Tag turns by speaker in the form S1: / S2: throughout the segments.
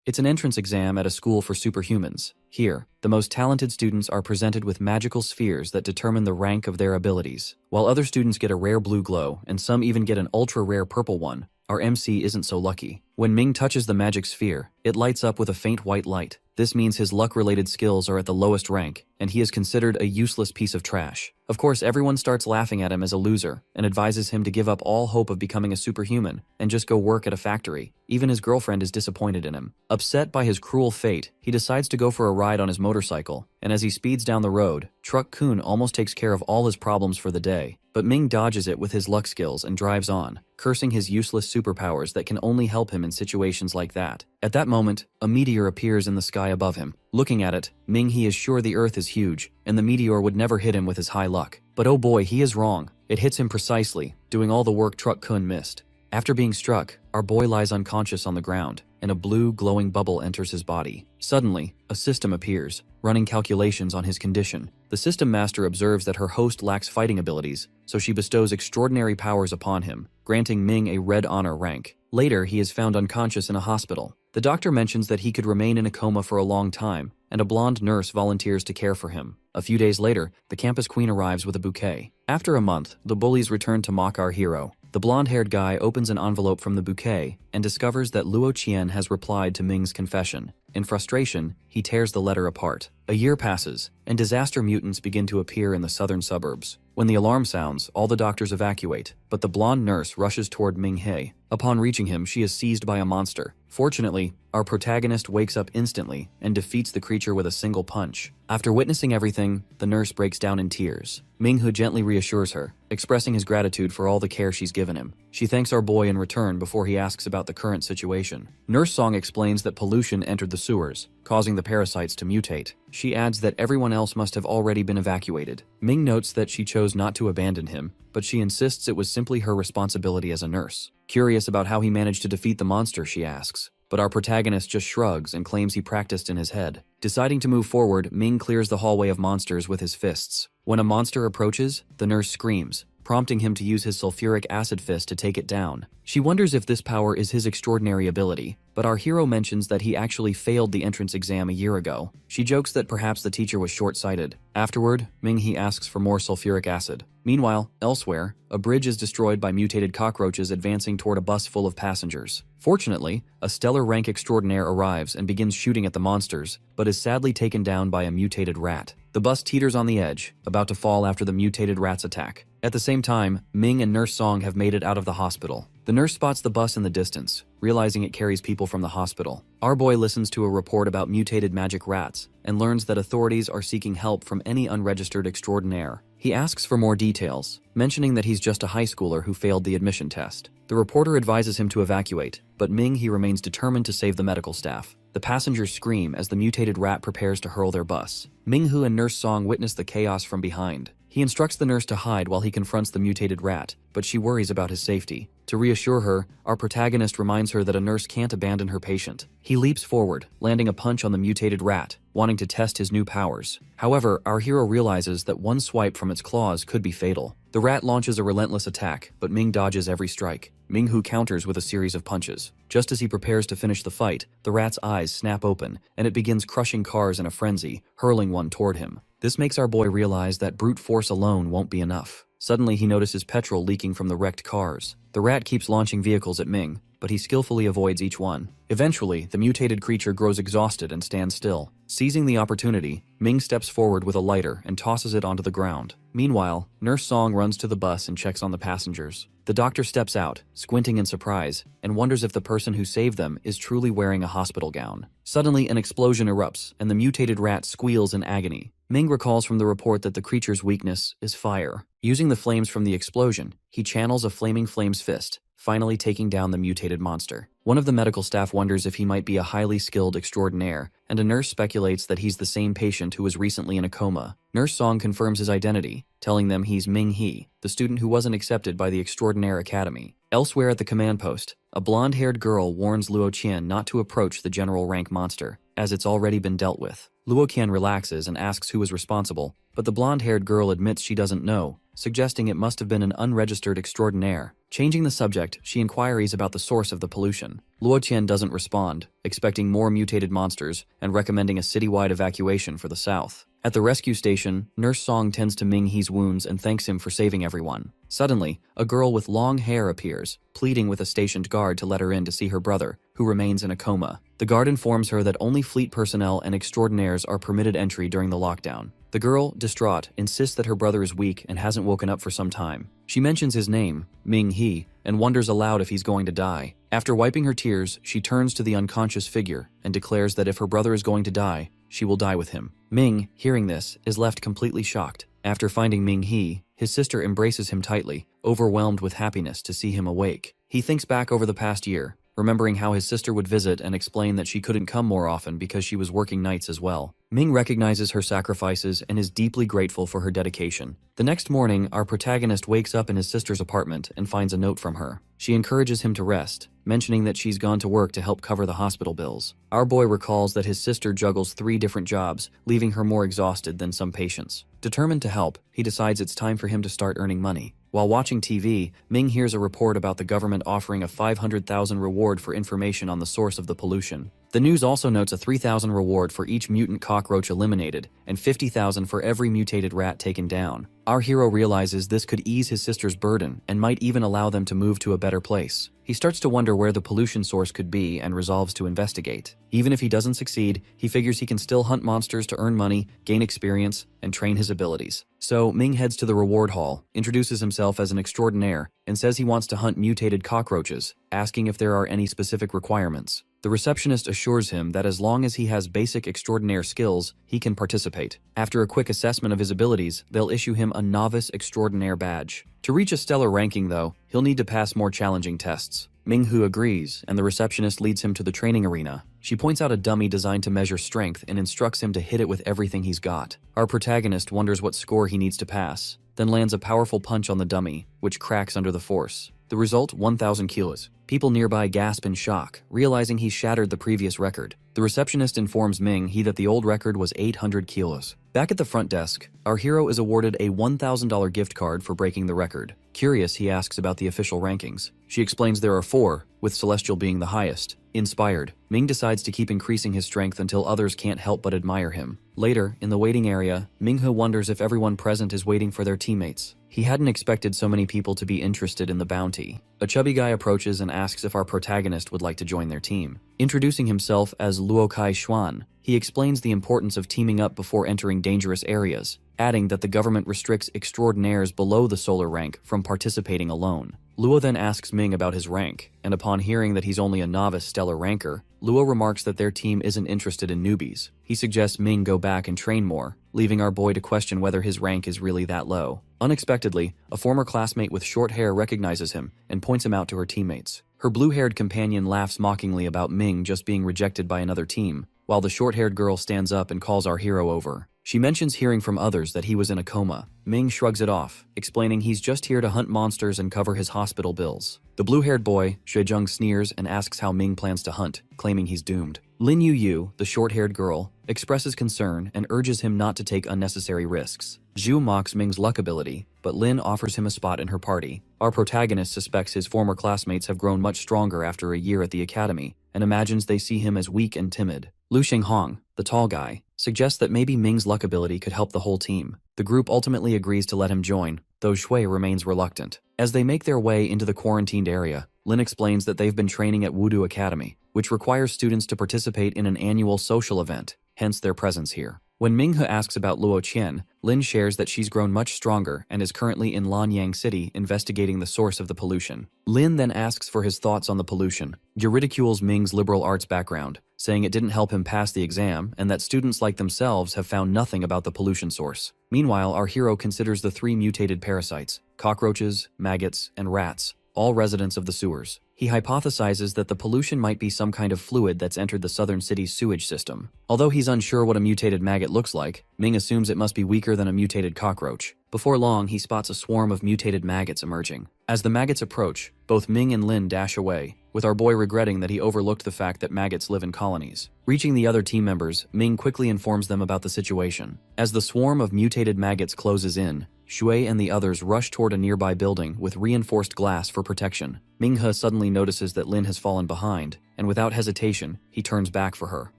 S1: It's an entrance exam at a school for superhumans. Here, the most talented students are presented with magical spheres that determine the rank of their abilities. While other students get a rare blue glow, and some even get an ultra-rare purple one, our MC isn't so lucky. When Ming touches the magic sphere, it lights up with a faint white light. This means his luck-related skills are at the lowest rank, and he is considered a useless piece of trash. Of course, everyone starts laughing at him as a loser, and advises him to give up all hope of becoming a superhuman, and just go work at a factory. Even his girlfriend is disappointed in him. Upset by his cruel fate, he decides to go for a ride on his motorcycle, and as he speeds down the road, Truck Kun almost takes care of all his problems for the day. But Ming dodges it with his luck skills and drives on, cursing his useless superpowers that can only help him in situations like that. At that moment, a meteor appears in the sky above him. Looking at it, he is sure the Earth is huge, and the meteor would never hit him with his high luck. But oh boy, he is wrong. It hits him precisely, doing all the work Truck Kun missed. After being struck, our boy lies unconscious on the ground, and a blue glowing bubble enters his body. Suddenly, a system appears, running calculations on his condition. The system master observes that her host lacks fighting abilities, so she bestows extraordinary powers upon him, granting Ming a red honor rank. Later, he is found unconscious in a hospital. The doctor mentions that he could remain in a coma for a long time, and a blonde nurse volunteers to care for him. A few days later, the campus queen arrives with a bouquet. After a month, the bullies return to mock our hero. The blonde-haired guy opens an envelope from the bouquet and discovers that Luo Qian has replied to Ming's confession. In frustration, he tears the letter apart. A year passes, and disaster mutants begin to appear in the southern suburbs. When the alarm sounds, all the doctors evacuate, but the blonde nurse rushes toward Ming He. Upon reaching him, she is seized by a monster. Fortunately, our protagonist wakes up instantly and defeats the creature with a single punch. After witnessing everything, the nurse breaks down in tears. Ming-hu gently reassures her, expressing his gratitude for all the care she's given him. She thanks our boy in return before he asks about the current situation. Nurse Song explains that pollution entered the sewers, causing the parasites to mutate. She adds that everyone else must have already been evacuated. Ming notes that she chose not to abandon him, but she insists it was simply her responsibility as a nurse. Curious about how he managed to defeat the monster, she asks. But our protagonist just shrugs and claims he practiced in his head. Deciding to move forward, Ming clears the hallway of monsters with his fists. When a monster approaches, the nurse screams, prompting him to use his sulfuric acid fist to take it down. She wonders if this power is his extraordinary ability, but our hero mentions that he actually failed the entrance exam a year ago. She jokes that perhaps the teacher was short-sighted. Afterward, Ming-he asks for more sulfuric acid. Meanwhile, elsewhere, a bridge is destroyed by mutated cockroaches advancing toward a bus full of passengers. Fortunately, a stellar rank extraordinaire arrives and begins shooting at the monsters, but is sadly taken down by a mutated rat. The bus teeters on the edge, about to fall after the mutated rat's attack. At the same time, Ming and Nurse Song have made it out of the hospital. The nurse spots the bus in the distance, realizing it carries people from the hospital. Our boy listens to a report about mutated magic rats and learns that authorities are seeking help from any unregistered extraordinaire. He asks for more details, mentioning that he's just a high schooler who failed the admission test. The reporter advises him to evacuate, but Ming-he remains determined to save the medical staff. The passengers scream as the mutated rat prepares to hurl their bus. Ming-hu and Nurse Song witness the chaos from behind. He instructs the nurse to hide while he confronts the mutated rat, but she worries about his safety. To reassure her, our protagonist reminds her that a nurse can't abandon her patient. He leaps forward, landing a punch on the mutated rat, wanting to test his new powers. However, our hero realizes that one swipe from its claws could be fatal. The rat launches a relentless attack, but Ming dodges every strike. Ming-hu counters with a series of punches. Just as he prepares to finish the fight, the rat's eyes snap open, and it begins crushing cars in a frenzy, hurling one toward him. This makes our boy realize that brute force alone won't be enough. Suddenly, he notices petrol leaking from the wrecked cars. The rat keeps launching vehicles at Ming, but he skillfully avoids each one. Eventually, the mutated creature grows exhausted and stands still. Seizing the opportunity, Ming steps forward with a lighter and tosses it onto the ground. Meanwhile, Nurse Song runs to the bus and checks on the passengers. The doctor steps out, squinting in surprise, and wonders if the person who saved them is truly wearing a hospital gown. Suddenly, an explosion erupts, and the mutated rat squeals in agony. Ming recalls from the report that the creature's weakness is fire. Using the flames from the explosion, he channels a flaming flames fist, finally taking down the mutated monster. One of the medical staff wonders if he might be a highly skilled extraordinaire, and a nurse speculates that he's the same patient who was recently in a coma. Nurse Song confirms his identity, telling them he's Ming-he, the student who wasn't accepted by the Extraordinaire Academy. Elsewhere at the command post, a blonde-haired girl warns Luo Qian not to approach the general rank monster, as it's already been dealt with. Luo Qian relaxes and asks who is responsible, but the blonde-haired girl admits she doesn't know, suggesting it must have been an unregistered extraordinaire. Changing the subject, she inquires about the source of the pollution. Luo Qian doesn't respond, expecting more mutated monsters and recommending a citywide evacuation for the south. At the rescue station, Nurse Song tends to Ming He's wounds and thanks him for saving everyone. Suddenly, a girl with long hair appears, pleading with a stationed guard to let her in to see her brother, who remains in a coma. The guard informs her that only fleet personnel and extraordinaires are permitted entry during the lockdown. The girl, distraught, insists that her brother is weak and hasn't woken up for some time. She mentions his name, Ming He, and wonders aloud if he's going to die. After wiping her tears, she turns to the unconscious figure and declares that if her brother is going to die, she will die with him. Ming, hearing this, is left completely shocked. After finding Ming He, his sister embraces him tightly, overwhelmed with happiness to see him awake. He thinks back over the past year, remembering how his sister would visit and explain that she couldn't come more often because she was working nights as well. Ming recognizes her sacrifices and is deeply grateful for her dedication. The next morning, our protagonist wakes up in his sister's apartment and finds a note from her. She encourages him to rest, mentioning that she's gone to work to help cover the hospital bills. Our boy recalls that his sister juggles 3 different jobs, leaving her more exhausted than some patients. Determined to help, he decides it's time for him to start earning money. While watching TV, Ming hears a report about the government offering a 500,000 reward for information on the source of the pollution. The news also notes a 3,000 reward for each mutant cockroach eliminated and 50,000 for every mutated rat taken down. Our hero realizes this could ease his sister's burden and might even allow them to move to a better place. He starts to wonder where the pollution source could be and resolves to investigate. Even if he doesn't succeed, he figures he can still hunt monsters to earn money, gain experience, and train his abilities. So Ming heads to the reward hall, introduces himself as an extraordinaire, and says he wants to hunt mutated cockroaches, asking if there are any specific requirements. The receptionist assures him that as long as he has basic extraordinaire skills, he can participate. After a quick assessment of his abilities, they'll issue him a novice extraordinaire badge. To reach a stellar ranking, though, he'll need to pass more challenging tests. Ming-Hu agrees, and the receptionist leads him to the training arena. She points out a dummy designed to measure strength and instructs him to hit it with everything he's got. Our protagonist wonders what score he needs to pass, then lands a powerful punch on the dummy, which cracks under the force. The result, 1,000 kilos. People nearby gasp in shock, realizing he shattered the previous record. The receptionist informs Ming-He that the old record was 800 kilos. Back at the front desk, our hero is awarded a $1,000 gift card for breaking the record. Curious, he asks about the official rankings. She explains there are 4, with Celestial being the highest. Inspired, Ming decides to keep increasing his strength until others can't help but admire him. Later, in the waiting area, Ming-He wonders if everyone present is waiting for their teammates. He hadn't expected so many people to be interested in the bounty. A chubby guy approaches and asks if our protagonist would like to join their team. Introducing himself as Luo Kai Xuan, he explains the importance of teaming up before entering dangerous areas, adding that the government restricts extraordinaires below the solar rank from participating alone. Luo then asks Ming about his rank, and upon hearing that he's only a novice stellar ranker, Luo remarks that their team isn't interested in newbies. He suggests Ming go back and train more, leaving our boy to question whether his rank is really that low. Unexpectedly, a former classmate with short hair recognizes him and points him out to her teammates. Her blue-haired companion laughs mockingly about Ming just being rejected by another team, while the short-haired girl stands up and calls our hero over. She mentions hearing from others that he was in a coma. Ming shrugs it off, explaining he's just here to hunt monsters and cover his hospital bills. The blue-haired boy, Xuejung, sneers and asks how Ming plans to hunt, claiming he's doomed. Lin Yu, the short-haired girl, expresses concern and urges him not to take unnecessary risks. Zhu mocks Ming's luck ability, but Lin offers him a spot in her party. Our protagonist suspects his former classmates have grown much stronger after a year at the academy, and imagines they see him as weak and timid. Lu Xinghong, the tall guy, suggests that maybe Ming's luck ability could help the whole team. The group ultimately agrees to let him join, though Shui remains reluctant. As they make their way into the quarantined area, Lin explains that they've been training at Wudu Academy, which requires students to participate in an annual social event, hence their presence here. When Ming-He asks about Luo Qian, Lin shares that she's grown much stronger and is currently in Lanyang City investigating the source of the pollution. Lin then asks for his thoughts on the pollution. He ridicules Ming's liberal arts background, saying it didn't help him pass the exam and that students like themselves have found nothing about the pollution source. Meanwhile, our hero considers the 3 mutated parasites, cockroaches, maggots, and rats, all residents of the sewers. He hypothesizes that the pollution might be some kind of fluid that's entered the southern city's sewage system. Although he's unsure what a mutated maggot looks like, Ming assumes it must be weaker than a mutated cockroach. Before long, he spots a swarm of mutated maggots emerging. As the maggots approach, both Ming and Lin dash away, with our boy regretting that he overlooked the fact that maggots live in colonies. Reaching the other team members, Ming quickly informs them about the situation. As the swarm of mutated maggots closes in, Shui and the others rush toward a nearby building with reinforced glass for protection. Minghe suddenly notices that Lin has fallen behind, and without hesitation, he turns back for her.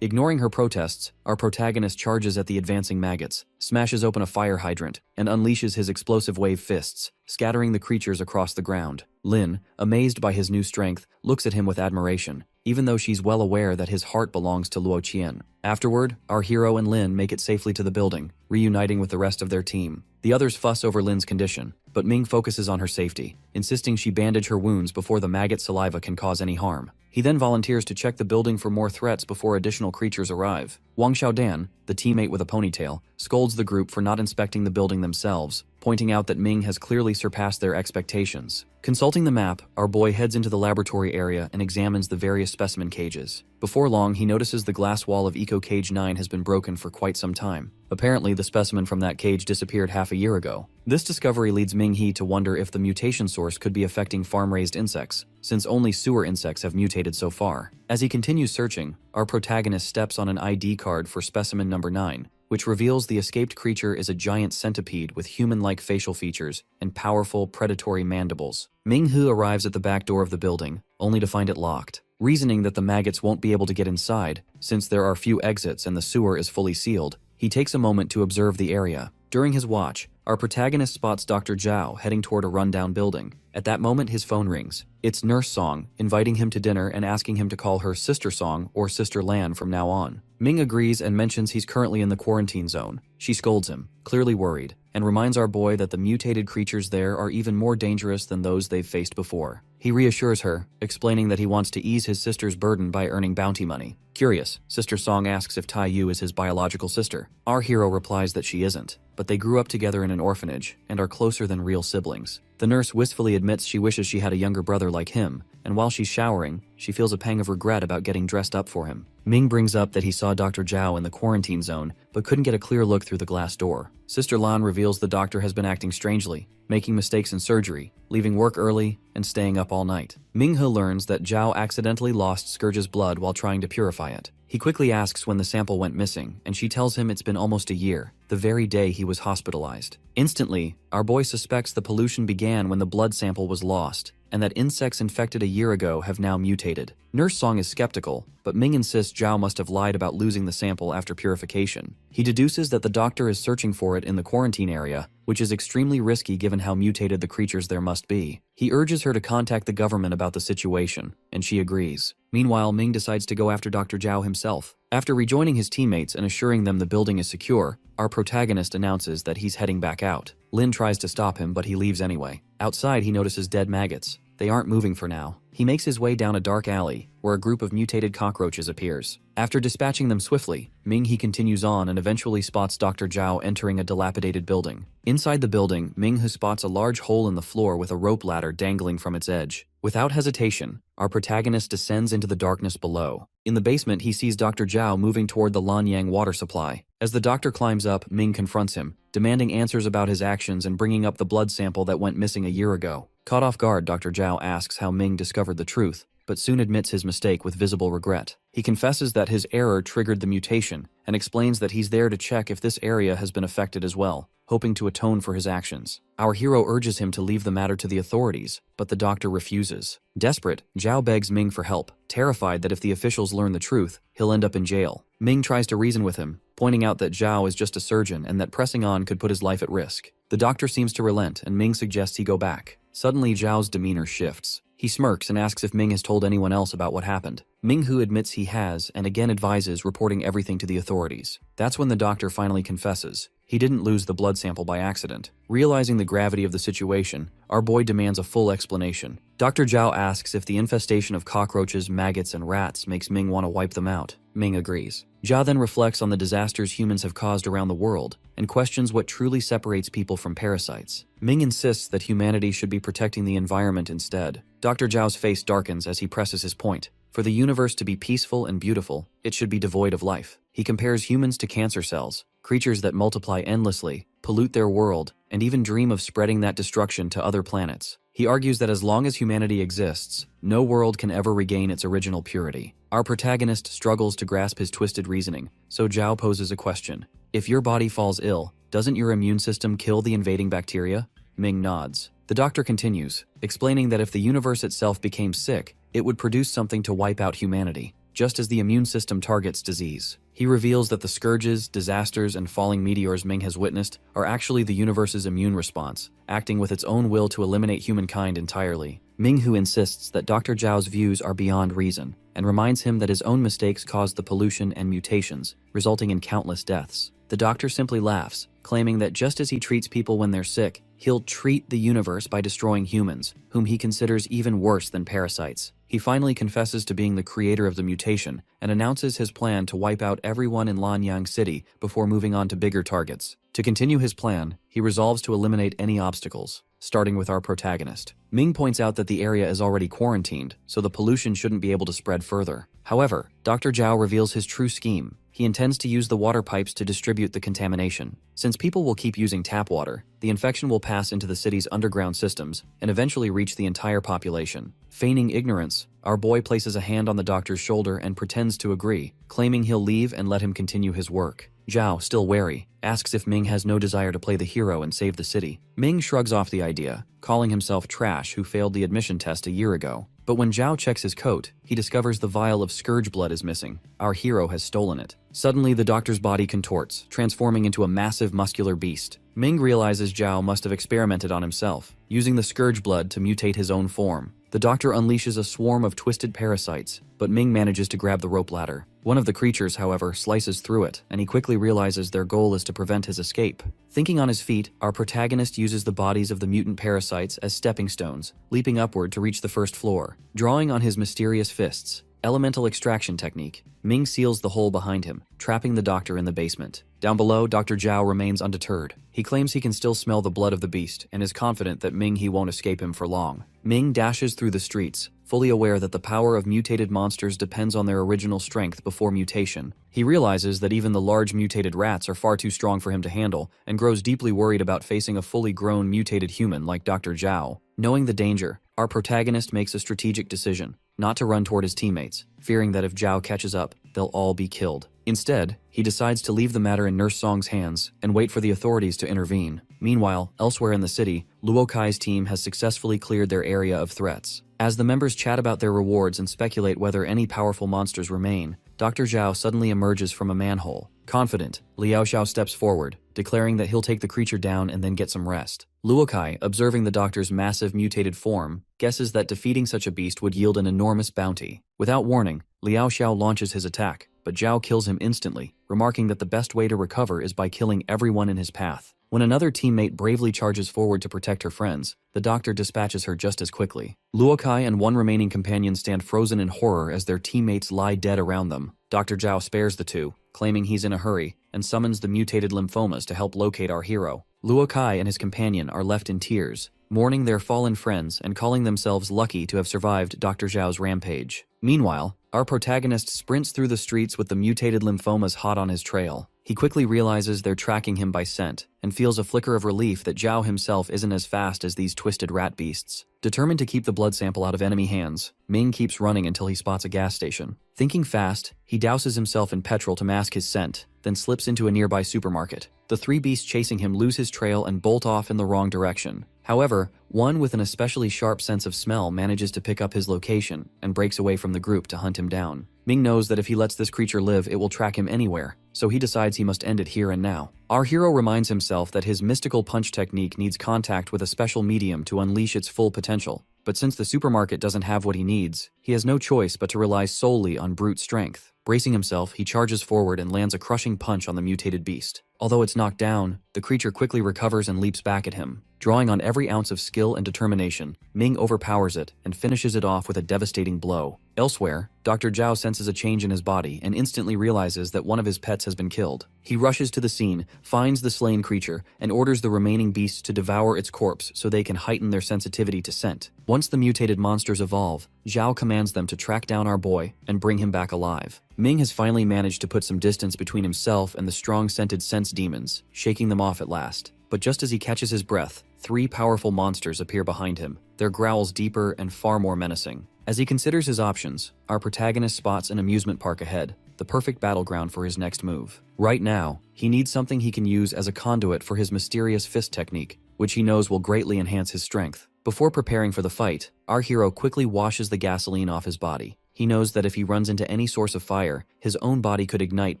S1: Ignoring her protests, our protagonist charges at the advancing maggots, smashes open a fire hydrant, and unleashes his explosive wave fists, scattering the creatures across the ground. Lin, amazed by his new strength, looks at him with admiration, even though she's well aware that his heart belongs to Luo Qian. Afterward, our hero and Lin make it safely to the building, reuniting with the rest of their team. The others fuss over Lin's condition, but Ming focuses on her safety, insisting she bandage her wounds before the maggot saliva can cause any harm. He then volunteers to check the building for more threats before additional creatures arrive. Wang Xiaodan, the teammate with a ponytail, scolds the group for not inspecting the building themselves, pointing out that Ming has clearly surpassed their expectations. Consulting the map, our boy heads into the laboratory area and examines the various specimen cages. Before long, he notices the glass wall of Eco Cage 9 has been broken for quite some time. Apparently, the specimen from that cage disappeared half a year ago. This discovery leads Ming-He to wonder if the mutation source could be affecting farm-raised insects, since only sewer insects have mutated so far. As he continues searching, our protagonist steps on an ID card for specimen number 9, which reveals the escaped creature is a giant centipede with human-like facial features and powerful, predatory mandibles. Ming-Hu arrives at the back door of the building, only to find it locked. Reasoning that the maggots won't be able to get inside, since there are few exits and the sewer is fully sealed, he takes a moment to observe the area. During his watch, our protagonist spots Dr. Zhao heading toward a rundown building. At that moment, his phone rings. It's Nurse Song, inviting him to dinner and asking him to call her Sister Song or Sister Lan from now on. Ming agrees and mentions he's currently in the quarantine zone. She scolds him, clearly worried, and reminds our boy that the mutated creatures there are even more dangerous than those they've faced before. He reassures her, explaining that he wants to ease his sister's burden by earning bounty money. Curious, Sister Song asks if Tai Yu is his biological sister. Our hero replies that she isn't, but they grew up together in an orphanage and are closer than real siblings. The nurse wistfully admits she wishes she had a younger brother like him, and while she's showering, she feels a pang of regret about getting dressed up for him. Ming brings up that he saw Dr. Zhao in the quarantine zone, but couldn't get a clear look through the glass door. Sister Lan reveals the doctor has been acting strangely, making mistakes in surgery, leaving work early, and staying up all night. Ming-He learns that Zhao accidentally lost Scourge's blood while trying to purify it. He quickly asks when the sample went missing, and she tells him it's been almost a year, the very day he was hospitalized. Instantly, our boy suspects the pollution began when the blood sample was lost, and that insects infected a year ago have now mutated. Nurse Song is skeptical, but Ming insists Zhao must have lied about losing the sample after purification. He deduces that the doctor is searching for it in the quarantine area, which is extremely risky given how mutated the creatures there must be. He urges her to contact the government about the situation, and she agrees. Meanwhile, Ming decides to go after Dr. Zhao himself. After rejoining his teammates and assuring them the building is secure, our protagonist announces that he's heading back out. Lin tries to stop him, but he leaves anyway. Outside, he notices dead maggots. They aren't moving for now. He makes his way down a dark alley, where a group of mutated cockroaches appears. After dispatching them swiftly, Ming-He continues on and eventually spots Dr. Zhao entering a dilapidated building. Inside the building, Ming-He spots a large hole in the floor with a rope ladder dangling from its edge. Without hesitation, our protagonist descends into the darkness below. In the basement, he sees Dr. Zhao moving toward the Lanyang water supply. As the doctor climbs up, Ming confronts him, demanding answers about his actions and bringing up the blood sample that went missing a year ago. Caught off guard, Dr. Zhao asks how Ming discovered the truth, but soon admits his mistake with visible regret. He confesses that his error triggered the mutation and explains that he's there to check if this area has been affected as well, hoping to atone for his actions. Our hero urges him to leave the matter to the authorities, but the doctor refuses. Desperate, Zhao begs Ming for help, terrified that if the officials learn the truth, he'll end up in jail. Ming tries to reason with him, pointing out that Zhao is just a surgeon and that pressing on could put his life at risk. The doctor seems to relent, and Ming suggests he go back. Suddenly, Zhao's demeanor shifts. He smirks and asks if Ming has told anyone else about what happened. Ming-Hu admits he has and again advises reporting everything to the authorities. That's when the doctor finally confesses. He didn't lose the blood sample by accident. Realizing the gravity of the situation, our boy demands a full explanation. Dr. Zhao asks if the infestation of cockroaches, maggots, and rats makes Ming want to wipe them out. Ming agrees. Zhao then reflects on the disasters humans have caused around the world and questions what truly separates people from parasites. Ming insists that humanity should be protecting the environment instead. Dr. Zhao's face darkens as he presses his point. For the universe to be peaceful and beautiful, it should be devoid of life. He compares humans to cancer cells, creatures that multiply endlessly, pollute their world, and even dream of spreading that destruction to other planets. He argues that as long as humanity exists, no world can ever regain its original purity. Our protagonist struggles to grasp his twisted reasoning, so Zhao poses a question. If your body falls ill, Doesn't your immune system kill the invading bacteria? Ming nods. The doctor continues, explaining that if the universe itself became sick, it would produce something to wipe out humanity, just as the immune system targets disease. He reveals that the scourges, disasters, and falling meteors Ming has witnessed are actually the universe's immune response, acting with its own will to eliminate humankind entirely. Ming Hu insists that Dr. Zhao's views are beyond reason, and reminds him that his own mistakes caused the pollution and mutations, resulting in countless deaths. The doctor simply laughs, claiming that just as he treats people when they're sick, he'll treat the universe by destroying humans, whom he considers even worse than parasites. He finally confesses to being the creator of the mutation and announces his plan to wipe out everyone in Lanyang City before moving on to bigger targets. To continue his plan, he resolves to eliminate any obstacles, starting with our protagonist. Ming points out that the area is already quarantined, so the pollution shouldn't be able to spread further. However, Dr. Zhao reveals his true scheme. He intends to use the water pipes to distribute the contamination. Since people will keep using tap water, the infection will pass into the city's underground systems and eventually reach the entire population. Feigning ignorance, our boy places a hand on the doctor's shoulder and pretends to agree, claiming he'll leave and let him continue his work. Zhao, still wary, asks if Ming has no desire to play the hero and save the city. Ming shrugs off the idea, calling himself trash who failed the admission test a year ago. But when Zhao checks his coat, he discovers the vial of scourge blood is missing. Our hero has stolen it. Suddenly, the doctor's body contorts, transforming into a massive muscular beast. Ming realizes Zhao must have experimented on himself, using the scourge blood to mutate his own form. The doctor unleashes a swarm of twisted parasites, but Ming manages to grab the rope ladder. One of the creatures, however, slices through it, and he quickly realizes their goal is to prevent his escape. Thinking on his feet, our protagonist uses the bodies of the mutant parasites as stepping stones, leaping upward to reach the first floor. Drawing on his mysterious fists, elemental extraction technique, Ming seals the hole behind him, trapping the doctor in the basement. Down below, Dr. Zhao remains undeterred. He claims he can still smell the blood of the beast and is confident that Ming He won't escape him for long. Ming dashes through the streets, fully aware that the power of mutated monsters depends on their original strength before mutation. He realizes that even the large mutated rats are far too strong for him to handle and grows deeply worried about facing a fully grown mutated human like Dr. Zhao. Knowing the danger, our protagonist makes a strategic decision, not to run toward his teammates, fearing that if Zhao catches up, they'll all be killed. Instead, he decides to leave the matter in Nurse Song's hands and wait for the authorities to intervene. Meanwhile, elsewhere in the city, Luo Kai's team has successfully cleared their area of threats. As the members chat about their rewards and speculate whether any powerful monsters remain, Dr. Zhao suddenly emerges from a manhole. Confident, Liao Xiao steps forward, declaring that he'll take the creature down and then get some rest. Luo Kai, observing the doctor's massive mutated form, guesses that defeating such a beast would yield an enormous bounty. Without warning, Liao Xiao launches his attack, but Zhao kills him instantly, remarking that the best way to recover is by killing everyone in his path. When another teammate bravely charges forward to protect her friends, the doctor dispatches her just as quickly. Luo Kai and one remaining companion stand frozen in horror as their teammates lie dead around them. Dr. Zhao spares the two, claiming he's in a hurry, and summons the mutated lymphomas to help locate our hero. Luo Kai and his companion are left in tears, mourning their fallen friends and calling themselves lucky to have survived Dr. Zhao's rampage. Meanwhile, our protagonist sprints through the streets with the mutated lymphomas hot on his trail. He quickly realizes they're tracking him by scent, and feels a flicker of relief that Zhao himself isn't as fast as these twisted rat beasts. Determined to keep the blood sample out of enemy hands, Ming keeps running until he spots a gas station. Thinking fast, he douses himself in petrol to mask his scent, then slips into a nearby supermarket. The three beasts chasing him lose his trail and bolt off in the wrong direction. However, one with an especially sharp sense of smell manages to pick up his location and breaks away from the group to hunt him down. Ming knows that if he lets this creature live, it will track him anywhere, so he decides he must end it here and now. Our hero reminds himself that his mystical punch technique needs contact with a special medium to unleash its full potential. But since the supermarket doesn't have what he needs, he has no choice but to rely solely on brute strength. Bracing himself, he charges forward and lands a crushing punch on the mutated beast. Although it's knocked down, the creature quickly recovers and leaps back at him. Drawing on every ounce of skill and determination, Ming overpowers it and finishes it off with a devastating blow. Elsewhere, Dr. Zhao senses a change in his body and instantly realizes that one of his pets has been killed. He rushes to the scene, finds the slain creature, and orders the remaining beasts to devour its corpse so they can heighten their sensitivity to scent. Once the mutated monsters evolve, Zhao commands them to track down our boy and bring him back alive. Ming has finally managed to put some distance between himself and the strong-scented sense demons, shaking them off at last. But just as he catches his breath, three powerful monsters appear behind him, their growls deeper and far more menacing. As he considers his options, our protagonist spots an amusement park ahead. The the perfect battleground for his next move. Right now, he needs something he can use as a conduit for his mysterious fist technique, which he knows will greatly enhance his strength. Before preparing for the fight, our hero quickly washes the gasoline off his body. He knows that if he runs into any source of fire, his own body could ignite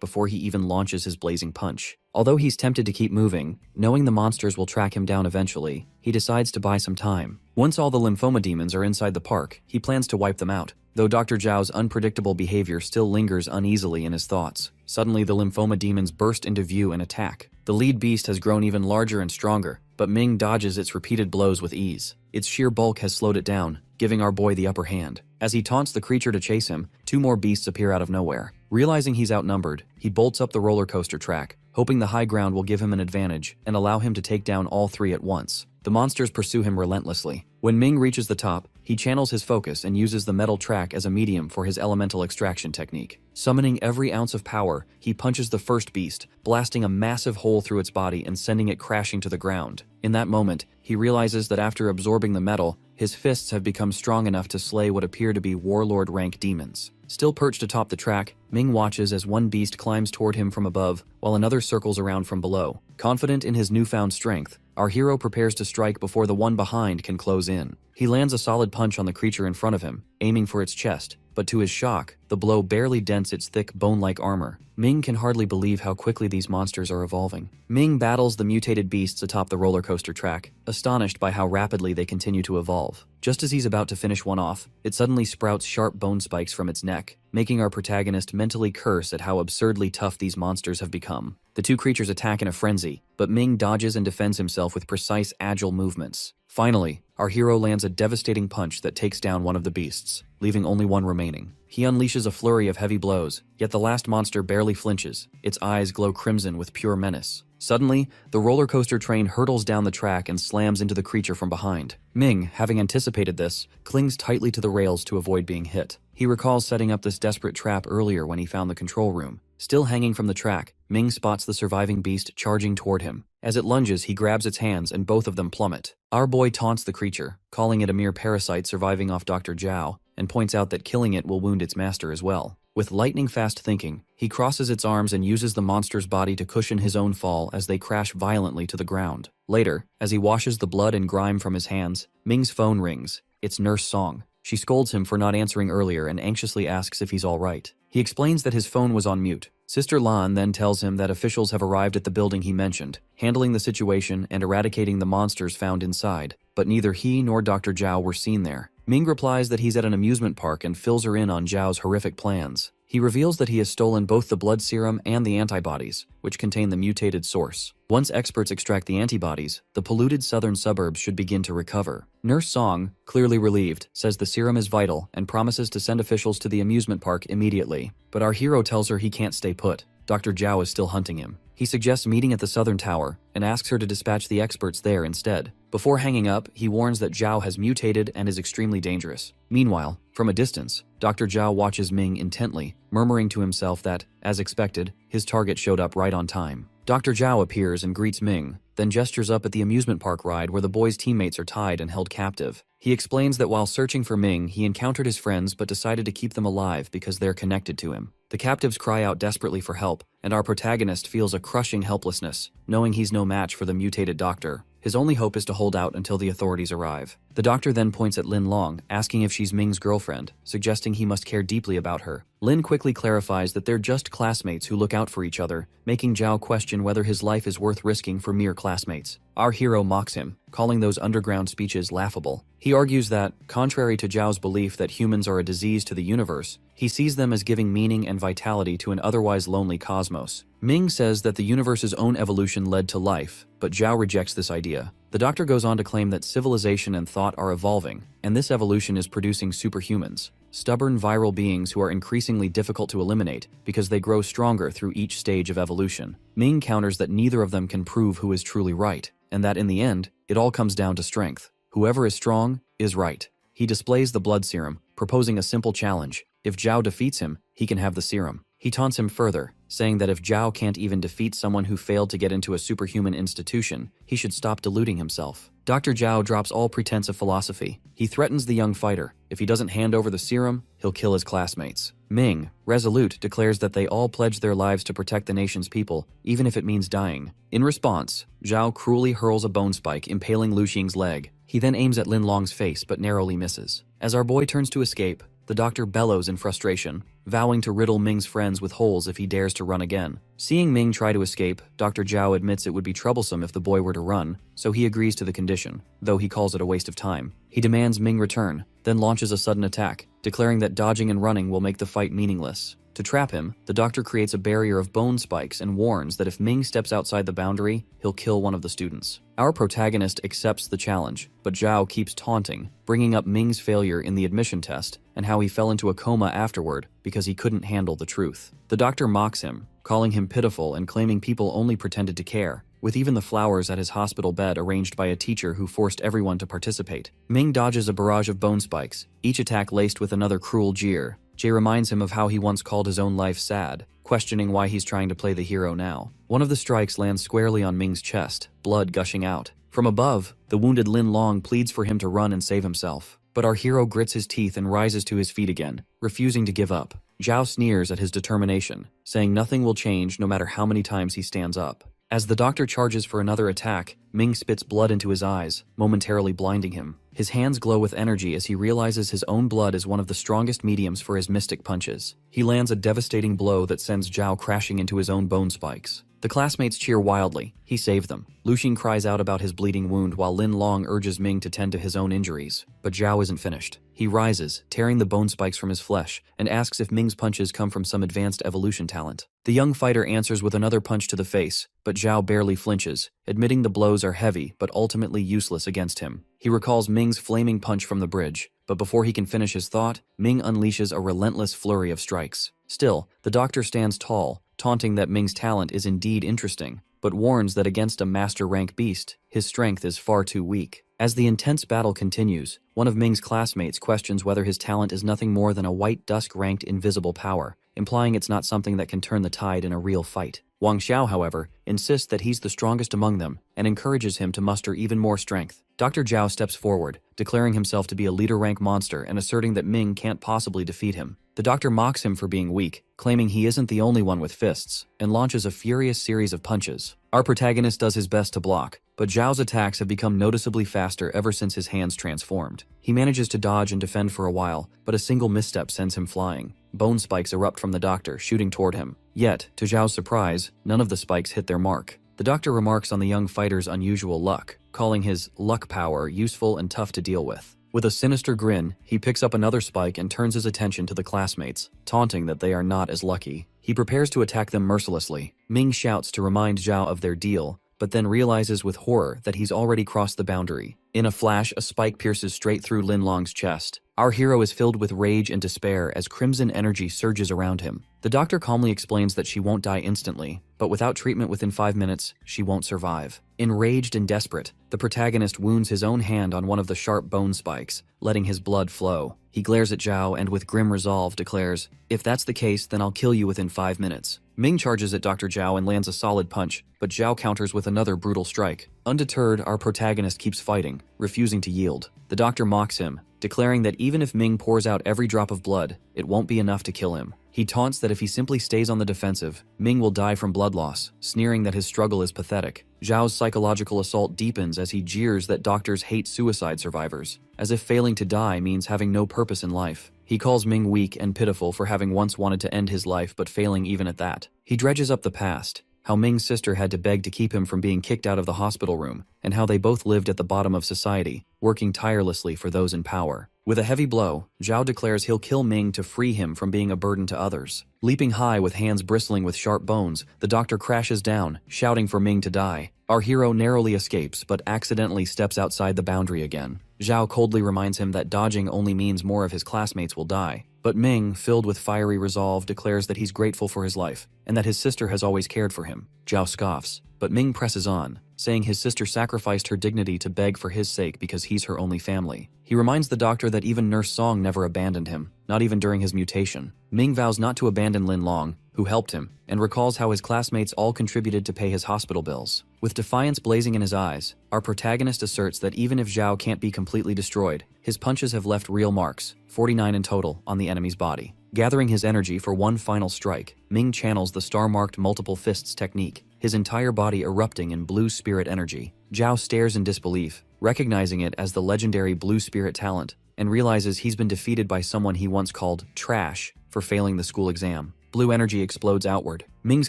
S1: before he even launches his blazing punch. Although he's tempted to keep moving, knowing the monsters will track him down eventually, he decides to buy some time. Once all the lymphoma demons are inside the park, he plans to wipe them out, though Dr. Zhao's unpredictable behavior still lingers uneasily in his thoughts. Suddenly, the lymphoma demons burst into view and attack. The lead beast has grown even larger and stronger, but Ming dodges its repeated blows with ease. Its sheer bulk has slowed it down, giving our boy the upper hand. As he taunts the creature to chase him, two more beasts appear out of nowhere. Realizing he's outnumbered, he bolts up the roller coaster track, hoping the high ground will give him an advantage and allow him to take down all three at once. The monsters pursue him relentlessly. When Ming reaches the top, he channels his focus and uses the metal track as a medium for his elemental extraction technique. Summoning every ounce of power, he punches the first beast, blasting a massive hole through its body and sending it crashing to the ground. In that moment, he realizes that after absorbing the metal, his fists have become strong enough to slay what appear to be warlord-rank demons. Still perched atop the track, Ming watches as one beast climbs toward him from above, while another circles around from below. Confident in his newfound strength, our hero prepares to strike before the one behind can close in. He lands a solid punch on the creature in front of him, aiming for its chest, but to his shock, the blow barely dents its thick bone-like armor. Ming can hardly believe how quickly these monsters are evolving. Ming battles the mutated beasts atop the roller coaster track, astonished by how rapidly they continue to evolve. Just as he's about to finish one off, it suddenly sprouts sharp bone spikes from its neck, making our protagonist mentally curse at how absurdly tough these monsters have become. The two creatures attack in a frenzy, but Ming dodges and defends himself with precise, agile movements. Finally, our hero lands a devastating punch that takes down one of the beasts, leaving only one remaining. He unleashes a flurry of heavy blows, yet the last monster barely flinches. Its eyes glow crimson with pure menace. Suddenly, the roller coaster train hurtles down the track and slams into the creature from behind. Ming, having anticipated this, clings tightly to the rails to avoid being hit. He recalls setting up this desperate trap earlier when he found the control room. Still hanging from the track, Ming spots the surviving beast charging toward him. As it lunges, he grabs its hands and both of them plummet. Our boy taunts the creature, calling it a mere parasite surviving off Dr. Zhao, and points out that killing it will wound its master as well. With lightning-fast thinking, he crosses its arms and uses the monster's body to cushion his own fall as they crash violently to the ground. Later, as he washes the blood and grime from his hands, Ming's phone rings. It's Nurse Song. She scolds him for not answering earlier and anxiously asks if he's all right. He explains that his phone was on mute. Sister Lan then tells him that officials have arrived at the building he mentioned, handling the situation and eradicating the monsters found inside, but neither he nor Dr. Zhao were seen there. Ming replies that he's at an amusement park and fills her in on Zhao's horrific plans. He reveals that he has stolen both the blood serum and the antibodies, which contain the mutated source. Once experts extract the antibodies, the polluted southern suburbs should begin to recover. Nurse Song, clearly relieved, says the serum is vital and promises to send officials to the amusement park immediately. But our hero tells her he can't stay put. Dr. Zhao is still hunting him. He suggests meeting at the southern tower and asks her to dispatch the experts there instead. Before hanging up, he warns that Zhao has mutated and is extremely dangerous. Meanwhile, from a distance, Dr. Zhao watches Ming intently, murmuring to himself that, as expected, his target showed up right on time. Dr. Zhao appears and greets Ming, then gestures up at the amusement park ride where the boy's teammates are tied and held captive. He explains that while searching for Ming, he encountered his friends but decided to keep them alive because they're connected to him. The captives cry out desperately for help, and our protagonist feels a crushing helplessness, knowing he's no match for the mutated doctor. His only hope is to hold out until the authorities arrive. The doctor then points at Lin Long, asking if she's Ming's girlfriend, suggesting he must care deeply about her. Lin quickly clarifies that they're just classmates who look out for each other, making Zhao question whether his life is worth risking for mere classmates. Our hero mocks him, calling those underground speeches laughable. He argues that, contrary to Zhao's belief that humans are a disease to the universe, he sees them as giving meaning and vitality to an otherwise lonely cosmos. Ming says that the universe's own evolution led to life, but Zhao rejects this idea. The doctor goes on to claim that civilization and thought are evolving, and this evolution is producing superhumans, stubborn viral beings who are increasingly difficult to eliminate because they grow stronger through each stage of evolution. Ming counters that neither of them can prove who is truly right, and that in the end, it all comes down to strength. Whoever is strong is right. He displays the blood serum, proposing a simple challenge. If Zhao defeats him, he can have the serum. He taunts him further, saying that if Zhao can't even defeat someone who failed to get into a superhuman institution, he should stop deluding himself. Dr. Zhao drops all pretense of philosophy. He threatens the young fighter. If he doesn't hand over the serum, he'll kill his classmates. Ming, resolute, declares that they all pledge their lives to protect the nation's people, even if it means dying. In response, Zhao cruelly hurls a bone spike, impaling Lu Xing's leg. He then aims at Lin Long's face, but narrowly misses. As our boy turns to escape, the doctor bellows in frustration, vowing to riddle Ming's friends with holes if he dares to run again. Seeing Ming try to escape, Dr. Zhao admits it would be troublesome if the boy were to run, so he agrees to the condition, though he calls it a waste of time. He demands Ming return, then launches a sudden attack, declaring that dodging and running will make the fight meaningless. To trap him, the doctor creates a barrier of bone spikes and warns that if Ming steps outside the boundary, he'll kill one of the students. Our protagonist accepts the challenge, but Zhao keeps taunting, bringing up Ming's failure in the admission test and how he fell into a coma afterward because he couldn't handle the truth. The doctor mocks him, calling him pitiful and claiming people only pretended to care, with even the flowers at his hospital bed arranged by a teacher who forced everyone to participate. Ming dodges a barrage of bone spikes, each attack laced with another cruel jeer. Jay reminds him of how he once called his own life sad, questioning why he's trying to play the hero now. One of the strikes lands squarely on Ming's chest, blood gushing out. From above, the wounded Lin Long pleads for him to run and save himself. But our hero grits his teeth and rises to his feet again, refusing to give up. Zhao sneers at his determination, saying nothing will change no matter how many times he stands up. As the doctor charges for another attack, Ming spits blood into his eyes, momentarily blinding him. His hands glow with energy as he realizes his own blood is one of the strongest mediums for his mystic punches. He lands a devastating blow that sends Zhao crashing into his own bone spikes. The classmates cheer wildly. He saved them. Lu Xing cries out about his bleeding wound while Lin Long urges Ming to tend to his own injuries. But Zhao isn't finished. He rises, tearing the bone spikes from his flesh, and asks if Ming's punches come from some advanced evolution talent. The young fighter answers with another punch to the face, but Zhao barely flinches, admitting the blows are heavy but ultimately useless against him. He recalls Ming's flaming punch from the bridge, but before he can finish his thought, Ming unleashes a relentless flurry of strikes. Still, the doctor stands tall, taunting that Ming's talent is indeed interesting, but warns that against a master-rank beast, his strength is far too weak. As the intense battle continues, one of Ming's classmates questions whether his talent is nothing more than a white dusk-ranked invisible power, implying it's not something that can turn the tide in a real fight. Wang Xiao, however, insists that he's the strongest among them and encourages him to muster even more strength. Dr. Zhao steps forward, declaring himself to be a leader-rank monster and asserting that Ming can't possibly defeat him. The doctor mocks him for being weak, claiming he isn't the only one with fists, and launches a furious series of punches. Our protagonist does his best to block, but Zhao's attacks have become noticeably faster ever since his hands transformed. He manages to dodge and defend for a while, but a single misstep sends him flying. Bone spikes erupt from the doctor, shooting toward him. Yet, to Zhao's surprise, none of the spikes hit their mark. The doctor remarks on the young fighter's unusual luck, calling his luck power useful and tough to deal with. With a sinister grin, he picks up another spike and turns his attention to the classmates, taunting that they are not as lucky. He prepares to attack them mercilessly. Ming shouts to remind Zhao of their deal, but then realizes with horror that he's already crossed the boundary. In a flash, a spike pierces straight through Lin Long's chest. Our hero is filled with rage and despair as crimson energy surges around him. The doctor calmly explains that she won't die instantly, but without treatment within 5 minutes, she won't survive. Enraged and desperate, the protagonist wounds his own hand on one of the sharp bone spikes, letting his blood flow. He glares at Zhao and with grim resolve declares, "If that's the case, then I'll kill you within 5 minutes." Ming charges at Dr. Zhao and lands a solid punch, but Zhao counters with another brutal strike. Undeterred, our protagonist keeps fighting, refusing to yield. The doctor mocks him, declaring that even if Ming pours out every drop of blood, it won't be enough to kill him. He taunts that if he simply stays on the defensive, Ming will die from blood loss, sneering that his struggle is pathetic. Zhao's psychological assault deepens as he jeers that doctors hate suicide survivors, as if failing to die means having no purpose in life. He calls Ming weak and pitiful for having once wanted to end his life but failing even at that. He dredges up the past, how Ming's sister had to beg to keep him from being kicked out of the hospital room, and how they both lived at the bottom of society, working tirelessly for those in power. With a heavy blow, Zhao declares he'll kill Ming to free him from being a burden to others. Leaping high with hands bristling with sharp bones, the doctor crashes down, shouting for Ming to die. Our hero narrowly escapes, but accidentally steps outside the boundary again. Zhao coldly reminds him that dodging only means more of his classmates will die. But Ming, filled with fiery resolve, declares that he's grateful for his life, and that his sister has always cared for him. Zhao scoffs, but Ming presses on, saying his sister sacrificed her dignity to beg for his sake because he's her only family. He reminds the doctor that even Nurse Song never abandoned him, not even during his mutation. Ming vows not to abandon Lin Long, who helped him, and recalls how his classmates all contributed to pay his hospital bills. With defiance blazing in his eyes, our protagonist asserts that even if Zhao can't be completely destroyed, his punches have left real marks, 49 in total, on the enemy's body. Gathering his energy for one final strike, Ming channels the star-marked multiple fists technique, his entire body erupting in blue spirit energy. Zhao stares in disbelief, recognizing it as the legendary blue spirit talent, and realizes he's been defeated by someone he once called trash for failing the school exam. Blue energy explodes outward. Ming's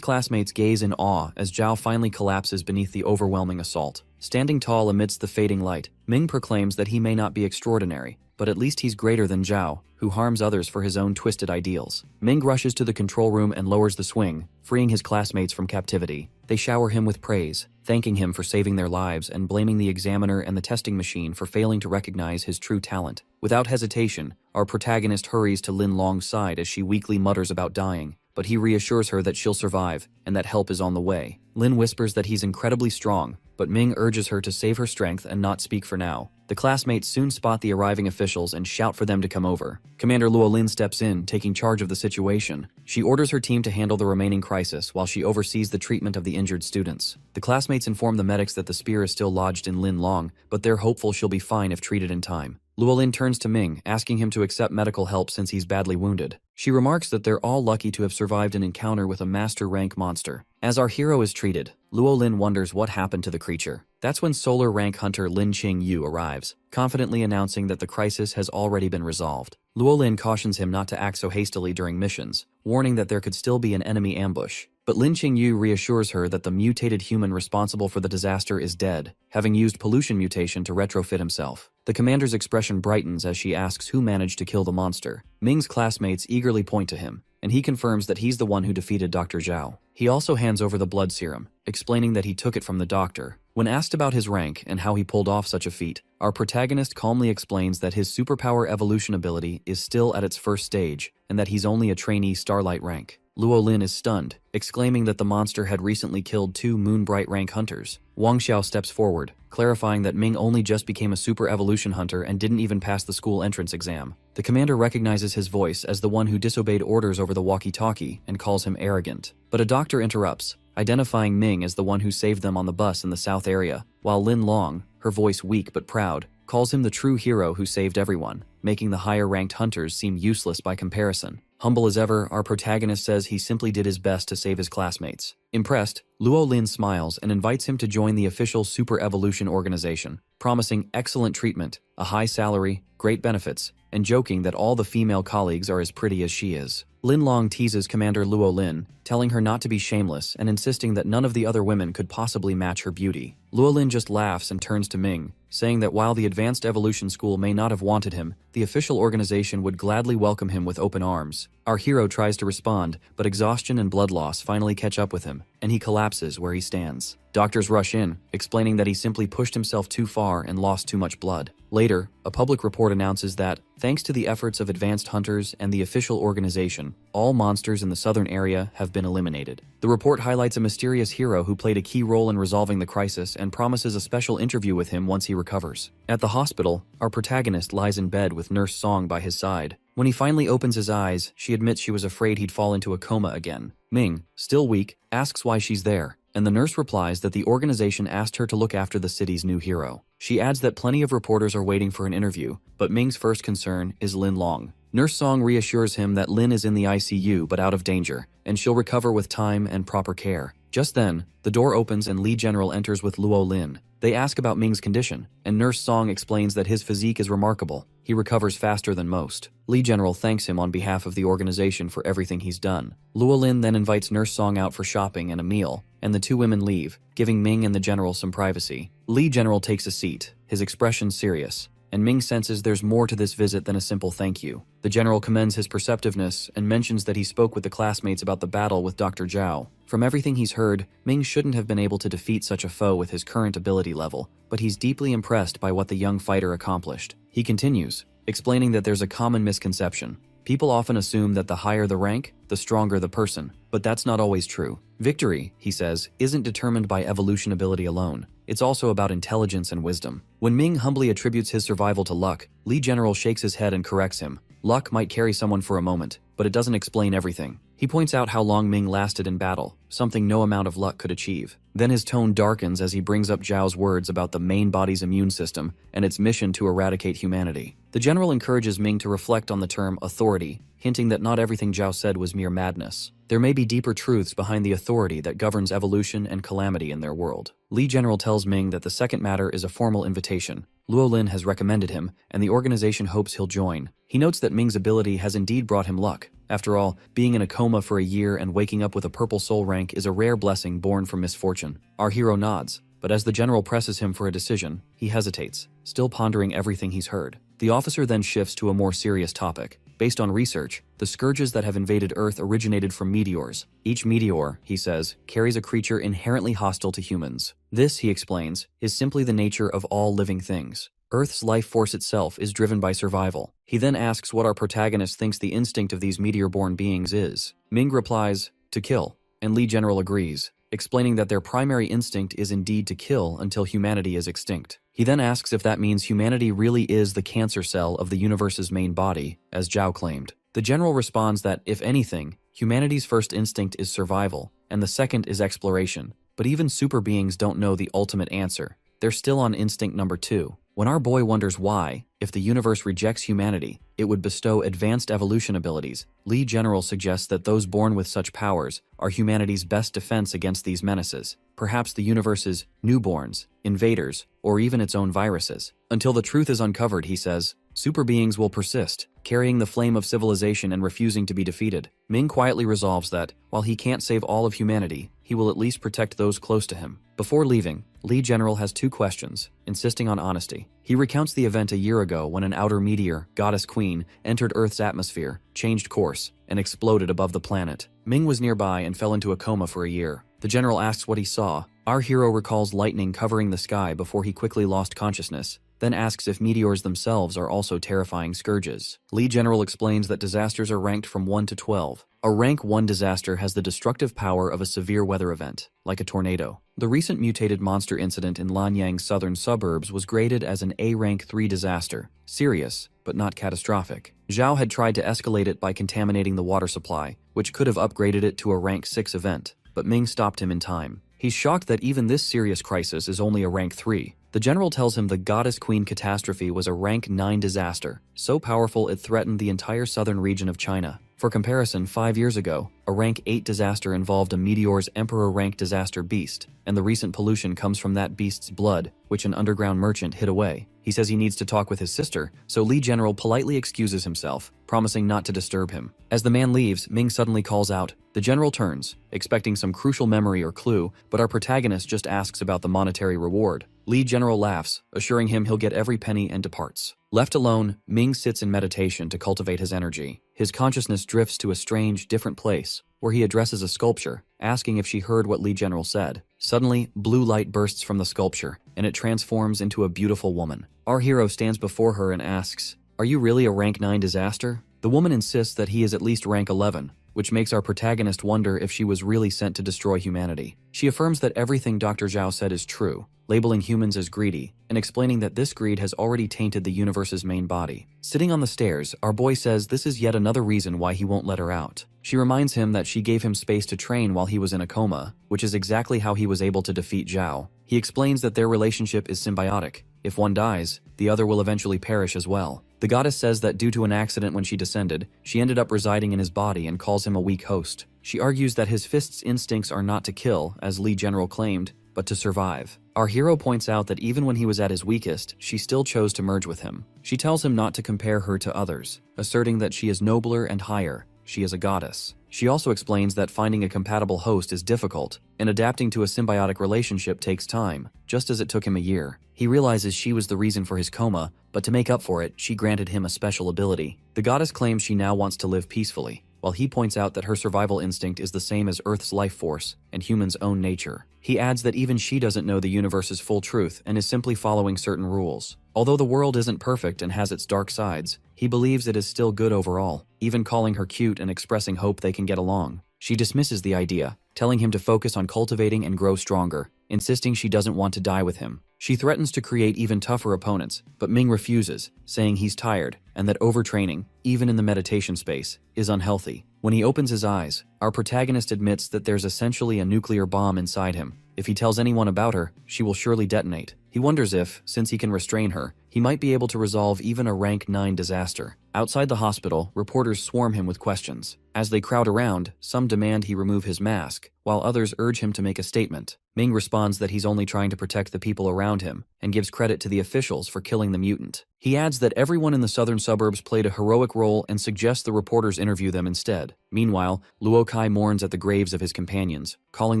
S1: classmates gaze in awe as Zhao finally collapses beneath the overwhelming assault. Standing tall amidst the fading light, Ming proclaims that he may not be extraordinary, but at least he's greater than Zhao, who harms others for his own twisted ideals. Ming rushes to the control room and lowers the swing, freeing his classmates from captivity. They shower him with praise, thanking him for saving their lives and blaming the examiner and the testing machine for failing to recognize his true talent. Without hesitation, our protagonist hurries to Lin Long's side as she weakly mutters about dying, but he reassures her that she'll survive and that help is on the way. Lin whispers that he's incredibly strong, but Ming urges her to save her strength and not speak for now. The classmates soon spot the arriving officials and shout for them to come over. Commander Luo Lin steps in, taking charge of the situation. She orders her team to handle the remaining crisis while she oversees the treatment of the injured students. The classmates inform the medics that the spear is still lodged in Lin Long, but they're hopeful she'll be fine if treated in time. Luo Lin turns to Ming, asking him to accept medical help since he's badly wounded. She remarks that they're all lucky to have survived an encounter with a master rank monster. As our hero is treated, Luo Lin wonders what happened to the creature. That's when solar rank hunter Lin Qing Yu arrives, confidently announcing that the crisis has already been resolved. Luo Lin cautions him not to act so hastily during missions, warning that there could still be an enemy ambush. But Lin Qing Yu reassures her that the mutated human responsible for the disaster is dead, having used pollution mutation to retrofit himself. The commander's expression brightens as she asks who managed to kill the monster. Ming's classmates eagerly point to him, and he confirms that he's the one who defeated Dr. Zhao. He also hands over the blood serum, explaining that he took it from the doctor. When asked about his rank and how he pulled off such a feat, our protagonist calmly explains that his superpower evolution ability is still at its first stage, and that he's only a trainee starlight rank. Luo Lin is stunned, exclaiming that the monster had recently killed 2 Moonbright rank hunters. Wang Xiao steps forward, clarifying that Ming only just became a super evolution hunter and didn't even pass the school entrance exam. The commander recognizes his voice as the one who disobeyed orders over the walkie-talkie and calls him arrogant. But a doctor interrupts, identifying Ming as the one who saved them on the bus in the south area, while Lin Long, her voice weak but proud, calls him the true hero who saved everyone, making the higher-ranked hunters seem useless by comparison. Humble as ever, our protagonist says he simply did his best to save his classmates. Impressed, Luo Lin smiles and invites him to join the official Super Evolution organization, promising excellent treatment, a high salary, great benefits, and joking that all the female colleagues are as pretty as she is. Lin Long teases Commander Luo Lin, telling her not to be shameless and insisting that none of the other women could possibly match her beauty. Luo Lin just laughs and turns to Ming, saying that while the Advanced Evolution School may not have wanted him, the official organization would gladly welcome him with open arms. Our hero tries to respond, but exhaustion and blood loss finally catch up with him, and he collapses where he stands. Doctors rush in, explaining that he simply pushed himself too far and lost too much blood. Later, a public report announces that, thanks to the efforts of advanced hunters and the official organization, all monsters in the southern area have been eliminated. The report highlights a mysterious hero who played a key role in resolving the crisis and promises a special interview with him once he recovers. At the hospital, our protagonist lies in bed with Nurse Song by his side. When he finally opens his eyes, she admits she was afraid he'd fall into a coma again. Ming, still weak, asks why she's there, and the nurse replies that the organization asked her to look after the city's new hero. She adds that plenty of reporters are waiting for an interview, but Ming's first concern is Lin Long. Nurse Song reassures him that Lin is in the ICU but out of danger, and she'll recover with time and proper care. Just then, the door opens and Li General enters with Luo Lin. They ask about Ming's condition, and Nurse Song explains that his physique is remarkable. He recovers faster than most. Li General thanks him on behalf of the organization for everything he's done. Luo Lin then invites Nurse Song out for shopping and a meal, and the two women leave, giving Ming and the General some privacy. Li General takes a seat, his expression serious, and Ming senses there's more to this visit than a simple thank you. The General commends his perceptiveness and mentions that he spoke with the classmates about the battle with Dr. Zhao. From everything he's heard, Ming shouldn't have been able to defeat such a foe with his current ability level, but he's deeply impressed by what the young fighter accomplished. He continues, explaining that there's a common misconception. People often assume that the higher the rank, the stronger the person, but that's not always true. Victory, he says, isn't determined by evolution ability alone. It's also about intelligence and wisdom. When Ming humbly attributes his survival to luck, Li General shakes his head and corrects him. Luck might carry someone for a moment, but it doesn't explain everything. He He points out how long Ming lasted in battle, something no amount of luck could achieve. Then his tone darkens as he brings up Zhao's words about the main body's immune system and its mission to eradicate humanity. The general encourages Ming to reflect on the term authority, hinting that not everything Zhao said was mere madness. There may be deeper truths behind the authority that governs evolution and calamity in their world. Li General tells Ming that the second matter is a formal invitation. Luo Lin has recommended him, and the organization hopes he'll join. He notes that Ming's ability has indeed brought him luck. After all, being in a coma for a year and waking up with a purple soul rank is a rare blessing born from misfortune. Our hero nods, but as the general presses him for a decision, he hesitates, still pondering everything he's heard. The officer then shifts to a more serious topic. Based on research, the scourges that have invaded Earth originated from meteors. Each meteor, he says, carries a creature inherently hostile to humans. This, he explains, is simply the nature of all living things. Earth's life force itself is driven by survival. He then asks what our protagonist thinks the instinct of these meteor-born beings is. Ming replies, to kill, and Li General agrees, explaining that their primary instinct is indeed to kill until humanity is extinct. He then asks if that means humanity really is the cancer cell of the universe's main body, as Zhao claimed. The general responds that, if anything, humanity's first instinct is survival, and the second is exploration. But even super beings don't know the ultimate answer. They're still on instinct number 2. When our boy wonders why, if the universe rejects humanity, it would bestow advanced evolution abilities, Li General suggests that those born with such powers are humanity's best defense against these menaces, perhaps the universe's newborns, invaders, or even its own viruses. Until the truth is uncovered, he says, super beings will persist, carrying the flame of civilization and refusing to be defeated. Ming quietly resolves that, while he can't save all of humanity, he will at least protect those close to him. Before leaving, Li General has 2 questions, insisting on honesty. He recounts the event a year ago when an outer meteor, Goddess Queen, entered Earth's atmosphere, changed course, and exploded above the planet. Ming was nearby and fell into a coma for a year. The general asks what he saw. Our hero recalls lightning covering the sky before he quickly lost consciousness, then asks if meteors themselves are also terrifying scourges. Li General explains that disasters are ranked from 1 to 12. A rank 1 disaster has the destructive power of a severe weather event, like a tornado. The recent mutated monster incident in Lanyang's southern suburbs was graded as an A rank 3 disaster, serious, but not catastrophic. Zhao had tried to escalate it by contaminating the water supply, which could have upgraded it to a rank 6 event, but Ming stopped him in time. He's shocked that even this serious crisis is only a rank 3. The general tells him the Goddess Queen catastrophe was a rank 9 disaster, so powerful it threatened the entire southern region of China. For comparison, 5 years ago, a rank 8 disaster involved a meteor's emperor rank disaster beast, and the recent pollution comes from that beast's blood, which an underground merchant hid away. He says he needs to talk with his sister, so Li General politely excuses himself, promising not to disturb him. As the man leaves, Ming suddenly calls out. The general turns, expecting some crucial memory or clue, but our protagonist just asks about the monetary reward. Li General laughs, assuring him he'll get every penny and departs. Left alone, Ming sits in meditation to cultivate his energy. His consciousness drifts to a strange, different place, where he addresses a sculpture, asking if she heard what Li General said. Suddenly, blue light bursts from the sculpture, and it transforms into a beautiful woman. Our hero stands before her and asks, "Are you really a rank 9 disaster?" The woman insists that he is at least rank 11, which makes our protagonist wonder if she was really sent to destroy humanity. She affirms that everything Dr. Zhao said is true, labeling humans as greedy, and explaining that this greed has already tainted the universe's main body. Sitting on the stairs, our boy says this is yet another reason why he won't let her out. She reminds him that she gave him space to train while he was in a coma, which is exactly how he was able to defeat Zhao. He explains that their relationship is symbiotic. If one dies, the other will eventually perish as well. The goddess says that due to an accident when she descended, she ended up residing in his body and calls him a weak host. She argues that his fist's instincts are not to kill, as Li General claimed, but to survive. Our hero points out that even when he was at his weakest, she still chose to merge with him. She tells him not to compare her to others, asserting that she is nobler and higher. She is a goddess. She also explains that finding a compatible host is difficult, and adapting to a symbiotic relationship takes time, just as it took him a year. He realizes she was the reason for his coma, but to make up for it, she granted him a special ability. The goddess claims she now wants to live peacefully, while he points out that her survival instinct is the same as Earth's life force and humans' own nature. He adds that even she doesn't know the universe's full truth and is simply following certain rules. Although the world isn't perfect and has its dark sides, he believes it is still good overall, even calling her cute and expressing hope they can get along. She dismisses the idea, telling him to focus on cultivating and grow stronger. insisting she doesn't want to die with him. She threatens to create even tougher opponents, but Ming refuses, saying he's tired and that overtraining, even in the meditation space, is unhealthy. When he opens his eyes, our protagonist admits that there's essentially a nuclear bomb inside him. If he tells anyone about her, she will surely detonate. He wonders if, since he can restrain her, he might be able to resolve even a rank 9 disaster. Outside the hospital, reporters swarm him with questions. As they crowd around, some demand he remove his mask, while others urge him to make a statement. Ming responds that he's only trying to protect the people around him, and gives credit to the officials for killing the mutant. He adds that everyone in the southern suburbs played a heroic role and suggests the reporters interview them instead. Meanwhile, Luo Kai mourns at the graves of his companions, calling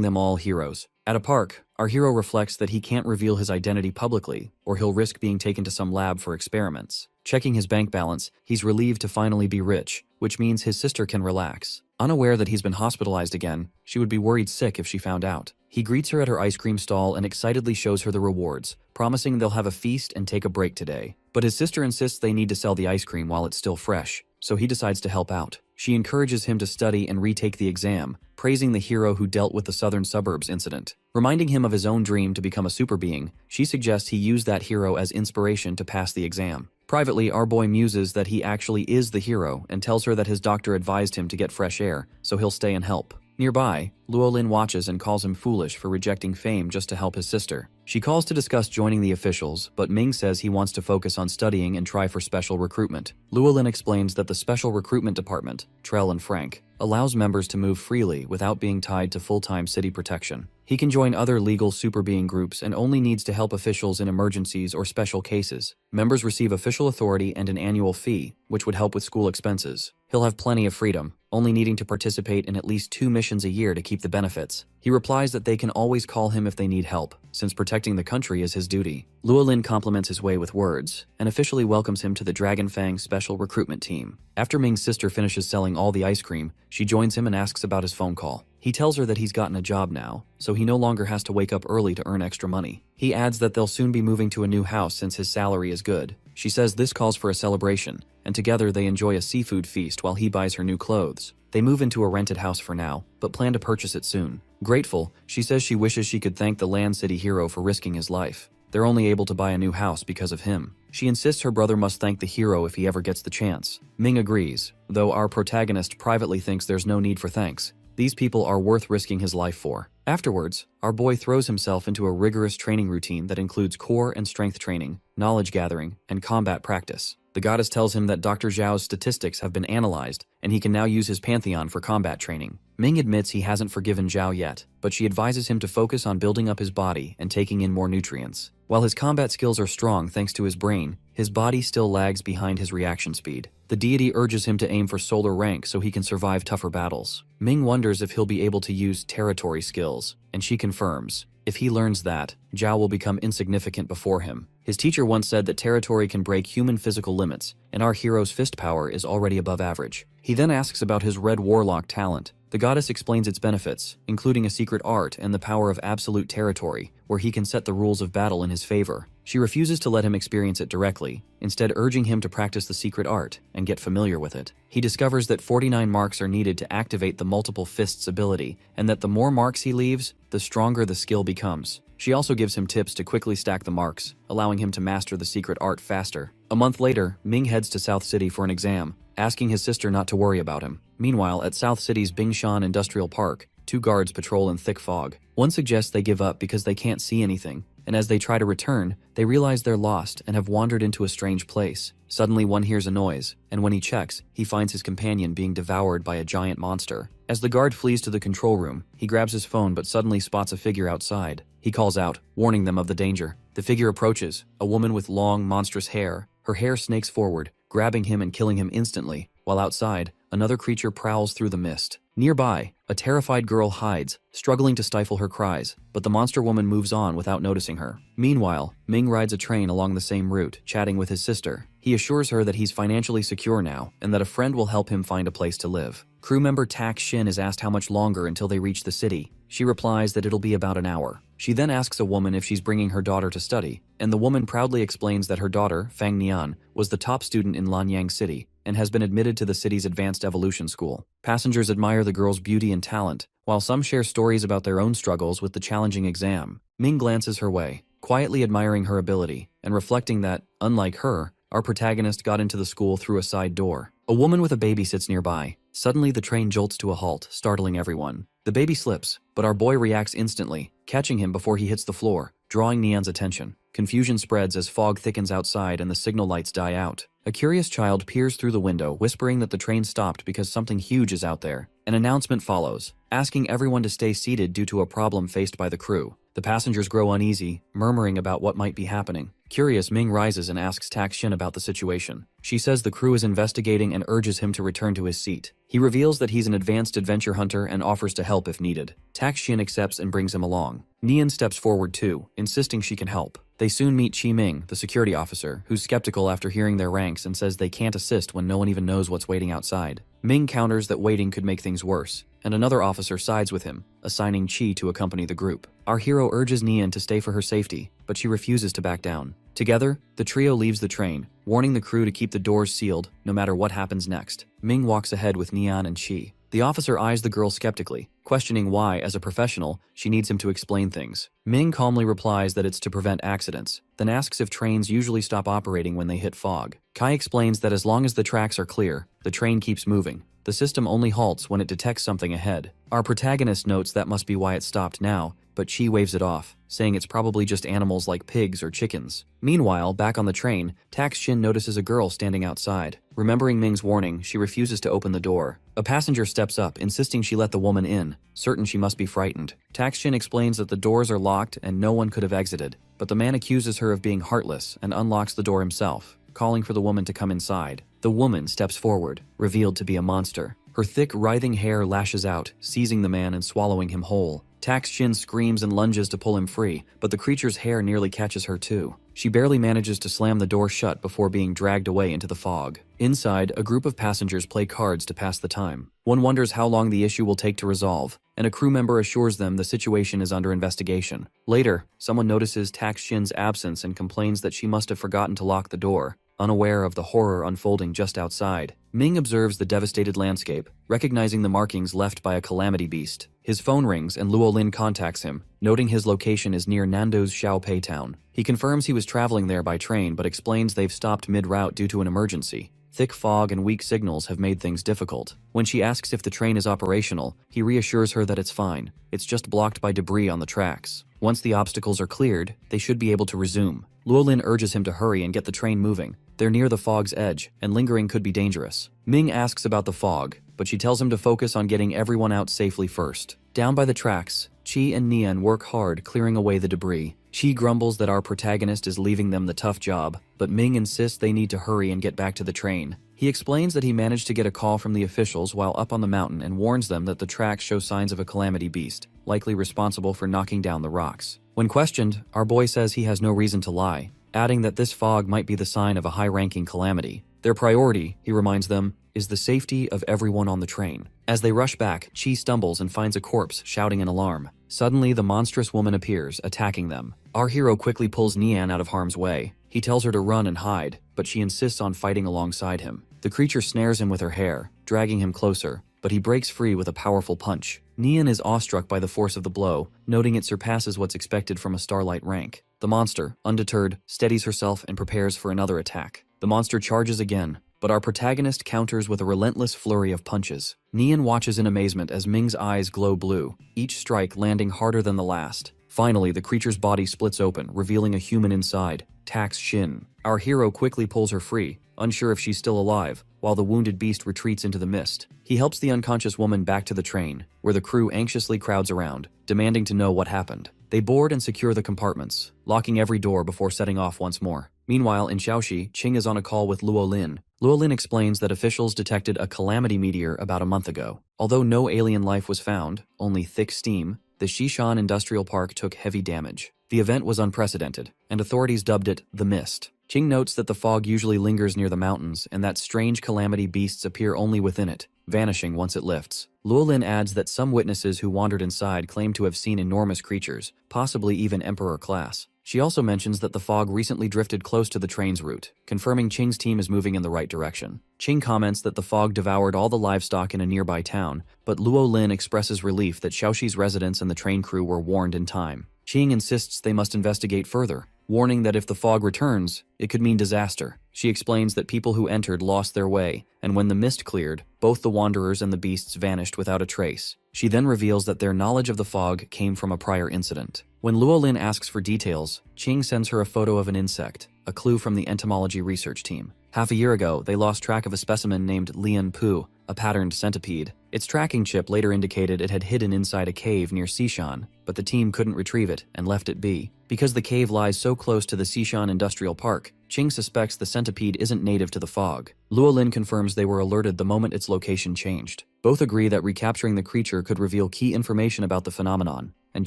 S1: them all heroes. At a park, our hero reflects that he can't reveal his identity publicly, or he'll risk being taken to some lab for experiments. Checking his bank balance, he's relieved to finally be rich, which means his sister can relax. Unaware that he's been hospitalized again, she would be worried sick if she found out. He greets her at her ice cream stall and excitedly shows her the rewards, promising they'll have a feast and take a break today. But his sister insists they need to sell the ice cream while it's still fresh, so he decides to help out. She encourages him to study and retake the exam, praising the hero who dealt with the southern suburbs incident. Reminding him of his own dream to become a super being, she suggests he use that hero as inspiration to pass the exam. Privately, our boy muses that he actually is the hero and tells her that his doctor advised him to get fresh air, so he'll stay and help. Nearby, Luolin watches and calls him foolish for rejecting fame just to help his sister. She calls to discuss joining the officials, but Ming says he wants to focus on studying and try for special recruitment. Luolin explains that the special recruitment department, Trell and Frank, allows members to move freely without being tied to full-time city protection. He can join other legal super being groups and only needs to help officials in emergencies or special cases. Members receive official authority and an annual fee, which would help with school expenses. He'll have plenty of freedom, only needing to participate in at least 2 missions a year to keep the benefits. He replies that they can always call him if they need help, since protecting the country is his duty. Luolin compliments his way with words, and officially welcomes him to the Dragonfang Special Recruitment Team. After Ming's sister finishes selling all the ice cream, she joins him and asks about his phone call. He tells her that he's gotten a job now, so he no longer has to wake up early to earn extra money. He adds that they'll soon be moving to a new house since his salary is good. She says this calls for a celebration, and together they enjoy a seafood feast while he buys her new clothes. They move into a rented house for now, but plan to purchase it soon. Grateful, she says she wishes she could thank the Land City hero for risking his life. They're only able to buy a new house because of him. She insists her brother must thank the hero if he ever gets the chance. Ming agrees, though our protagonist privately thinks there's no need for thanks. These people are worth risking his life for. Afterwards, our boy throws himself into a rigorous training routine that includes core and strength training, knowledge gathering, and combat practice. The goddess tells him that Dr. Zhao's statistics have been analyzed, and he can now use his pantheon for combat training. Ming admits he hasn't forgiven Zhao yet, but she advises him to focus on building up his body and taking in more nutrients. While his combat skills are strong thanks to his brain, his body still lags behind his reaction speed. The deity urges him to aim for solar rank so he can survive tougher battles. Ming wonders if he'll be able to use territory skills, and she confirms. If he learns that, Zhao will become insignificant before him. His teacher once said that territory can break human physical limits, and our hero's fist power is already above average. He then asks about his red warlock talent. The goddess explains its benefits, including a secret art and the power of absolute territory, where he can set the rules of battle in his favor. She refuses to let him experience it directly, instead urging him to practice the secret art and get familiar with it. He discovers that 49 marks are needed to activate the multiple fists ability, and that the more marks he leaves, the stronger the skill becomes. She also gives him tips to quickly stack the marks, allowing him to master the secret art faster. A month later, Ming heads to South City for an exam, asking his sister not to worry about him. Meanwhile, at South City's Bingshan Industrial Park, 2 guards patrol in thick fog. One suggests they give up because they can't see anything, and as they try to return, they realize they're lost and have wandered into a strange place. Suddenly, one hears a noise, and when he checks, he finds his companion being devoured by a giant monster. As the guard flees to the control room, he grabs his phone but suddenly spots a figure outside. He calls out, warning them of the danger. The figure approaches, a woman with long, monstrous hair. Her hair snakes forward, grabbing him and killing him instantly, while outside, another creature prowls through the mist. Nearby, a terrified girl hides, struggling to stifle her cries, but the monster woman moves on without noticing her. Meanwhile, Ming rides a train along the same route, chatting with his sister. He assures her that he's financially secure now, and that a friend will help him find a place to live. Crew member Tak Shin is asked how much longer until they reach the city. She replies that it'll be about an hour. She then asks a woman if she's bringing her daughter to study, and the woman proudly explains that her daughter, Fang Nian, was the top student in Lanyang City, and has been admitted to the city's advanced evolution school. Passengers admire the girl's beauty and talent, While some share stories about their own struggles with the challenging exam, Ming glances her way, quietly admiring her ability, and reflecting that, unlike her, our protagonist got into the school through a side door. A woman with a baby sits nearby. Suddenly, the train jolts to a halt, startling everyone. The baby slips, but our boy reacts instantly, catching him before he hits the floor, drawing Neon's attention. Confusion spreads as fog thickens outside and the signal lights die out. A curious child peers through the window, whispering that the train stopped because something huge is out there. An announcement follows, asking everyone to stay seated due to a problem faced by the crew. The passengers grow uneasy, murmuring about what might be happening. Curious, Ming rises and asks Tak Shin about the situation. She says the crew is investigating and urges him to return to his seat. He reveals that he's an advanced adventure hunter and offers to help if needed. Tak Shin accepts and brings him along. Neon steps forward too, insisting she can help. They soon meet Chi Ming, the security officer, who's skeptical after hearing their ranks and says they can't assist when no one even knows what's waiting outside. Ming counters that waiting could make things worse, and another officer sides with him, assigning Chi to accompany the group. Our hero urges Neon to stay for her safety, but she refuses to back down. Together, the trio leaves the train, warning the crew to keep the doors sealed no matter what happens next. Ming walks ahead with Neon and Chi. The officer eyes the girl skeptically, questioning why, as a professional, she needs him to explain things. Ming calmly replies that it's to prevent accidents, then asks if trains usually stop operating when they hit fog. Kai explains that as long as the tracks are clear, the train keeps moving. The system only halts when it detects something ahead. Our protagonist notes that must be why it stopped now, but Chi waves it off, saying it's probably just animals like pigs or chickens. Meanwhile, back on the train, Tak Shin notices a girl standing outside. Remembering Ming's warning, she refuses to open the door. A passenger steps up, insisting she let the woman in, certain she must be frightened. Tak Shin explains that the doors are locked and no one could have exited, but the man accuses her of being heartless and unlocks the door himself, calling for the woman to come inside. The woman steps forward, revealed to be a monster. Her thick, writhing hair lashes out, seizing the man and swallowing him whole. Tak Shin screams and lunges to pull him free, but the creature's hair nearly catches her too. She barely manages to slam the door shut before being dragged away into the fog. Inside, a group of passengers play cards to pass the time. One wonders how long the issue will take to resolve, and a crew member assures them the situation is under investigation. Later, someone notices Tak Shin's absence and complains that she must have forgotten to lock the door, unaware of the horror unfolding just outside. Ming observes the devastated landscape, recognizing the markings left by a calamity beast. His phone rings and Luo Lin contacts him, noting his location is near Nando's Xiaopei town. He confirms he was traveling there by train but explains they've stopped mid-route due to an emergency. Thick fog and weak signals have made things difficult. When she asks if the train is operational, he reassures her that it's fine. It's just blocked by debris on the tracks. Once the obstacles are cleared, they should be able to resume. Luolin urges him to hurry and get the train moving. They're near the fog's edge, and lingering could be dangerous. Ming asks about the fog, but she tells him to focus on getting everyone out safely first. Down by the tracks, Chi and Nian work hard clearing away the debris. Chi grumbles that our protagonist is leaving them the tough job, but Ming insists they need to hurry and get back to the train. He explains that he managed to get a call from the officials while up on the mountain and warns them that the tracks show signs of a calamity beast, likely responsible for knocking down the rocks. When questioned, our boy says he has no reason to lie, adding that this fog might be the sign of a high-ranking calamity. Their priority, he reminds them, is the safety of everyone on the train. As they rush back, Chi stumbles and finds a corpse, shouting an alarm. Suddenly, the monstrous woman appears, attacking them. Our hero quickly pulls Nian out of harm's way. He tells her to run and hide, but she insists on fighting alongside him. The creature snares him with her hair, dragging him closer, but he breaks free with a powerful punch. Nian is awestruck by the force of the blow, noting it surpasses what's expected from a starlight rank. The monster, undeterred, steadies herself and prepares for another attack. The monster charges again, but our protagonist counters with a relentless flurry of punches. Nian watches in amazement as Ming's eyes glow blue, each strike landing harder than the last. Finally, the creature's body splits open, revealing a human inside, Tak Shin. Our hero quickly pulls her free, unsure if she's still alive, while the wounded beast retreats into the mist. He helps the unconscious woman back to the train, where the crew anxiously crowds around, demanding to know what happened. They board and secure the compartments, locking every door before setting off once more. Meanwhile, in Shaoxi, Qing is on a call with Luo Lin. Luo Lin explains that officials detected a calamity meteor about a month ago. Although no alien life was found, only thick steam, the Xishan Industrial Park took heavy damage. The event was unprecedented, and authorities dubbed it the Mist. Ching notes that the fog usually lingers near the mountains and that strange calamity beasts appear only within it, vanishing once it lifts. Luolin adds that some witnesses who wandered inside claim to have seen enormous creatures, possibly even emperor class. She also mentions that the fog recently drifted close to the train's route, confirming Ching's team is moving in the right direction. Ching comments that the fog devoured all the livestock in a nearby town, but Luolin expresses relief that Xiaoxi's residents and the train crew were warned in time. Ching insists they must investigate further, warning that if the fog returns, it could mean disaster. She explains that people who entered lost their way, and when the mist cleared, both the wanderers and the beasts vanished without a trace. She then reveals that their knowledge of the fog came from a prior incident. When Luolin asks for details, Ching sends her a photo of an insect, a clue from the entomology research team. Half a year ago, they lost track of a specimen named Lian Pu, a patterned centipede. Its tracking chip later indicated it had hidden inside a cave near Xishan, but the team couldn't retrieve it and left it be. Because the cave lies so close to the Xishan Industrial Park, Ching suspects the centipede isn't native to the fog. Luolin confirms they were alerted the moment its location changed. Both agree that recapturing the creature could reveal key information about the phenomenon, and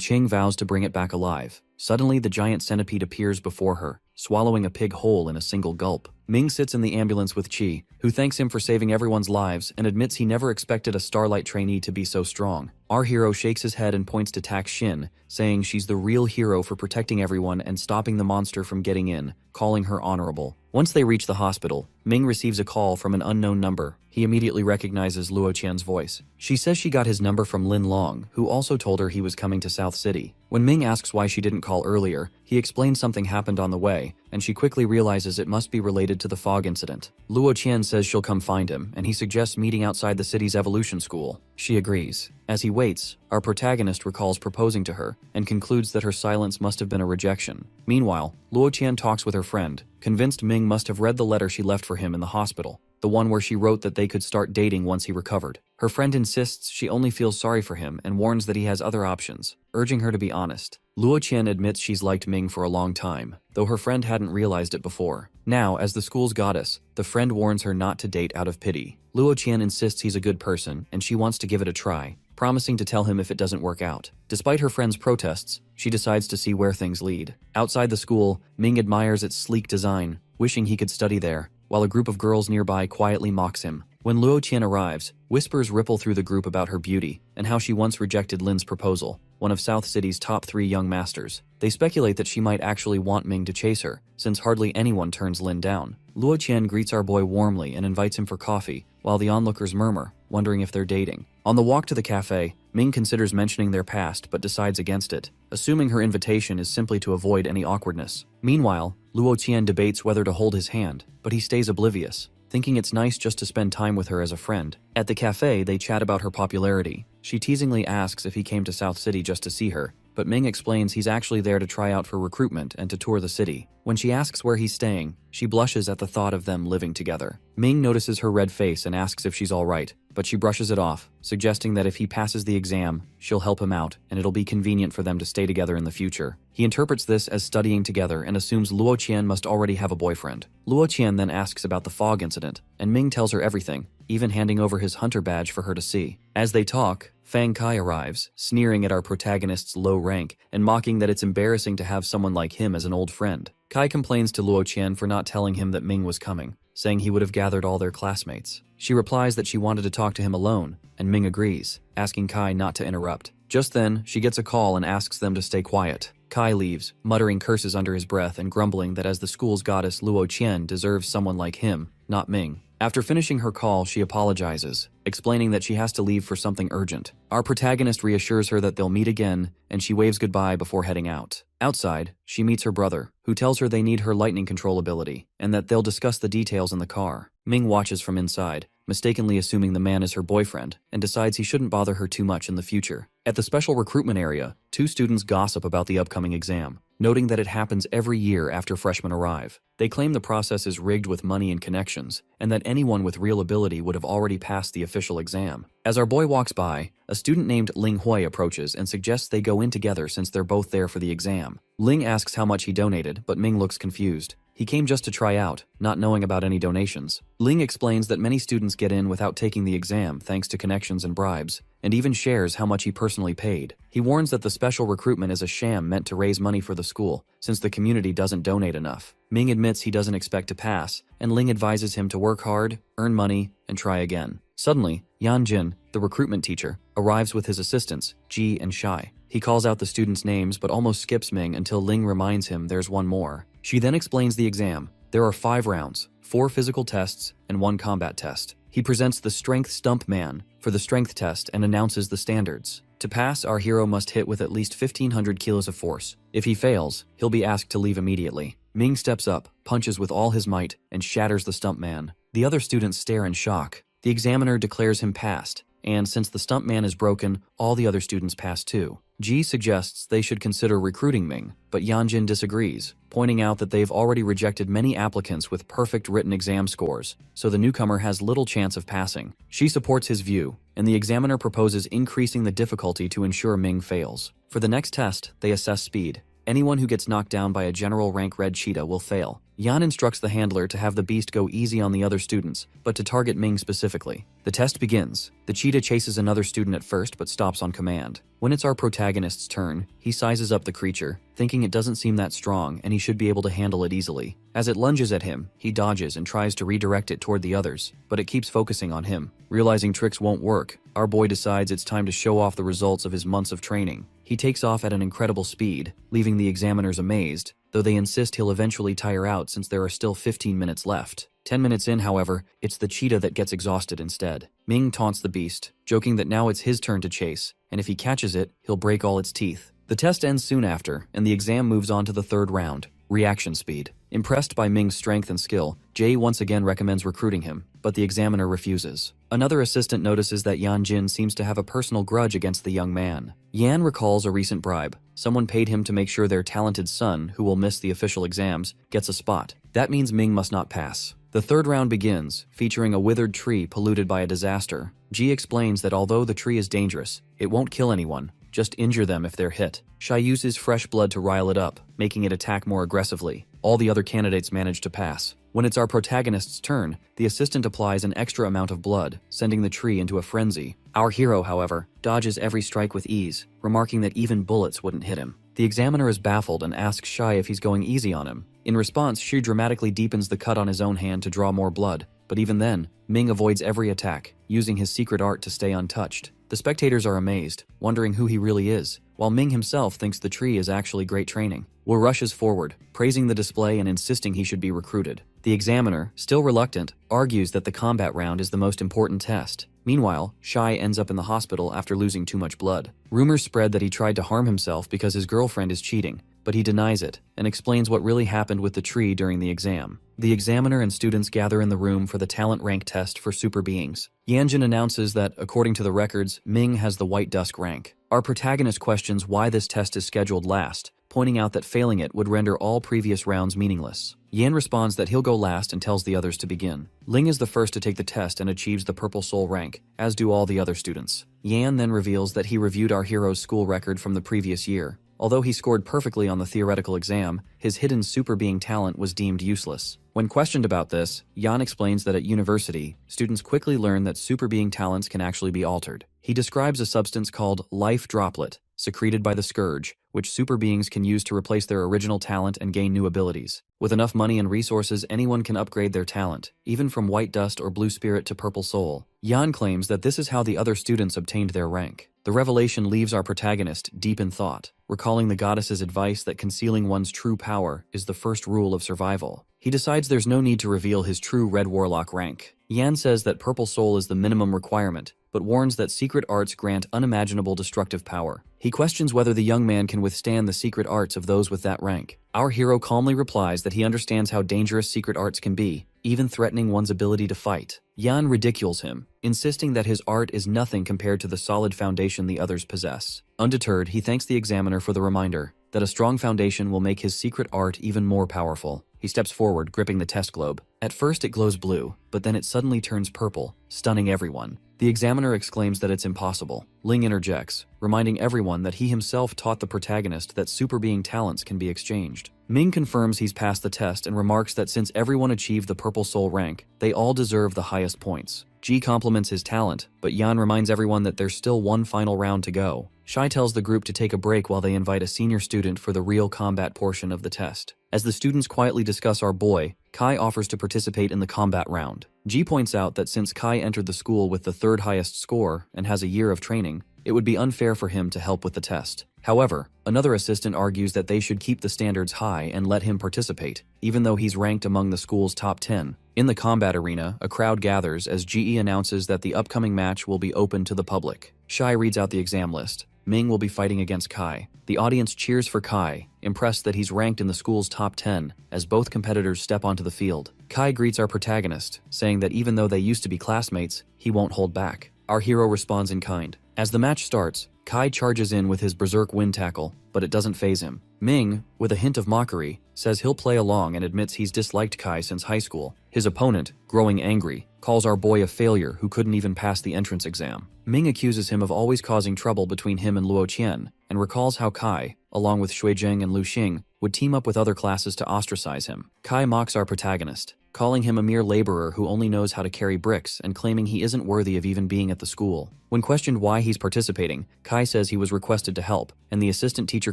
S1: Ching vows to bring it back alive. Suddenly, the giant centipede appears before her, swallowing a pig whole in a single gulp. Ming sits in the ambulance with Qi, who thanks him for saving everyone's lives and admits he never expected a Starlight trainee to be so strong. Our hero shakes his head and points to Tak Shin, saying she's the real hero for protecting everyone and stopping the monster from getting in, calling her honorable. Once they reach the hospital, Ming receives a call from an unknown number. He immediately recognizes Luo Qian's voice. She says she got his number from Lin Long, who also told her he was coming to South City. When Ming asks why she didn't call earlier, he explains something happened on the way, and she quickly realizes it must be related to the fog incident. Luo Qian says she'll come find him, and he suggests meeting outside the city's evolution school. She agrees. As he waits, our protagonist recalls proposing to her, and concludes that her silence must have been a rejection. Meanwhile, Luo Qian talks with her friend, convinced Ming must have read the letter she left for him in the hospital, the one where she wrote that they could start dating once he recovered. Her friend insists she only feels sorry for him and warns that he has other options, urging her to be honest. Luo Qian admits she's liked Ming for a long time, though her friend hadn't realized it before. Now, as the school's goddess, the friend warns her not to date out of pity. Luo Qian insists he's a good person, and she wants to give it a try, promising to tell him if it doesn't work out. Despite her friend's protests, she decides to see where things lead. Outside the school, Ming admires its sleek design, wishing he could study there, while a group of girls nearby quietly mocks him. When Luo Qian arrives, whispers ripple through the group about her beauty and how she once rejected Lin's proposal, one of South City's top 3 young masters. They speculate that she might actually want Ming to chase her, since hardly anyone turns Lin down. Luo Qian greets our boy warmly and invites him for coffee, while the onlookers murmur, wondering if they're dating. On the walk to the cafe, Ming considers mentioning their past but decides against it, assuming her invitation is simply to avoid any awkwardness. Meanwhile, Luo Qian debates whether to hold his hand, but he stays oblivious, thinking it's nice just to spend time with her as a friend. At the cafe, they chat about her popularity. She teasingly asks if he came to South City just to see her, but Ming explains he's actually there to try out for recruitment and to tour the city. When she asks where he's staying, she blushes at the thought of them living together. Ming notices her red face and asks if she's alright, but she brushes it off, suggesting that if he passes the exam, she'll help him out and it'll be convenient for them to stay together in the future. He interprets this as studying together and assumes Luo Qian must already have a boyfriend. Luo Qian then asks about the fog incident, and Ming tells her everything, even handing over his hunter badge for her to see. As they talk, Fang Kai arrives, sneering at our protagonist's low rank and mocking that it's embarrassing to have someone like him as an old friend. Kai complains to Luo Qian for not telling him that Ming was coming, saying he would have gathered all their classmates. She replies that she wanted to talk to him alone, and Ming agrees, asking Kai not to interrupt. Just then, she gets a call and asks them to stay quiet. Kai leaves, muttering curses under his breath and grumbling that as the school's goddess Luo Qian deserves someone like him, not Ming. After finishing her call, she apologizes, explaining that she has to leave for something urgent. Our protagonist reassures her that they'll meet again, and she waves goodbye before heading out. Outside, she meets her brother, who tells her they need her lightning control ability, and that they'll discuss the details in the car. Ming watches from inside, mistakenly assuming the man is her boyfriend, and decides he shouldn't bother her too much in the future. At the special recruitment area, 2 students gossip about the upcoming exam, noting that it happens every year after freshmen arrive. They claim the process is rigged with money and connections, and that anyone with real ability would have already passed the official exam. As our boy walks by, a student named Ling Hui approaches and suggests they go in together since they're both there for the exam. Ling asks how much he donated, but Ming looks confused. He came just to try out, not knowing about any donations. Ling explains that many students get in without taking the exam thanks to connections and bribes, and even shares how much he personally paid. He warns that the special recruitment is a sham meant to raise money for the school, since the community doesn't donate enough. Ming admits he doesn't expect to pass, and Ling advises him to work hard, earn money, and try again. Suddenly, Yan Jin, the recruitment teacher, arrives with his assistants, Ji and Shai. He calls out the students' names but almost skips Ming until Ling reminds him there's one more. She then explains the exam. There are 5 rounds, 4 physical tests, and 1 combat test. He presents the Strength Stump Man for the strength test and announces the standards. To pass, our hero must hit with at least 1,500 kilos of force. If he fails, he'll be asked to leave immediately. Ming steps up, punches with all his might, and shatters the Stump Man. The other students stare in shock. The examiner declares him passed, and since the Stump Man is broken, all the other students pass too. Ji suggests they should consider recruiting Ming, but Yanjin disagrees, pointing out that they've already rejected many applicants with perfect written exam scores, so the newcomer has little chance of passing. She supports his view, and the examiner proposes increasing the difficulty to ensure Ming fails. For the next test, they assess speed. Anyone who gets knocked down by a general rank red cheetah will fail. Yan instructs the handler to have the beast go easy on the other students, but to target Ming specifically. The test begins. The cheetah chases another student at first but stops on command. When it's our protagonist's turn, he sizes up the creature, thinking it doesn't seem that strong and he should be able to handle it easily. As it lunges at him, he dodges and tries to redirect it toward the others, but it keeps focusing on him. Realizing tricks won't work, our boy decides it's time to show off the results of his months of training. He takes off at an incredible speed, leaving the examiners amazed, though they insist he'll eventually tire out since there are still 15 minutes left. 10 minutes in, however, it's the cheetah that gets exhausted instead. Ming taunts the beast, joking that now it's his turn to chase, and if he catches it, he'll break all its teeth. The test ends soon after, and the exam moves on to the third round, reaction speed. Impressed by Ming's strength and skill, Jay once again recommends recruiting him, but the examiner refuses. Another assistant notices that Yan Jin seems to have a personal grudge against the young man. Yan recalls a recent bribe. Someone paid him to make sure their talented son, who will miss the official exams, gets a spot. That means Ming must not pass. The third round begins, featuring a withered tree polluted by a disaster. Ji explains that although the tree is dangerous, it won't kill anyone, just injure them if they're hit. Shai uses fresh blood to rile it up, making it attack more aggressively. All the other candidates manage to pass. When it's our protagonist's turn, the assistant applies an extra amount of blood, sending the tree into a frenzy. Our hero, however, dodges every strike with ease, remarking that even bullets wouldn't hit him. The examiner is baffled and asks Shai if he's going easy on him. In response, Shu dramatically deepens the cut on his own hand to draw more blood, but even then, Ming avoids every attack, using his secret art to stay untouched. The spectators are amazed, wondering who he really is, while Ming himself thinks the tree is actually great training. Wu rushes forward, praising the display and insisting he should be recruited. The examiner, still reluctant, argues that the combat round is the most important test. Meanwhile, Shai ends up in the hospital after losing too much blood. Rumors spread that he tried to harm himself because his girlfriend is cheating, but he denies it and explains what really happened with the tree during the exam. The examiner and students gather in the room for the talent rank test for super beings. Yanjin announces that, according to the records, Ming has the White Dusk rank. Our protagonist questions why this test is scheduled last, pointing out that failing it would render all previous rounds meaningless. Yan responds that he'll go last and tells the others to begin. Ling is the first to take the test and achieves the Purple Soul rank, as do all the other students. Yan then reveals that he reviewed our hero's school record from the previous year. Although he scored perfectly on the theoretical exam, his hidden super being talent was deemed useless. When questioned about this, Yan explains that at university, students quickly learn that super being talents can actually be altered. He describes a substance called life droplet, secreted by the Scourge, which super beings can use to replace their original talent and gain new abilities. With enough money and resources, anyone can upgrade their talent, even from White Dust or Blue Spirit to Purple Soul. Yan claims that this is how the other students obtained their rank. The revelation leaves our protagonist deep in thought, recalling the goddess's advice that concealing one's true power is the first rule of survival. He decides there's no need to reveal his true Red Warlock rank. Yan says that Purple Soul is the minimum requirement, but warns that secret arts grant unimaginable destructive power. He questions whether the young man can withstand the secret arts of those with that rank. Our hero calmly replies that he understands how dangerous secret arts can be, even threatening one's ability to fight. Yan ridicules him, insisting that his art is nothing compared to the solid foundation the others possess. Undeterred, he thanks the examiner for the reminder that a strong foundation will make his secret art even more powerful. He steps forward, gripping the test globe. At first it glows blue, but then it suddenly turns purple, stunning everyone. The examiner exclaims that it's impossible. Ling interjects, reminding everyone that he himself taught the protagonist that super being talents can be exchanged. Ming confirms he's passed the test and remarks that since everyone achieved the Purple Soul rank, they all deserve the highest points. Ji compliments his talent, but Yan reminds everyone that there's still one final round to go. Shai tells the group to take a break while they invite a senior student for the real combat portion of the test. As the students quietly discuss our boy, Kai offers to participate in the combat round. Ji points out that since Kai entered the school with the third highest score and has a year of training, it would be unfair for him to help with the test. However, another assistant argues that they should keep the standards high and let him participate, even though he's ranked among the school's top 10. In the combat arena, a crowd gathers as GE announces that the upcoming match will be open to the public. Shai reads out the exam list. Ming will be fighting against Kai. The audience cheers for Kai, impressed that he's ranked in the school's top 10, as both competitors step onto the field. Kai greets our protagonist, saying that even though they used to be classmates, he won't hold back. Our hero responds in kind. As the match starts, Kai charges in with his berserk wind tackle, but it doesn't faze him. Ming, with a hint of mockery, says he'll play along and admits he's disliked Kai since high school. His opponent, growing angry, calls our boy a failure who couldn't even pass the entrance exam. Ming accuses him of always causing trouble between him and Luo Qian, and recalls how Kai, along with Shui Jing and Lu Xing, would team up with other classes to ostracize him. Kai mocks our protagonist, calling him a mere laborer who only knows how to carry bricks and claiming he isn't worthy of even being at the school. When questioned why he's participating, Kai says he was requested to help, and the assistant teacher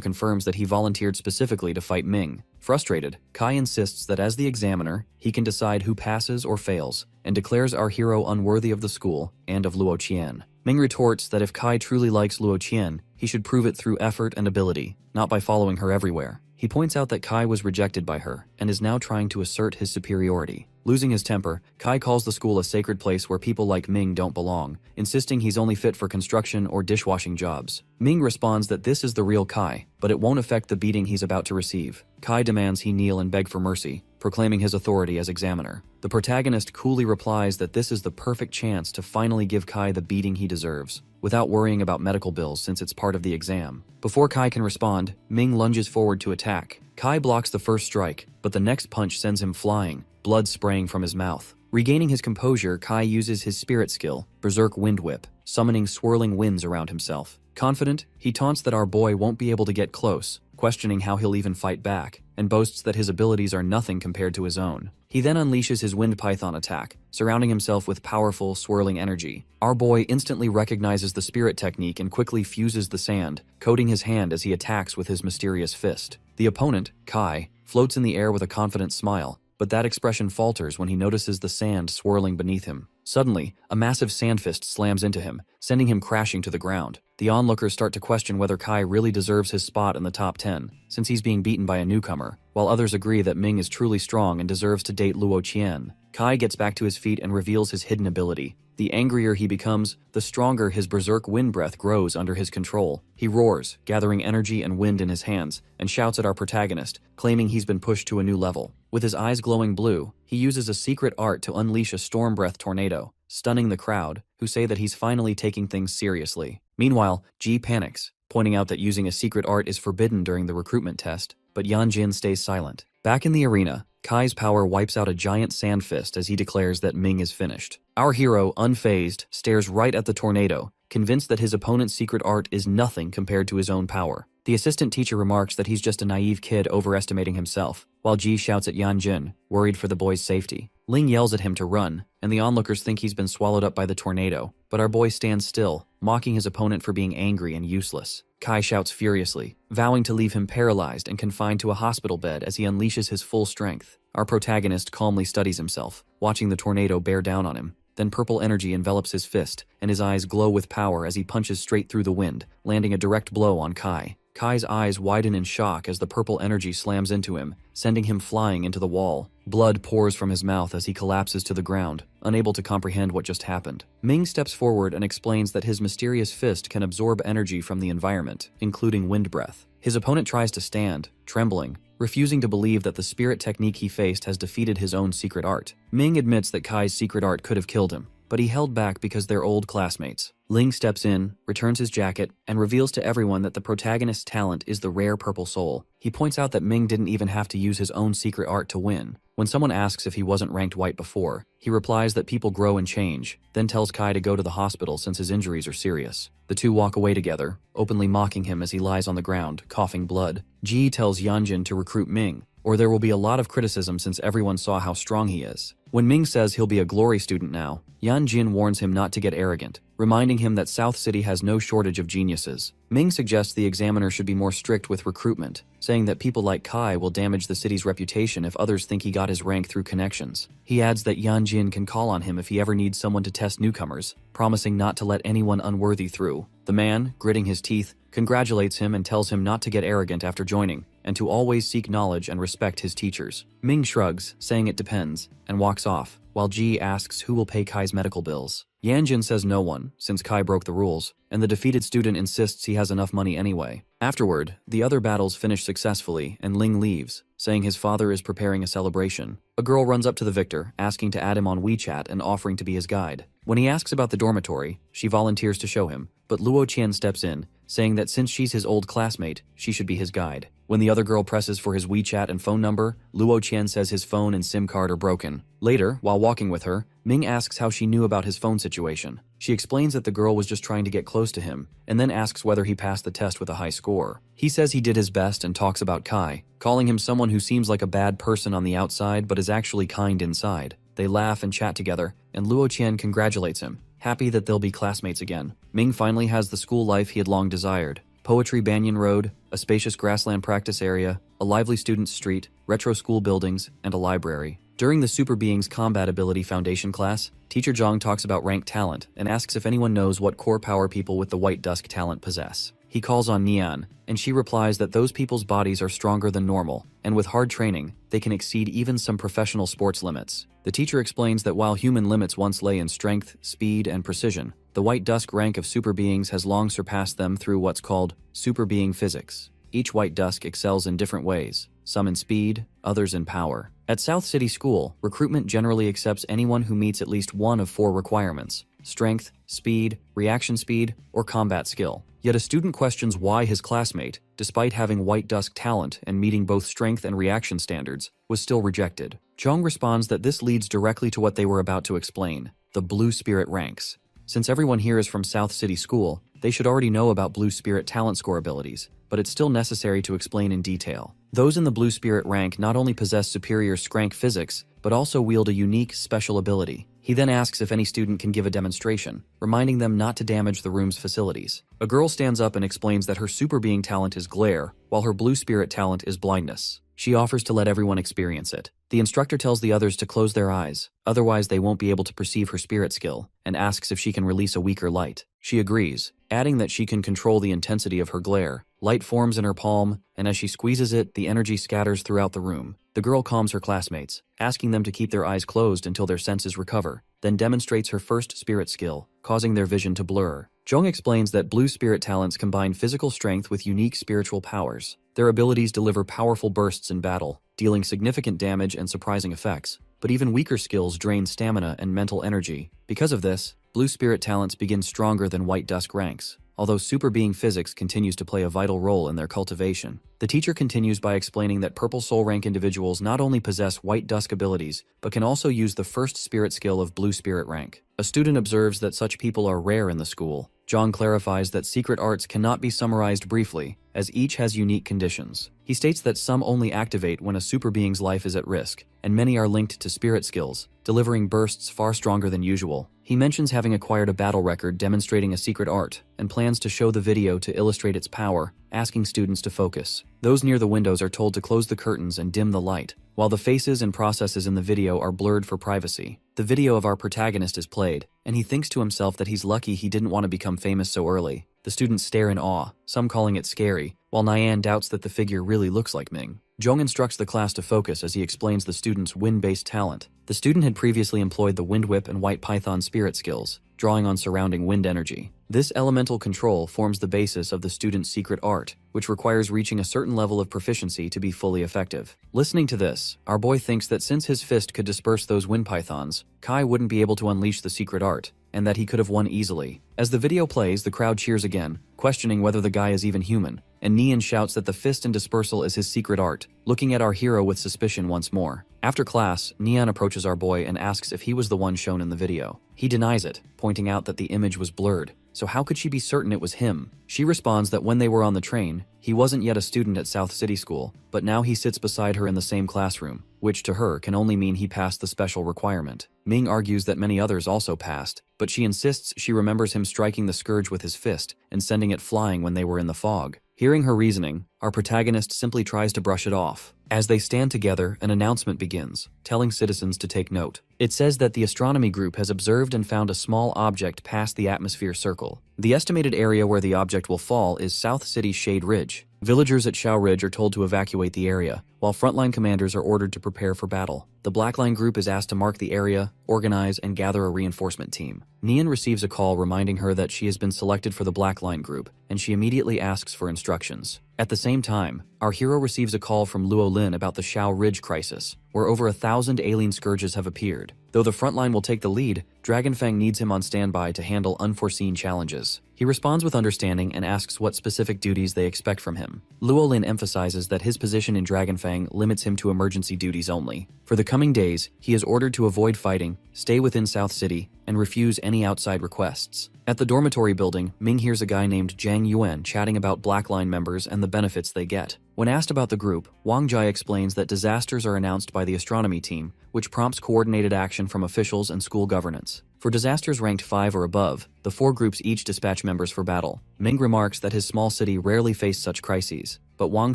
S1: confirms that he volunteered specifically to fight Ming. Frustrated, Kai insists that as the examiner, he can decide who passes or fails, and declares our hero unworthy of the school and of Luo Qian. Ming retorts that if Kai truly likes Luo Qian, he should prove it through effort and ability, not by following her everywhere. He points out that Kai was rejected by her and is now trying to assert his superiority. Losing his temper, Kai calls the school a sacred place where people like Ming don't belong, insisting he's only fit for construction or dishwashing jobs. Ming responds that this is the real Kai, but it won't affect the beating he's about to receive. Kai demands he kneel and beg for mercy, proclaiming his authority as examiner. The protagonist coolly replies that this is the perfect chance to finally give Kai the beating he deserves, without worrying about medical bills since it's part of the exam. Before Kai can respond, Ming lunges forward to attack. Kai blocks the first strike, but the next punch sends him flying, blood spraying from his mouth. Regaining his composure, Kai uses his spirit skill, Berserk Wind Whip, summoning swirling winds around himself. Confident, he taunts that our boy won't be able to get close, questioning how he'll even fight back, and boasts that his abilities are nothing compared to his own. He then unleashes his Wind Python attack, surrounding himself with powerful, swirling energy. Our boy instantly recognizes the spirit technique and quickly fuses the sand, coating his hand as he attacks with his mysterious fist. The opponent, Kai, floats in the air with a confident smile, but that expression falters when he notices the sand swirling beneath him. Suddenly, a massive sand fist slams into him, sending him crashing to the ground. The onlookers start to question whether Kai really deserves his spot in the top 10, since he's being beaten by a newcomer, while others agree that Ming is truly strong and deserves to date Luo Qian. Kai gets back to his feet and reveals his hidden ability. The angrier he becomes, the stronger his berserk wind breath grows under his control. He roars, gathering energy and wind in his hands, and shouts at our protagonist, claiming he's been pushed to a new level. With his eyes glowing blue, he uses a secret art to unleash a storm breath tornado, stunning the crowd, who say that he's finally taking things seriously. Meanwhile, Ji panics, pointing out that using a secret art is forbidden during the recruitment test, but Yanjin stays silent. Back in the arena, Kai's power wipes out a giant sand fist as he declares that Ming is finished. Our hero, unfazed, stares right at the tornado, convinced that his opponent's secret art is nothing compared to his own power. The assistant teacher remarks that he's just a naive kid overestimating himself, while Ji shouts at Yanjin, worried for the boy's safety. Ling yells at him to run, and the onlookers think he's been swallowed up by the tornado, but our boy stands still, mocking his opponent for being angry and useless. Kai shouts furiously, vowing to leave him paralyzed and confined to a hospital bed as he unleashes his full strength. Our protagonist calmly studies himself, watching the tornado bear down on him. Then purple energy envelops his fist, and his eyes glow with power as he punches straight through the wind, landing a direct blow on Kai. Kai's eyes widen in shock as the purple energy slams into him, sending him flying into the wall. Blood pours from his mouth as he collapses to the ground, unable to comprehend what just happened. Ming steps forward and explains that his mysterious fist can absorb energy from the environment, including wind breath. His opponent tries to stand, trembling, refusing to believe that the spirit technique he faced has defeated his own secret art. Ming admits that Kai's secret art could have killed him, but he held back because they're old classmates. Ling steps in, returns his jacket, and reveals to everyone that the protagonist's talent is the rare purple soul. He points out that Ming didn't even have to use his own secret art to win. When someone asks if he wasn't ranked white before, he replies that people grow and change, then tells Kai to go to the hospital since his injuries are serious. The two walk away together, openly mocking him as he lies on the ground, coughing blood. Ji tells Yanjin to recruit Ming, or there will be a lot of criticism since everyone saw how strong he is. When Ming says he'll be a glory student now, Yan Jin warns him not to get arrogant, reminding him that South City has no shortage of geniuses. Ming suggests the examiner should be more strict with recruitment, saying that people like Kai will damage the city's reputation if others think he got his rank through connections. He adds that Yan Jin can call on him if he ever needs someone to test newcomers, promising not to let anyone unworthy through. The man, gritting his teeth, congratulates him and tells him not to get arrogant after joining, and to always seek knowledge and respect his teachers. Ming shrugs, saying it depends, and walks off, while Ji asks who will pay Kai's medical bills. Yanjin says no one, since Kai broke the rules, and the defeated student insists he has enough money anyway. Afterward, the other battles finish successfully, and Ling leaves, saying his father is preparing a celebration. A girl runs up to the victor, asking to add him on WeChat and offering to be his guide. When he asks about the dormitory, she volunteers to show him, but Luo Qian steps in, saying that since she's his old classmate, she should be his guide. When the other girl presses for his WeChat and phone number, Luo Qian says his phone and SIM card are broken. Later, while walking with her, Ming asks how she knew about his phone situation. She explains that the girl was just trying to get close to him, and then asks whether he passed the test with a high score. He says he did his best and talks about Kai, calling him someone who seems like a bad person on the outside but is actually kind inside. They laugh and chat together, and Luo Qian congratulates him, happy that they'll be classmates again. Ming finally has the school life he had long desired. Poetry Banyan Road, a spacious grassland practice area, a lively student street, retro school buildings, and a library. During the Super Beings Combat Ability Foundation class, Teacher Zhang talks about rank talent and asks if anyone knows what core power people with the White Dusk talent possess. He calls on Nian, and she replies that those people's bodies are stronger than normal, and with hard training, they can exceed even some professional sports limits. The teacher explains that while human limits once lay in strength, speed, and precision, the White Dusk rank of super beings has long surpassed them through what's called super being physics. Each White Dusk excels in different ways, some in speed, others in power. At South City School, recruitment generally accepts anyone who meets at least one of 4 requirements: strength, speed, reaction speed, or combat skill. Yet a student questions why his classmate, despite having White Dusk talent and meeting both strength and reaction standards, was still rejected. Zhang responds that this leads directly to what they were about to explain: the Blue Spirit ranks. Since everyone here is from South City School, they should already know about Blue Spirit talent score abilities, but it's still necessary to explain in detail. Those in the Blue Spirit rank not only possess superior strength physics, but also wield a unique, special ability. He then asks if any student can give a demonstration, reminding them not to damage the room's facilities. A girl stands up and explains that her super being talent is glare, while her Blue Spirit talent is blindness. She offers to let everyone experience it. The instructor tells the others to close their eyes, otherwise they won't be able to perceive her spirit skill, and asks if she can release a weaker light. She agrees, adding that she can control the intensity of her glare. Light forms in her palm, and as she squeezes it, the energy scatters throughout the room. The girl calms her classmates, asking them to keep their eyes closed until their senses recover, then demonstrates her first spirit skill, causing their vision to blur. Zhong explains that Blue Spirit talents combine physical strength with unique spiritual powers. Their abilities deliver powerful bursts in battle, dealing significant damage and surprising effects, but even weaker skills drain stamina and mental energy. Because of this, Blue Spirit talents begin stronger than White Dusk ranks, although super being physics continues to play a vital role in their cultivation. The teacher continues by explaining that Purple Soul rank individuals not only possess White Dusk abilities, but can also use the first spirit skill of Blue Spirit rank. A student observes that such people are rare in the school. Zhang clarifies that secret arts cannot be summarized briefly, as each has unique conditions. He states that some only activate when a super being's life is at risk, and many are linked to spirit skills, delivering bursts far stronger than usual. He mentions having acquired a battle record demonstrating a secret art, and plans to show the video to illustrate its power, asking students to focus. Those near the windows are told to close the curtains and dim the light, while the faces and processes in the video are blurred for privacy. The video of our protagonist is played, and he thinks to himself that he's lucky he didn't want to become famous so early. The students stare in awe, some calling it scary, while Nyan doubts that the figure really looks like Ming. Zhong instructs the class to focus as he explains the student's wind-based talent. The student had previously employed the Wind Whip and White Python spirit skills, drawing on surrounding wind energy. This elemental control forms the basis of the student's secret art, which requires reaching a certain level of proficiency to be fully effective. Listening to this, our boy thinks that since his fist could disperse those wind pythons, Kai wouldn't be able to unleash the secret art, and that he could have won easily. As the video plays, the crowd cheers again, questioning whether the guy is even human, and Nian shouts that the fist and dispersal is his secret art, looking at our hero with suspicion once more. After class, Nian approaches our boy and asks if he was the one shown in the video. He denies it, pointing out that the image was blurred, so how could she be certain it was him? She responds that when they were on the train, he wasn't yet a student at South City School, but now he sits beside her in the same classroom. which to her can only mean he passed the special requirement. Ming argues that many others also passed, but she insists she remembers him striking the scourge with his fist and sending it flying when they were in the fog. Hearing her reasoning, our protagonist simply tries to brush it off. As they stand together, an announcement begins, telling citizens to take note. It says that the astronomy group has observed and found a small object past the atmosphere circle. The estimated area where the object will fall is South City's Shade Ridge. Villagers at Shao Ridge are told to evacuate the area, while frontline commanders are ordered to prepare for battle. The Blackline group is asked to mark the area, organize, and gather a reinforcement team. Nian receives a call reminding her that she has been selected for the Blackline group, and she immediately asks for instructions. At the same time, our hero receives a call from Luo Lin about the Shao Ridge crisis, where over 1,000 alien scourges have appeared. Though the frontline will take the lead, Dragonfang needs him on standby to handle unforeseen challenges. He responds with understanding and asks what specific duties they expect from him. Luo Lin emphasizes that his position in Dragonfang limits him to emergency duties only. For the coming days, he is ordered to avoid fighting, stay within South City, and refuse any outside requests. At the dormitory building, Ming hears a guy named Zhang Yuan chatting about Blackline members and the benefits they get. When asked about the group, Wang Jai explains that disasters are announced by the astronomy team, which prompts coordinated action from officials and school governance. For disasters ranked 5 or above, the 4 groups each dispatch members for battle. Ming remarks that his small city rarely faced such crises, but Wang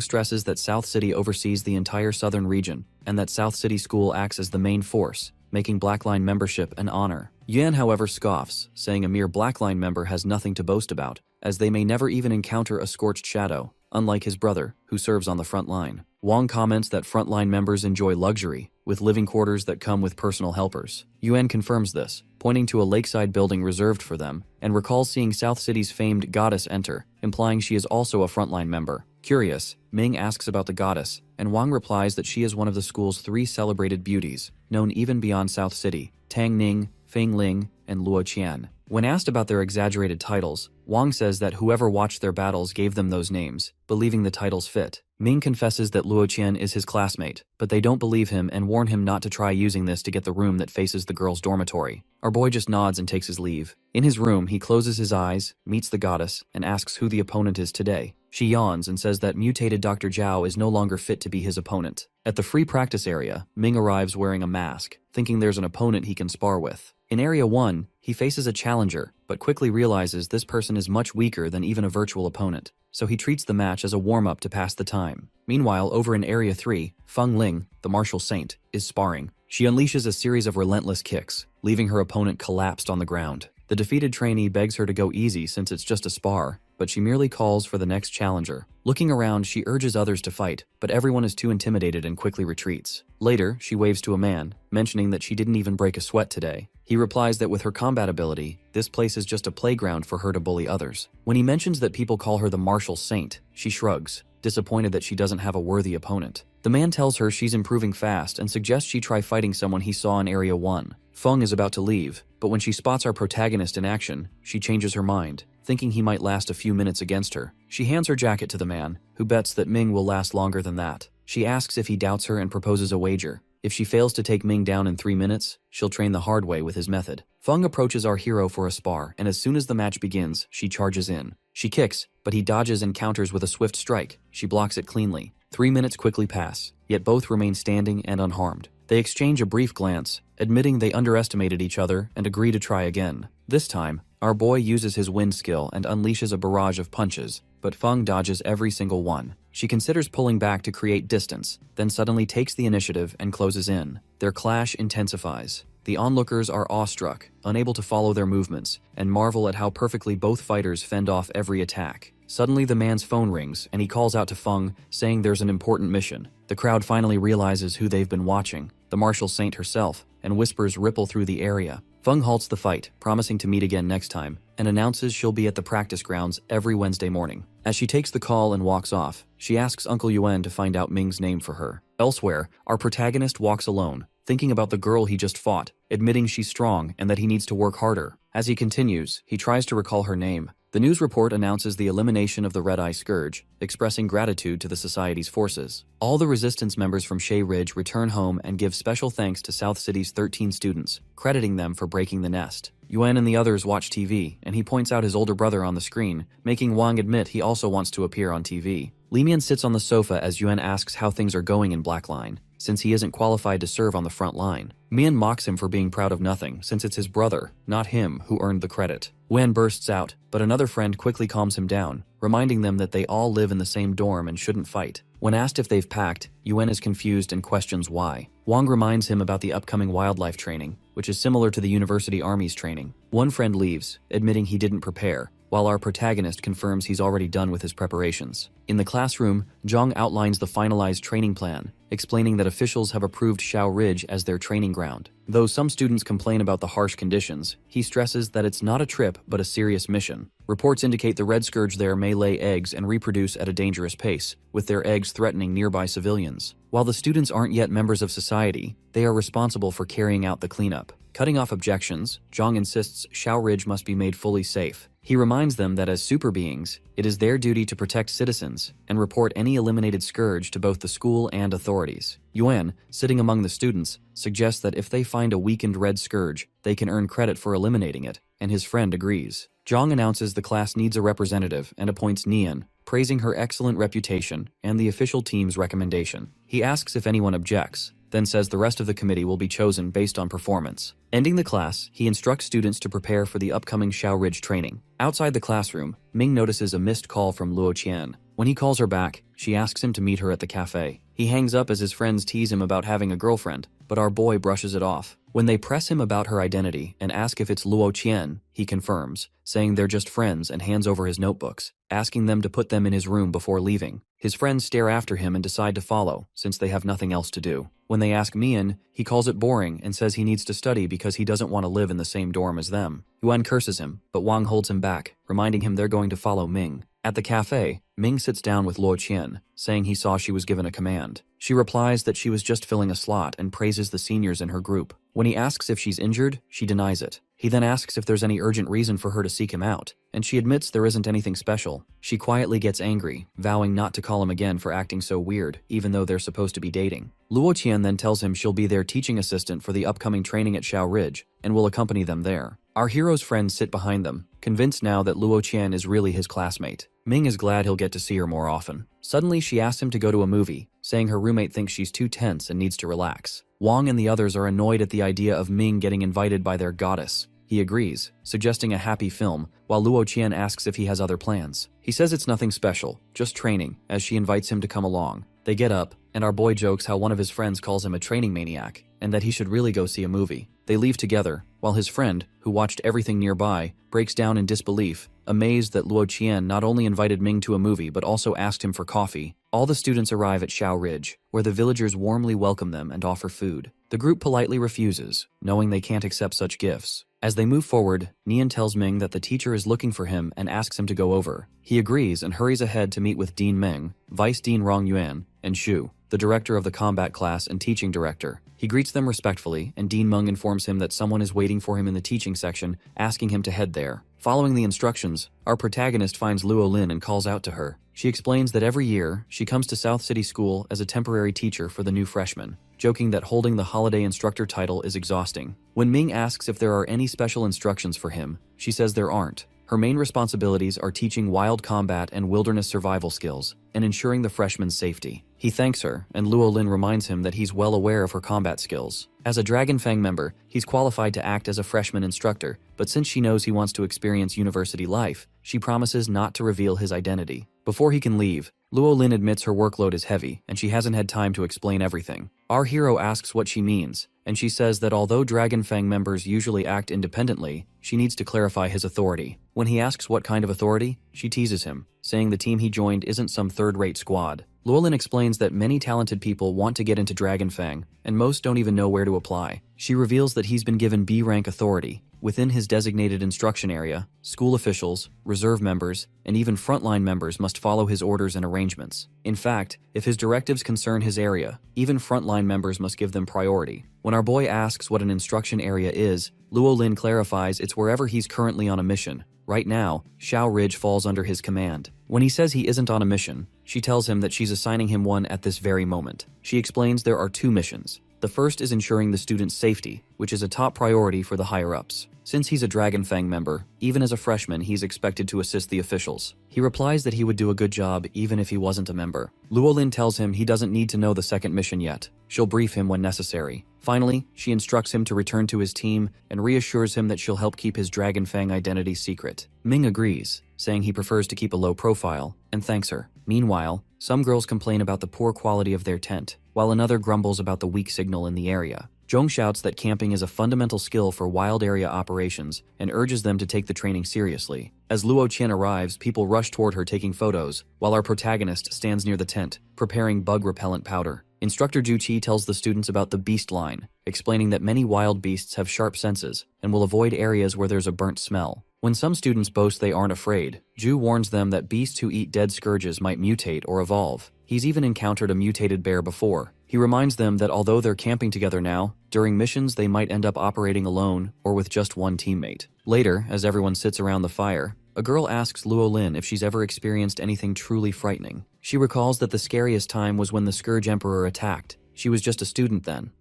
S1: stresses that South City oversees the entire southern region, and that South City School acts as the main force, making Blackline membership an honor. Yuan, however, scoffs, saying a mere Blackline member has nothing to boast about, as they may never even encounter a scorched shadow, unlike his brother, who serves on the front line. Wang comments that frontline members enjoy luxury, with living quarters that come with personal helpers. Yuan confirms this, pointing to a lakeside building reserved for them, and recalls seeing South City's famed goddess enter, implying she is also a frontline member. Curious, Ming asks about the goddess, and Wang replies that she is one of the school's 3 celebrated beauties, known even beyond South City: Tang Ning, Feng Ling, and Luo Qian. When asked about their exaggerated titles, Wang says that whoever watched their battles gave them those names, believing the titles fit. Ming confesses that Luo Qian is his classmate, but they don't believe him and warn him not to try using this to get the room that faces the girls' dormitory. Our boy just nods and takes his leave. In his room, he closes his eyes, meets the goddess, and asks who the opponent is today. She yawns and says that mutated Dr. Zhao is no longer fit to be his opponent. At the free practice area, Ming arrives wearing a mask, thinking there's an opponent he can spar with. In Area 1, he faces a challenger, but quickly realizes this person is much weaker than even a virtual opponent, so he treats the match as a warm-up to pass the time. Meanwhile, over in Area 3, Feng Ling, the martial saint, is sparring. She unleashes a series of relentless kicks, leaving her opponent collapsed on the ground. The defeated trainee begs her to go easy since it's just a spar, but she merely calls for the next challenger. Looking around, she urges others to fight, but everyone is too intimidated and quickly retreats. Later, she waves to a man, mentioning that she didn't even break a sweat today. He replies that with her combat ability, this place is just a playground for her to bully others. When he mentions that people call her the martial saint, she shrugs, disappointed that she doesn't have a worthy opponent. The man tells her she's improving fast and suggests she try fighting someone he saw in Area 1. Feng is about to leave, but when she spots our protagonist in action, she changes her mind, thinking he might last a few minutes against her. She hands her jacket to the man, who bets that Ming will last longer than that. She asks if he doubts her and proposes a wager. If she fails to take Ming down in 3 minutes, she'll train the hard way with his method. Feng approaches our hero for a spar, and as soon as the match begins, she charges in. She kicks, but he dodges and counters with a swift strike. She blocks it cleanly. 3 minutes quickly pass, yet both remain standing and unharmed. They exchange a brief glance, admitting they underestimated each other and agree to try again. This time, our boy uses his wind skill and unleashes a barrage of punches, but Feng dodges every single one. She considers pulling back to create distance, then suddenly takes the initiative and closes in. Their clash intensifies. The onlookers are awestruck, unable to follow their movements, and marvel at how perfectly both fighters fend off every attack. Suddenly the man's phone rings, and he calls out to Feng, saying there's an important mission. The crowd finally realizes who they've been watching, the martial saint herself, and whispers ripple through the area. Feng halts the fight, promising to meet again next time, and announces she'll be at the practice grounds every Wednesday morning. As she takes the call and walks off, she asks Uncle Yuan to find out Ming's name for her. Elsewhere, our protagonist walks alone, thinking about the girl he just fought, admitting she's strong and that he needs to work harder. As he continues, he tries to recall her name. The news report announces the elimination of the Red Eye Scourge, expressing gratitude to the Society's forces. All the Resistance members from Shea Ridge return home and give special thanks to South City's 13 students, crediting them for breaking the nest. Yuan and the others watch TV, and he points out his older brother on the screen, making Wang admit he also wants to appear on TV. Li Mian sits on the sofa as Yuan asks how things are going in Blackline. since he isn't qualified to serve on the front line. Mian mocks him for being proud of nothing, since it's his brother, not him, who earned the credit. Wen bursts out, but another friend quickly calms him down, reminding them that they all live in the same dorm and shouldn't fight. When asked if they've packed, Yuen is confused and questions why. Wang reminds him about the upcoming wildlife training, which is similar to the University Army's training. One friend leaves, admitting he didn't prepare, while our protagonist confirms he's already done with his preparations. In the classroom, Zhang outlines the finalized training plan, explaining that officials have approved Xiao Ridge as their training ground. Though some students complain about the harsh conditions, he stresses that it's not a trip but a serious mission. Reports indicate the red scourge there may lay eggs and reproduce at a dangerous pace, with their eggs threatening nearby civilians. While the students aren't yet members of society, they are responsible for carrying out the cleanup. Cutting off objections, Zhang insists Xiao Ridge must be made fully safe. He reminds them that as super beings, it is their duty to protect citizens and report any eliminated scourge to both the school and authorities. Yuan, sitting among the students, suggests that if they find a weakened red scourge, they can earn credit for eliminating it, and his friend agrees. Zhang announces the class needs a representative and appoints Nian, praising her excellent reputation and the official team's recommendation. He asks if anyone objects, then says the rest of the committee will be chosen based on performance. Ending the class, he instructs students to prepare for the upcoming Xiao Ridge training. Outside the classroom, Ming notices a missed call from Luo Qian. When he calls her back, she asks him to meet her at the cafe. He hangs up as his friends tease him about having a girlfriend, but our boy brushes it off. When they press him about her identity and ask if it's Luo Qian, he confirms, saying they're just friends and hands over his notebooks, asking them to put them in his room before leaving. His friends stare after him and decide to follow, since they have nothing else to do. When they ask Mian, he calls it boring and says he needs to study because he doesn't want to live in the same dorm as them. Yuan curses him, but Wang holds him back, reminding him they're going to follow Ming. At the cafe, Ming sits down with Luo Qian, saying he saw she was given a command. She replies that she was just filling a slot and praises the seniors in her group. When he asks if she's injured, she denies it. He then asks if there's any urgent reason for her to seek him out, and she admits there isn't anything special. She quietly gets angry, vowing not to call him again for acting so weird, even though they're supposed to be dating. Luo Qian then tells him she'll be their teaching assistant for the upcoming training at Xiao Ridge, and will accompany them there. Our hero's friends sit behind them, convinced now that Luo Qian is really his classmate. Ming is glad he'll get to see her more often. Suddenly, she asks him to go to a movie, saying her roommate thinks she's too tense and needs to relax. Wang and the others are annoyed at the idea of Ming getting invited by their goddess. He agrees, suggesting a happy film, while Luo Qian asks if he has other plans. He says it's nothing special, just training, as she invites him to come along. They get up, and our boy jokes how one of his friends calls him a training maniac, and that he should really go see a movie. They leave together, while his friend, who watched everything nearby, breaks down in disbelief, amazed that Luo Qian not only invited Ming to a movie but also asked him for coffee. All the students arrive at Xiao Ridge, where the villagers warmly welcome them and offer food. The group politely refuses, knowing they can't accept such gifts. As they move forward, Nian tells Ming that the teacher is looking for him and asks him to go over. He agrees and hurries ahead to meet with Dean Meng, Vice Dean Rong Yuan, and Xu, the director of the combat class and teaching director. He greets them respectfully, and Dean Meng informs him that someone is waiting for him in the teaching section, asking him to head there. Following the instructions, our protagonist finds Luo Lin and calls out to her. She explains that every year, she comes to South City School as a temporary teacher for the new freshmen, joking that holding the holiday instructor title is exhausting. When Ming asks if there are any special instructions for him, she says there aren't. Her main responsibilities are teaching wild combat and wilderness survival skills, and ensuring the freshmen's safety. He thanks her, and Luo Lin reminds him that he's well aware of her combat skills. As a Dragon Fang member, he's qualified to act as a freshman instructor, but since she knows he wants to experience university life, she promises not to reveal his identity. Before he can leave, Luo Lin admits her workload is heavy, and she hasn't had time to explain everything. Our hero asks what she means, and she says that although Dragon Fang members usually act independently, she needs to clarify his authority. When he asks what kind of authority, she teases him, saying the team he joined isn't some third-rate squad. Luolin explains that many talented people want to get into Dragon Fang, and most don't even know where to apply. She reveals that he's been given B-rank authority. Within his designated instruction area, school officials, reserve members, and even frontline members must follow his orders and arrangements. In fact, if his directives concern his area, even frontline members must give them priority. When our boy asks what an instruction area is, Luo Lin clarifies it's wherever he's currently on a mission. Right now, Xiao Ridge falls under his command. When he says he isn't on a mission, she tells him that she's assigning him one at this very moment. She explains there are 2 missions. The first is ensuring the student's safety, which is a top priority for the higher-ups. Since he's a Dragon Fang member, even as a freshman he's expected to assist the officials. He replies that he would do a good job even if he wasn't a member. Luolin tells him he doesn't need to know the second mission yet. She'll brief him when necessary. Finally, she instructs him to return to his team and reassures him that she'll help keep his Dragon Fang identity secret. Ming agrees, saying he prefers to keep a low profile, and thanks her. Meanwhile, some girls complain about the poor quality of their tent, while another grumbles about the weak signal in the area. Zhong shouts that camping is a fundamental skill for wild area operations and urges them to take the training seriously. As Luo Qian arrives, people rush toward her taking photos, while our protagonist stands near the tent, preparing bug-repellent powder. Instructor Ju Qi tells the students about the beast line, explaining that many wild beasts have sharp senses and will avoid areas where there's a burnt smell. When some students boast they aren't afraid, Ju warns them that beasts who eat dead scourges might mutate or evolve. He's even encountered a mutated bear before. He reminds them that although they're camping together now, during missions they might end up operating alone or with just one teammate. Later, as everyone sits around the fire, a girl asks Luolin if she's ever experienced anything truly frightening. She recalls that the scariest time was when the Scourge Emperor attacked. She was just a student then.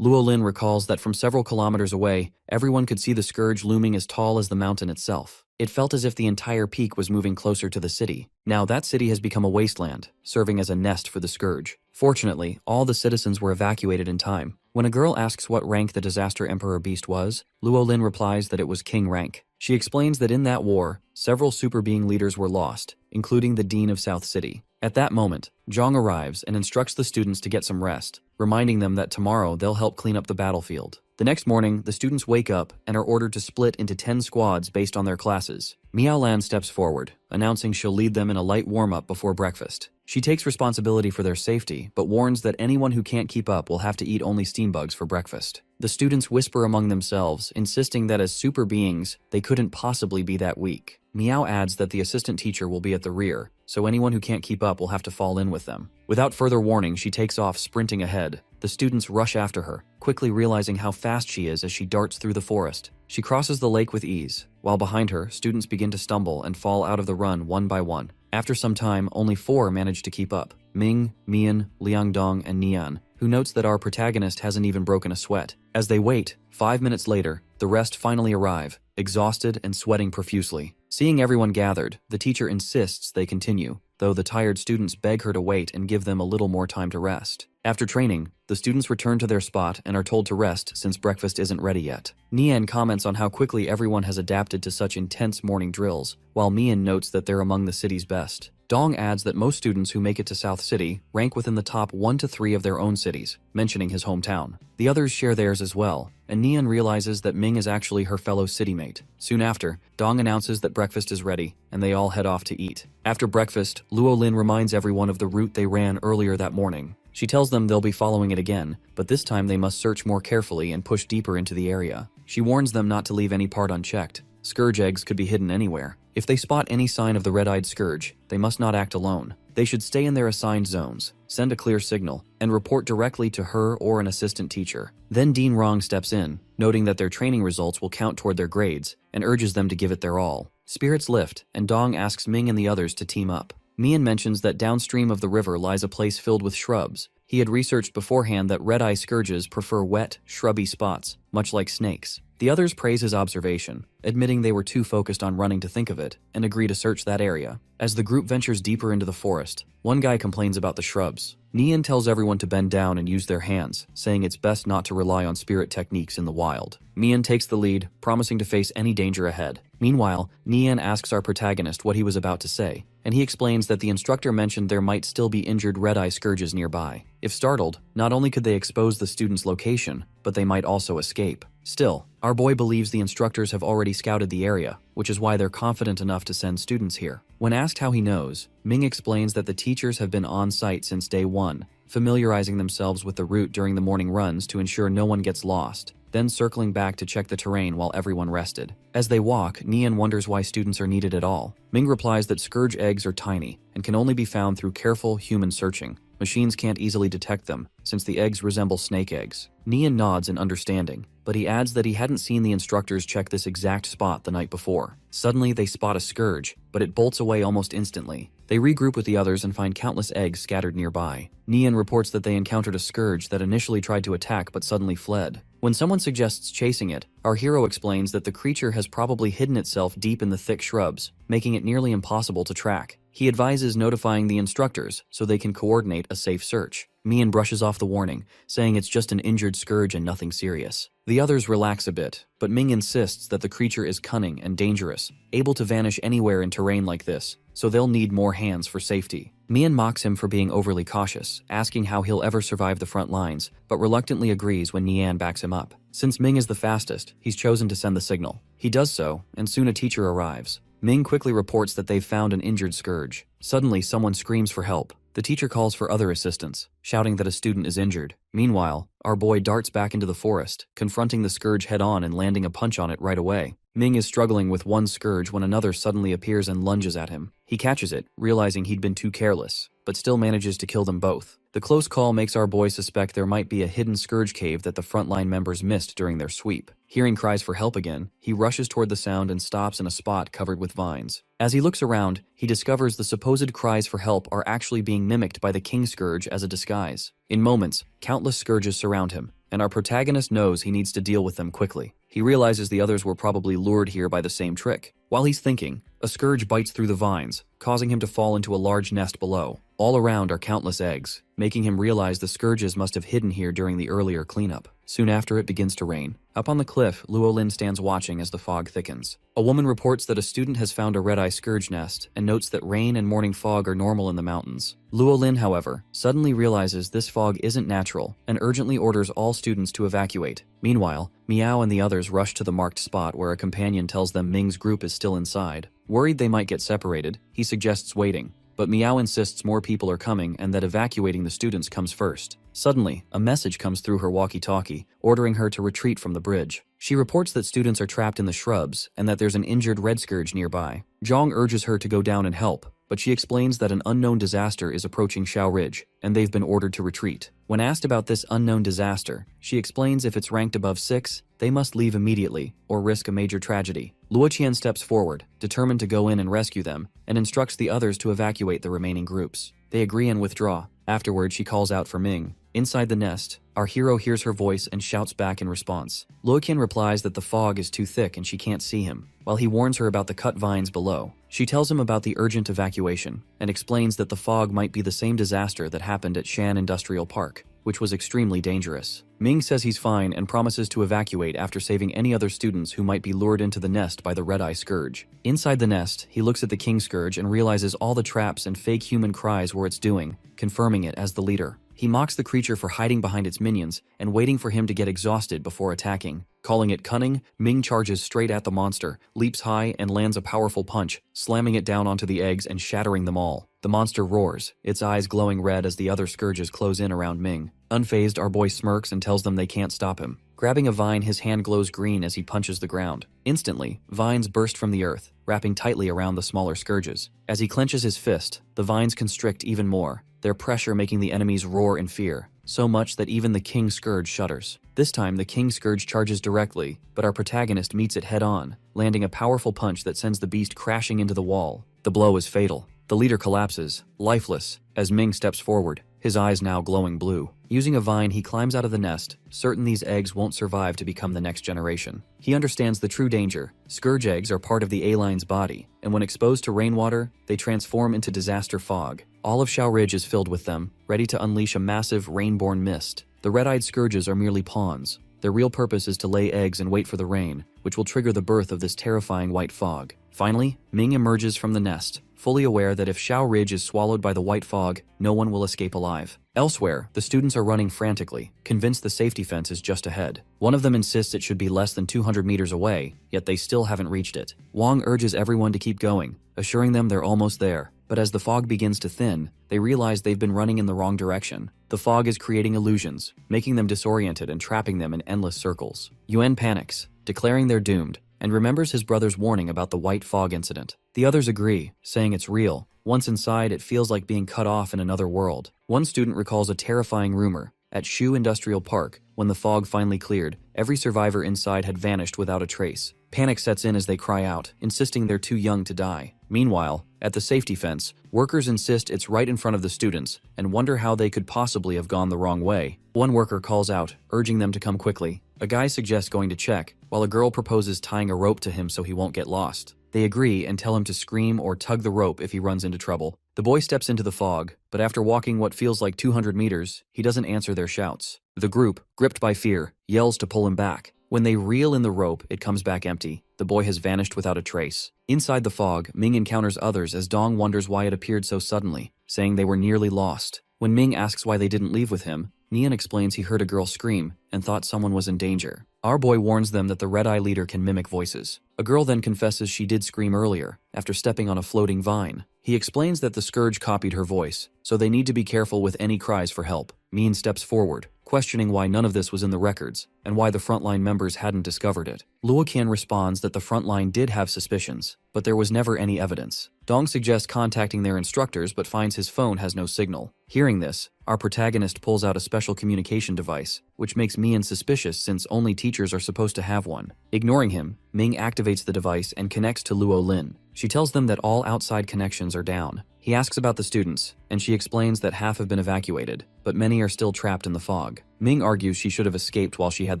S1: Luolin recalls that from several kilometers away, everyone could see the Scourge looming as tall as the mountain itself. It felt as if the entire peak was moving closer to the city. Now that city has become a wasteland, serving as a nest for the Scourge. Fortunately, all the citizens were evacuated in time. When a girl asks what rank the Disaster Emperor Beast was, Luolin replies that it was King rank. She explains that in that war, several super being leaders were lost, including the Dean of South City. At that moment, Zhang arrives and instructs the students to get some rest, reminding them that tomorrow they'll help clean up the battlefield. The next morning, the students wake up and are ordered to split into 10 squads based on their classes. Miaolan steps forward, announcing she'll lead them in a light warm-up before breakfast. She takes responsibility for their safety, but warns that anyone who can't keep up will have to eat only steam bugs for breakfast. The students whisper among themselves, insisting that as super beings, they couldn't possibly be that weak. Miao adds that the assistant teacher will be at the rear, so anyone who can't keep up will have to fall in with them. Without further warning, she takes off, sprinting ahead. The students rush after her, quickly realizing how fast she is as she darts through the forest. She crosses the lake with ease, while behind her, students begin to stumble and fall out of the run one by one. After some time, only 4 manage to keep up: Ming, Mian, Liangdong, and Nian, who notes that our protagonist hasn't even broken a sweat. As they wait, 5 minutes later, the rest finally arrive, exhausted and sweating profusely. Seeing everyone gathered, the teacher insists they continue, though the tired students beg her to wait and give them a little more time to rest. After training, the students return to their spot and are told to rest since breakfast isn't ready yet. Nian comments on how quickly everyone has adapted to such intense morning drills, while Mian notes that they're among the city's best. Dong adds that most students who make it to South City rank within the top 1 to 3 of their own cities, mentioning his hometown. The others share theirs as well, and Nian realizes that Ming is actually her fellow citymate. Soon after, Dong announces that breakfast is ready, and they all head off to eat. After breakfast, Luolin reminds everyone of the route they ran earlier that morning. She tells them they'll be following it again, but this time they must search more carefully and push deeper into the area. She warns them not to leave any part unchecked. Scourge eggs could be hidden anywhere. If they spot any sign of the red-eyed scourge, they must not act alone. They should stay in their assigned zones, send a clear signal, and report directly to her or an assistant teacher. Then Dean Rong steps in, noting that their training results will count toward their grades, and urges them to give it their all. Spirits lift, and Dong asks Ming and the others to team up. Mian mentions that downstream of the river lies a place filled with shrubs. He had researched beforehand that red-eye scourges prefer wet, shrubby spots, much like snakes. The others praise his observation, admitting they were too focused on running to think of it, and agree to search that area. As the group ventures deeper into the forest, one guy complains about the shrubs. Nian tells everyone to bend down and use their hands, saying it's best not to rely on spirit techniques in the wild. Mian takes the lead, promising to face any danger ahead. Meanwhile, Nian asks our protagonist what he was about to say, and he explains that the instructor mentioned there might still be injured red-eye scourges nearby. If startled, not only could they expose the student's location, but they might also escape. Still, our boy believes the instructors have already scouted the area, which is why they're confident enough to send students here. When asked how he knows, Ming explains that the teachers have been on site since day 1, familiarizing themselves with the route during the morning runs to ensure no one gets lost, then circling back to check the terrain while everyone rested. As they walk, Nian wonders why students are needed at all. Ming replies that scourge eggs are tiny and can only be found through careful human searching. Machines can't easily detect them, since the eggs resemble snake eggs. Nian nods in understanding, but he adds that he hadn't seen the instructors check this exact spot the night before. Suddenly, they spot a scourge, but it bolts away almost instantly. They regroup with the others and find countless eggs scattered nearby. Nian reports that they encountered a scourge that initially tried to attack but suddenly fled. When someone suggests chasing it, our hero explains that the creature has probably hidden itself deep in the thick shrubs, making it nearly impossible to track. He advises notifying the instructors so they can coordinate a safe search. Mian brushes off the warning, saying it's just an injured scourge and nothing serious. The others relax a bit, but Ming insists that the creature is cunning and dangerous, able to vanish anywhere in terrain like this, so they'll need more hands for safety. Mian mocks him for being overly cautious, asking how he'll ever survive the front lines, but reluctantly agrees when Nian backs him up. Since Ming is the fastest, he's chosen to send the signal. He does so, and soon a teacher arrives. Ming quickly reports that they've found an injured scourge. Suddenly, someone screams for help. The teacher calls for other assistance, shouting that a student is injured. Meanwhile, our boy darts back into the forest, confronting the scourge head-on and landing a punch on it right away. Ming is struggling with one scourge when another suddenly appears and lunges at him. He catches it, realizing he'd been too careless, but still manages to kill them both. The close call makes our boy suspect there might be a hidden scourge cave that the frontline members missed during their sweep. Hearing cries for help again, he rushes toward the sound and stops in a spot covered with vines. As he looks around, he discovers the supposed cries for help are actually being mimicked by the king scourge as a disguise. In moments, countless scourges surround him, and our protagonist knows he needs to deal with them quickly. He realizes the others were probably lured here by the same trick. While he's thinking, a scourge bites through the vines, causing him to fall into a large nest below. All around are countless eggs, making him realize the scourges must have hidden here during the earlier cleanup. Soon after, it begins to rain. Up on the cliff, Luolin stands watching as the fog thickens. A woman reports that a student has found a red-eye scourge nest and notes that rain and morning fog are normal in the mountains. Luolin, however, suddenly realizes this fog isn't natural and urgently orders all students to evacuate. Meanwhile, Miao and the others rush to the marked spot where a companion tells them Ming's group is still inside. Worried they might get separated, he suggests waiting. But Miao insists more people are coming and that evacuating the students comes first. Suddenly, a message comes through her walkie-talkie, ordering her to retreat from the bridge. She reports that students are trapped in the shrubs and that there's an injured red scourge nearby. Zhang urges her to go down and help, but she explains that an unknown disaster is approaching Xiao Ridge, and they've been ordered to retreat. When asked about this unknown disaster, she explains if it's ranked above 6, they must leave immediately or risk a major tragedy. Luoqian steps forward, determined to go in and rescue them, and instructs the others to evacuate the remaining groups. They agree and withdraw. Afterward, she calls out for Ming. Inside the nest, our hero hears her voice and shouts back in response. Luoqian replies that the fog is too thick and she can't see him, while he warns her about the cut vines below. She tells him about the urgent evacuation and explains that the fog might be the same disaster that happened at Shan Industrial Park, which was extremely dangerous. Ming says he's fine and promises to evacuate after saving any other students who might be lured into the nest by the red-eye scourge. Inside the nest, he looks at the king scourge and realizes all the traps and fake human cries were its doing, confirming it as the leader. He mocks the creature for hiding behind its minions and waiting for him to get exhausted before attacking. Calling it cunning, Ming charges straight at the monster, leaps high and lands a powerful punch, slamming it down onto the eggs and shattering them all. The monster roars, its eyes glowing red as the other scourges close in around Ming. Unfazed, our boy smirks and tells them they can't stop him. Grabbing a vine, his hand glows green as he punches the ground. Instantly, vines burst from the earth, wrapping tightly around the smaller scourges. As he clenches his fist, the vines constrict even more, their pressure making the enemies roar in fear, so much that even the king scourge shudders. This time, the king scourge charges directly, but our protagonist meets it head-on, landing a powerful punch that sends the beast crashing into the wall. The blow is fatal. The leader collapses, lifeless, as Ming steps forward, his eyes now glowing blue. Using a vine, he climbs out of the nest, certain these eggs won't survive to become the next generation. He understands the true danger. Scourge eggs are part of the A-line's body, and when exposed to rainwater, they transform into disaster fog. All of Xiao Ridge is filled with them, ready to unleash a massive rain-born mist. The red-eyed scourges are merely pawns. Their real purpose is to lay eggs and wait for the rain, which will trigger the birth of this terrifying white fog. Finally, Ming emerges from the nest, fully aware that if Xiao Ridge is swallowed by the white fog, no one will escape alive. Elsewhere, the students are running frantically, convinced the safety fence is just ahead. One of them insists it should be less than 200 meters away, yet they still haven't reached it. Wang urges everyone to keep going, assuring them they're almost there. But as the fog begins to thin, they realize they've been running in the wrong direction. The fog is creating illusions, making them disoriented and trapping them in endless circles. Yuan panics, declaring they're doomed, and remembers his brother's warning about the white fog incident. The others agree, saying it's real. Once inside, it feels like being cut off in another world. One student recalls a terrifying rumor. At Shu Industrial Park, when the fog finally cleared, every survivor inside had vanished without a trace. Panic sets in as they cry out, insisting they're too young to die. Meanwhile, at the safety fence, workers insist it's right in front of the students and wonder how they could possibly have gone the wrong way. One worker calls out, urging them to come quickly. A guy suggests going to check, while a girl proposes tying a rope to him so he won't get lost. They agree and tell him to scream or tug the rope if he runs into trouble. The boy steps into the fog, but after walking what feels like 200 meters, he doesn't answer their shouts. The group, gripped by fear, yells to pull him back. When they reel in the rope, it comes back empty. The boy has vanished without a trace. Inside the fog, Ming encounters others as Dong wonders why it appeared so suddenly, saying they were nearly lost. When Ming asks why they didn't leave with him, Nian explains he heard a girl scream and thought someone was in danger. Our boy warns them that the red-eye leader can mimic voices. A girl then confesses she did scream earlier, after stepping on a floating vine. He explains that the scourge copied her voice, so they need to be careful with any cries for help. Min steps forward, questioning why none of this was in the records, and why the frontline members hadn't discovered it. Luo Qian responds that the frontline did have suspicions, but there was never any evidence. Dong suggests contacting their instructors but finds his phone has no signal. Hearing this, our protagonist pulls out a special communication device, which makes Mian suspicious since only teachers are supposed to have one. Ignoring him, Ming activates the device and connects to Luo Lin. She tells them that all outside connections are down. He asks about the students, and she explains that half have been evacuated, but many are still trapped in the fog. Ming argues she should have escaped while she had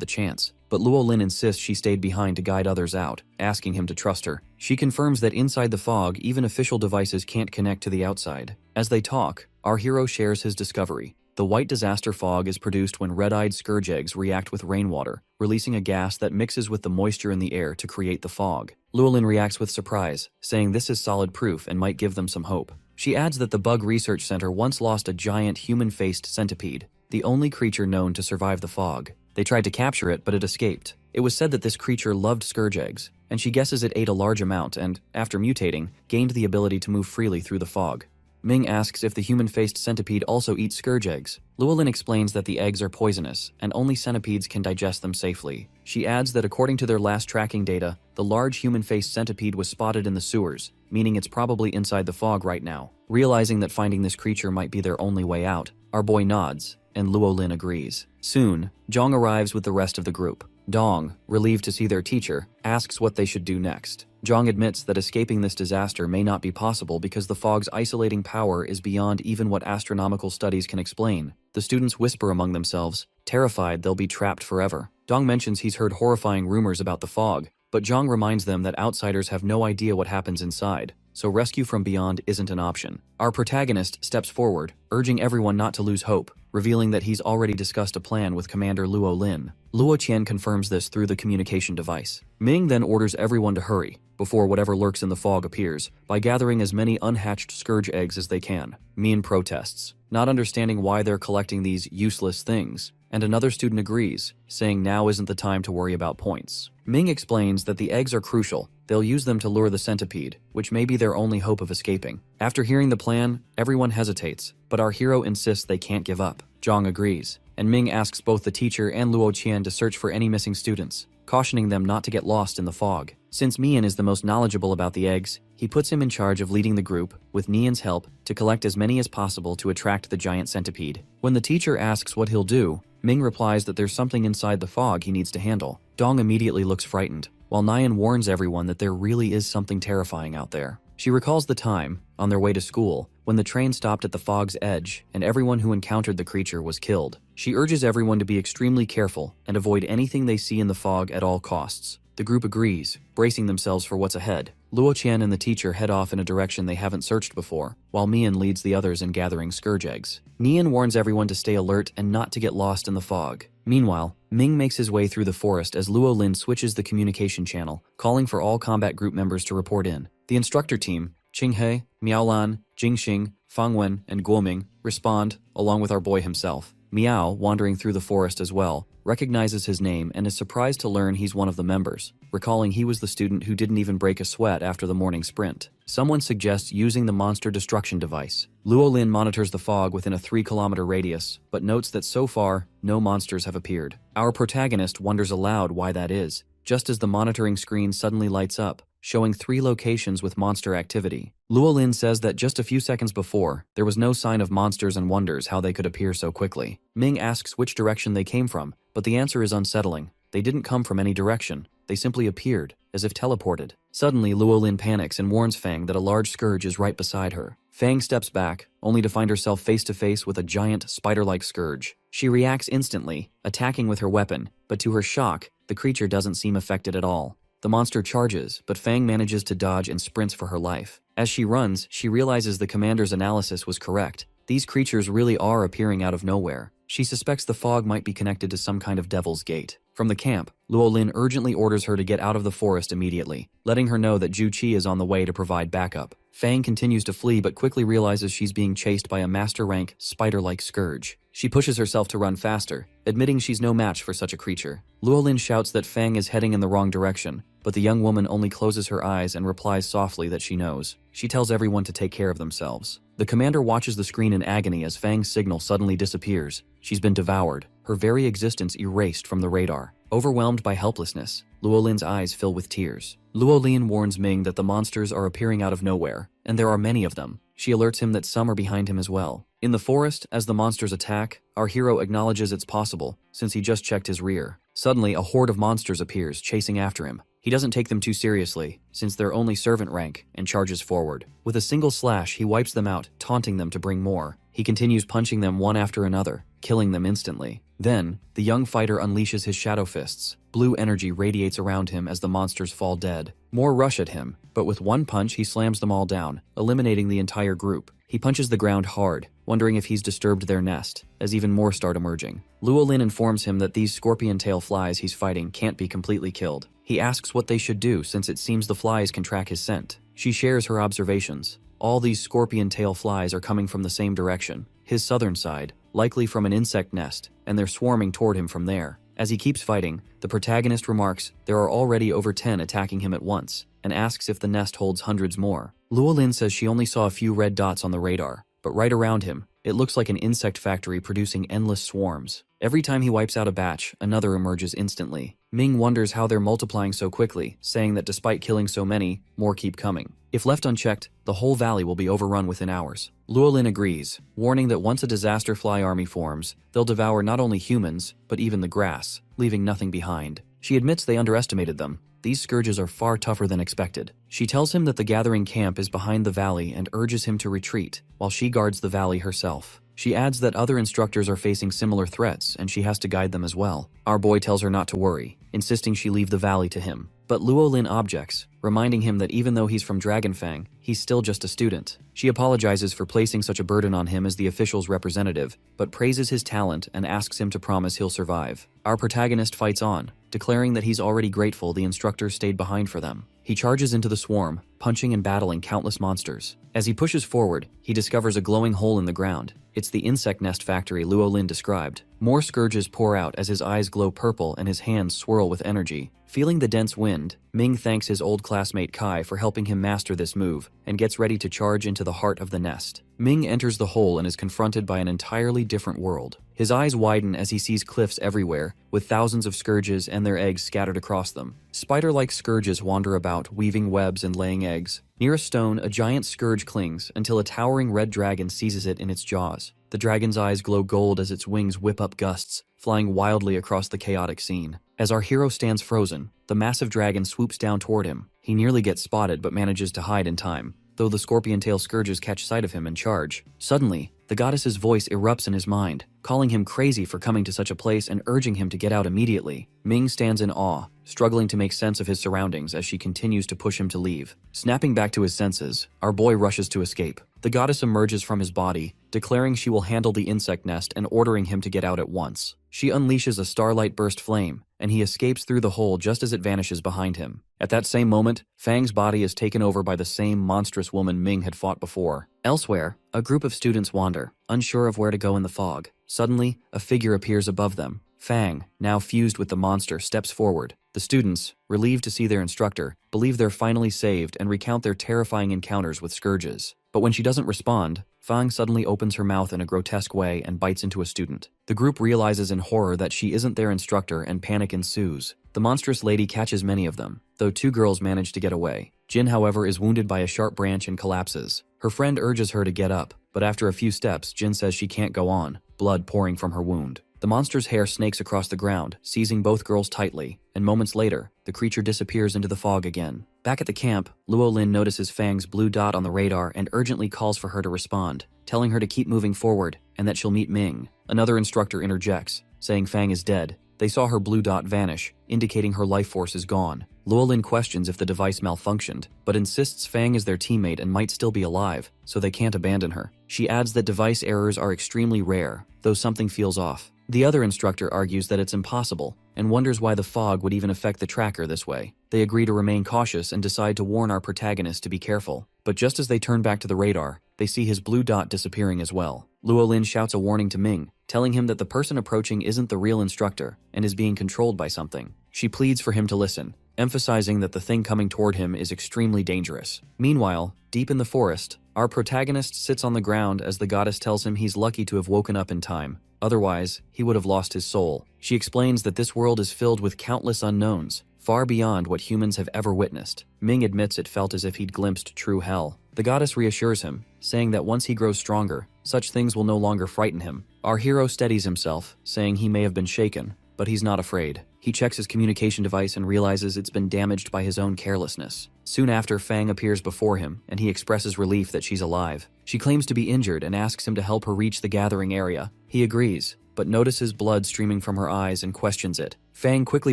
S1: the chance, but Luo Lin insists she stayed behind to guide others out, asking him to trust her. She confirms that inside the fog, even official devices can't connect to the outside. As they talk, our hero shares his discovery. The white disaster fog is produced when red-eyed scourge eggs react with rainwater, releasing a gas that mixes with the moisture in the air to create the fog. Llewellyn reacts with surprise, saying this is solid proof and might give them some hope. She adds that the Bug Research Center once lost a giant human-faced centipede, the only creature known to survive the fog. They tried to capture it, but it escaped. It was said that this creature loved scourge eggs, and she guesses it ate a large amount and, after mutating, gained the ability to move freely through the fog. Ming asks if the human-faced centipede also eats scourge eggs. Llewellyn explains that the eggs are poisonous, and only centipedes can digest them safely. She adds that according to their last tracking data, the large human-faced centipede was spotted in the sewers, meaning it's probably inside the fog right now. Realizing that finding this creature might be their only way out, our boy nods, and Llewellyn agrees. Soon, Zhang arrives with the rest of the group. Dong, relieved to see their teacher, asks what they should do next. Zhang admits that escaping this disaster may not be possible because the fog's isolating power is beyond even what astronomical studies can explain. The students whisper among themselves, terrified they'll be trapped forever. Dong mentions he's heard horrifying rumors about the fog, but Zhang reminds them that outsiders have no idea what happens inside, so rescue from beyond isn't an option. Our protagonist steps forward, urging everyone not to lose hope, revealing that he's already discussed a plan with Commander Luo Lin. Luo Qian confirms this through the communication device. Ming then orders everyone to hurry, before whatever lurks in the fog appears, by gathering as many unhatched scourge eggs as they can. Min protests, not understanding why they're collecting these useless things, and another student agrees, saying now isn't the time to worry about points. Ming explains that the eggs are crucial. They'll use them to lure the centipede, which may be their only hope of escaping. After hearing the plan, everyone hesitates, but our hero insists they can't give up. Zhang agrees, and Ming asks both the teacher and Luo Qian to search for any missing students, cautioning them not to get lost in the fog. Since Mian is the most knowledgeable about the eggs, he puts him in charge of leading the group, with Nian's help, to collect as many as possible to attract the giant centipede. When the teacher asks what he'll do, Ming replies that there's something inside the fog he needs to handle. Dong immediately looks frightened, while Nian warns everyone that there really is something terrifying out there. She recalls the time, on their way to school, when the train stopped at the fog's edge and everyone who encountered the creature was killed. She urges everyone to be extremely careful and avoid anything they see in the fog at all costs. The group agrees, bracing themselves for what's ahead. Luo Qian and the teacher head off in a direction they haven't searched before, while Mian leads the others in gathering scourge eggs. Nian warns everyone to stay alert and not to get lost in the fog. Meanwhile, Ming makes his way through the forest as Luo Lin switches the communication channel, calling for all combat group members to report in. The instructor team, Qinghe, Miaolan, Jingxing, Fangwen, and Guoming, respond, along with our boy himself. Miao, wandering through the forest as well, recognizes his name and is surprised to learn he's one of the members, recalling he was the student who didn't even break a sweat after the morning sprint. Someone suggests using the monster destruction device. Luo Lin monitors the fog within a 3-kilometer radius, but notes that so far, no monsters have appeared. Our protagonist wonders aloud why that is. just as the monitoring screen suddenly lights up, showing 3 locations with monster activity. Luolin says that just a few seconds before, there was no sign of monsters and wonders how they could appear so quickly. Ming asks which direction they came from, but the answer is unsettling. They didn't come from any direction. They simply appeared, as if teleported. Suddenly, Luolin panics and warns Fang that a large scourge is right beside her. Fang steps back, only to find herself face to face with a giant, spider-like scourge. She reacts instantly, attacking with her weapon, but to her shock, the creature doesn't seem affected at all. The monster charges, but Fang manages to dodge and sprints for her life. As she runs, she realizes the commander's analysis was correct. These creatures really are appearing out of nowhere. She suspects the fog might be connected to some kind of devil's gate. From the camp, Luolin urgently orders her to get out of the forest immediately, letting her know that Ju Qi is on the way to provide backup. Fang continues to flee but quickly realizes she's being chased by a master-rank, spider-like scourge. She pushes herself to run faster, admitting she's no match for such a creature. Luolin shouts that Fang is heading in the wrong direction, but the young woman only closes her eyes and replies softly that she knows. She tells everyone to take care of themselves. The commander watches the screen in agony as Fang's signal suddenly disappears. She's been devoured, her very existence erased from the radar. Overwhelmed by helplessness, Luolin's eyes fill with tears. Luolin warns Ming that the monsters are appearing out of nowhere, and there are many of them. She alerts him that some are behind him as well. In the forest, as the monsters attack, our hero acknowledges it's possible, since he just checked his rear. Suddenly, a horde of monsters appears, chasing after him. He doesn't take them too seriously, since they're only servant rank, and charges forward. With a single slash, he wipes them out, taunting them to bring more. He continues punching them one after another, killing them instantly. Then, the young fighter unleashes his shadow fists. Blue energy radiates around him as the monsters fall dead. More rush at him, but with one punch he slams them all down, eliminating the entire group. He punches the ground hard, wondering if he's disturbed their nest, as even more start emerging. Luolin informs him that these scorpion tail flies he's fighting can't be completely killed. He asks what they should do since it seems the flies can track his scent. She shares her observations. All these scorpion tail flies are coming from the same direction, his southern side, likely from an insect nest, and they're swarming toward him from there. As he keeps fighting, the protagonist remarks there are already over 10 attacking him at once, and asks if the nest holds hundreds more. Luolin says she only saw a few red dots on the radar, but right around him, it looks like an insect factory producing endless swarms. Every time he wipes out a batch, another emerges instantly. Ming wonders how they're multiplying so quickly, saying that despite killing so many, more keep coming. If left unchecked, the whole valley will be overrun within hours. Luolin agrees, warning that once a disaster fly army forms, they'll devour not only humans, but even the grass, leaving nothing behind. She admits they underestimated them. These scourges are far tougher than expected. She tells him that the gathering camp is behind the valley and urges him to retreat, while she guards the valley herself. She adds that other instructors are facing similar threats and she has to guide them as well. Our boy tells her not to worry, insisting she leave the valley to him. But Luolin objects, reminding him that even though he's from Dragonfang, he's still just a student. She apologizes for placing such a burden on him as the official's representative, but praises his talent and asks him to promise he'll survive. Our protagonist fights on, declaring that he's already grateful the instructor stayed behind for them. He charges into the swarm, punching and battling countless monsters. As he pushes forward, he discovers a glowing hole in the ground. It's the insect nest factory Luolin described. More scourges pour out as his eyes glow purple and his hands swirl with energy. Feeling the dense wind, Ming thanks his old classmate Kai for helping him master this move, and gets ready to charge into the heart of the nest. Ming enters the hole and is confronted by an entirely different world. His eyes widen as he sees cliffs everywhere, with thousands of scourges and their eggs scattered across them. Spider-like scourges wander about, weaving webs and laying eggs. Near a stone, a giant scourge clings until a towering red dragon seizes it in its jaws. The dragon's eyes glow gold as its wings whip up gusts, flying wildly across the chaotic scene. As our hero stands frozen, the massive dragon swoops down toward him. He nearly gets spotted but manages to hide in time, though the scorpion tail scourges catch sight of him and charge. Suddenly, the goddess's voice erupts in his mind, calling him crazy for coming to such a place and urging him to get out immediately. Ming stands in awe, struggling to make sense of his surroundings as she continues to push him to leave. Snapping back to his senses, our boy rushes to escape. The goddess emerges from his body, declaring she will handle the insect nest and ordering him to get out at once. She unleashes a starlight burst flame, and he escapes through the hole just as it vanishes behind him. At that same moment, Fang's body is taken over by the same monstrous woman Ming had fought before. Elsewhere, a group of students wander, unsure of where to go in the fog. Suddenly, a figure appears above them. Fang, now fused with the monster, steps forward. The students, relieved to see their instructor, believe they're finally saved and recount their terrifying encounters with scourges. But when she doesn't respond, Fang suddenly opens her mouth in a grotesque way and bites into a student. The group realizes in horror that she isn't their instructor and panic ensues. The monstrous lady catches many of them, though 2 girls manage to get away. Jin, however, is wounded by a sharp branch and collapses. Her friend urges her to get up, but after a few steps, Jin says she can't go on, blood pouring from her wound. The monster's hair snakes across the ground, seizing both girls tightly, and moments later, the creature disappears into the fog again. Back at the camp, Luo Lin notices Fang's blue dot on the radar and urgently calls for her to respond, telling her to keep moving forward and that she'll meet Ming. Another instructor interjects, saying Fang is dead. They saw her blue dot vanish, indicating her life force is gone. Luo Lin questions if the device malfunctioned, but insists Fang is their teammate and might still be alive, so they can't abandon her. She adds that device errors are extremely rare, though something feels off. The other instructor argues that it's impossible, and wonders why the fog would even affect the tracker this way. They agree to remain cautious and decide to warn our protagonist to be careful. But just as they turn back to the radar, they see his blue dot disappearing as well. Luo Lin shouts a warning to Ming, telling him that the person approaching isn't the real instructor and is being controlled by something. She pleads for him to listen, emphasizing that the thing coming toward him is extremely dangerous. Meanwhile, deep in the forest, our protagonist sits on the ground as the goddess tells him he's lucky to have woken up in time. Otherwise, he would have lost his soul. She explains that this world is filled with countless unknowns, far beyond what humans have ever witnessed. Ming admits it felt as if he'd glimpsed true hell. The goddess reassures him, saying that once he grows stronger, such things will no longer frighten him. Our hero steadies himself, saying he may have been shaken, but he's not afraid. He checks his communication device and realizes it's been damaged by his own carelessness. Soon after, Fang appears before him, and he expresses relief that she's alive. She claims to be injured and asks him to help her reach the gathering area. He agrees, but notices blood streaming from her eyes and questions it. Fang quickly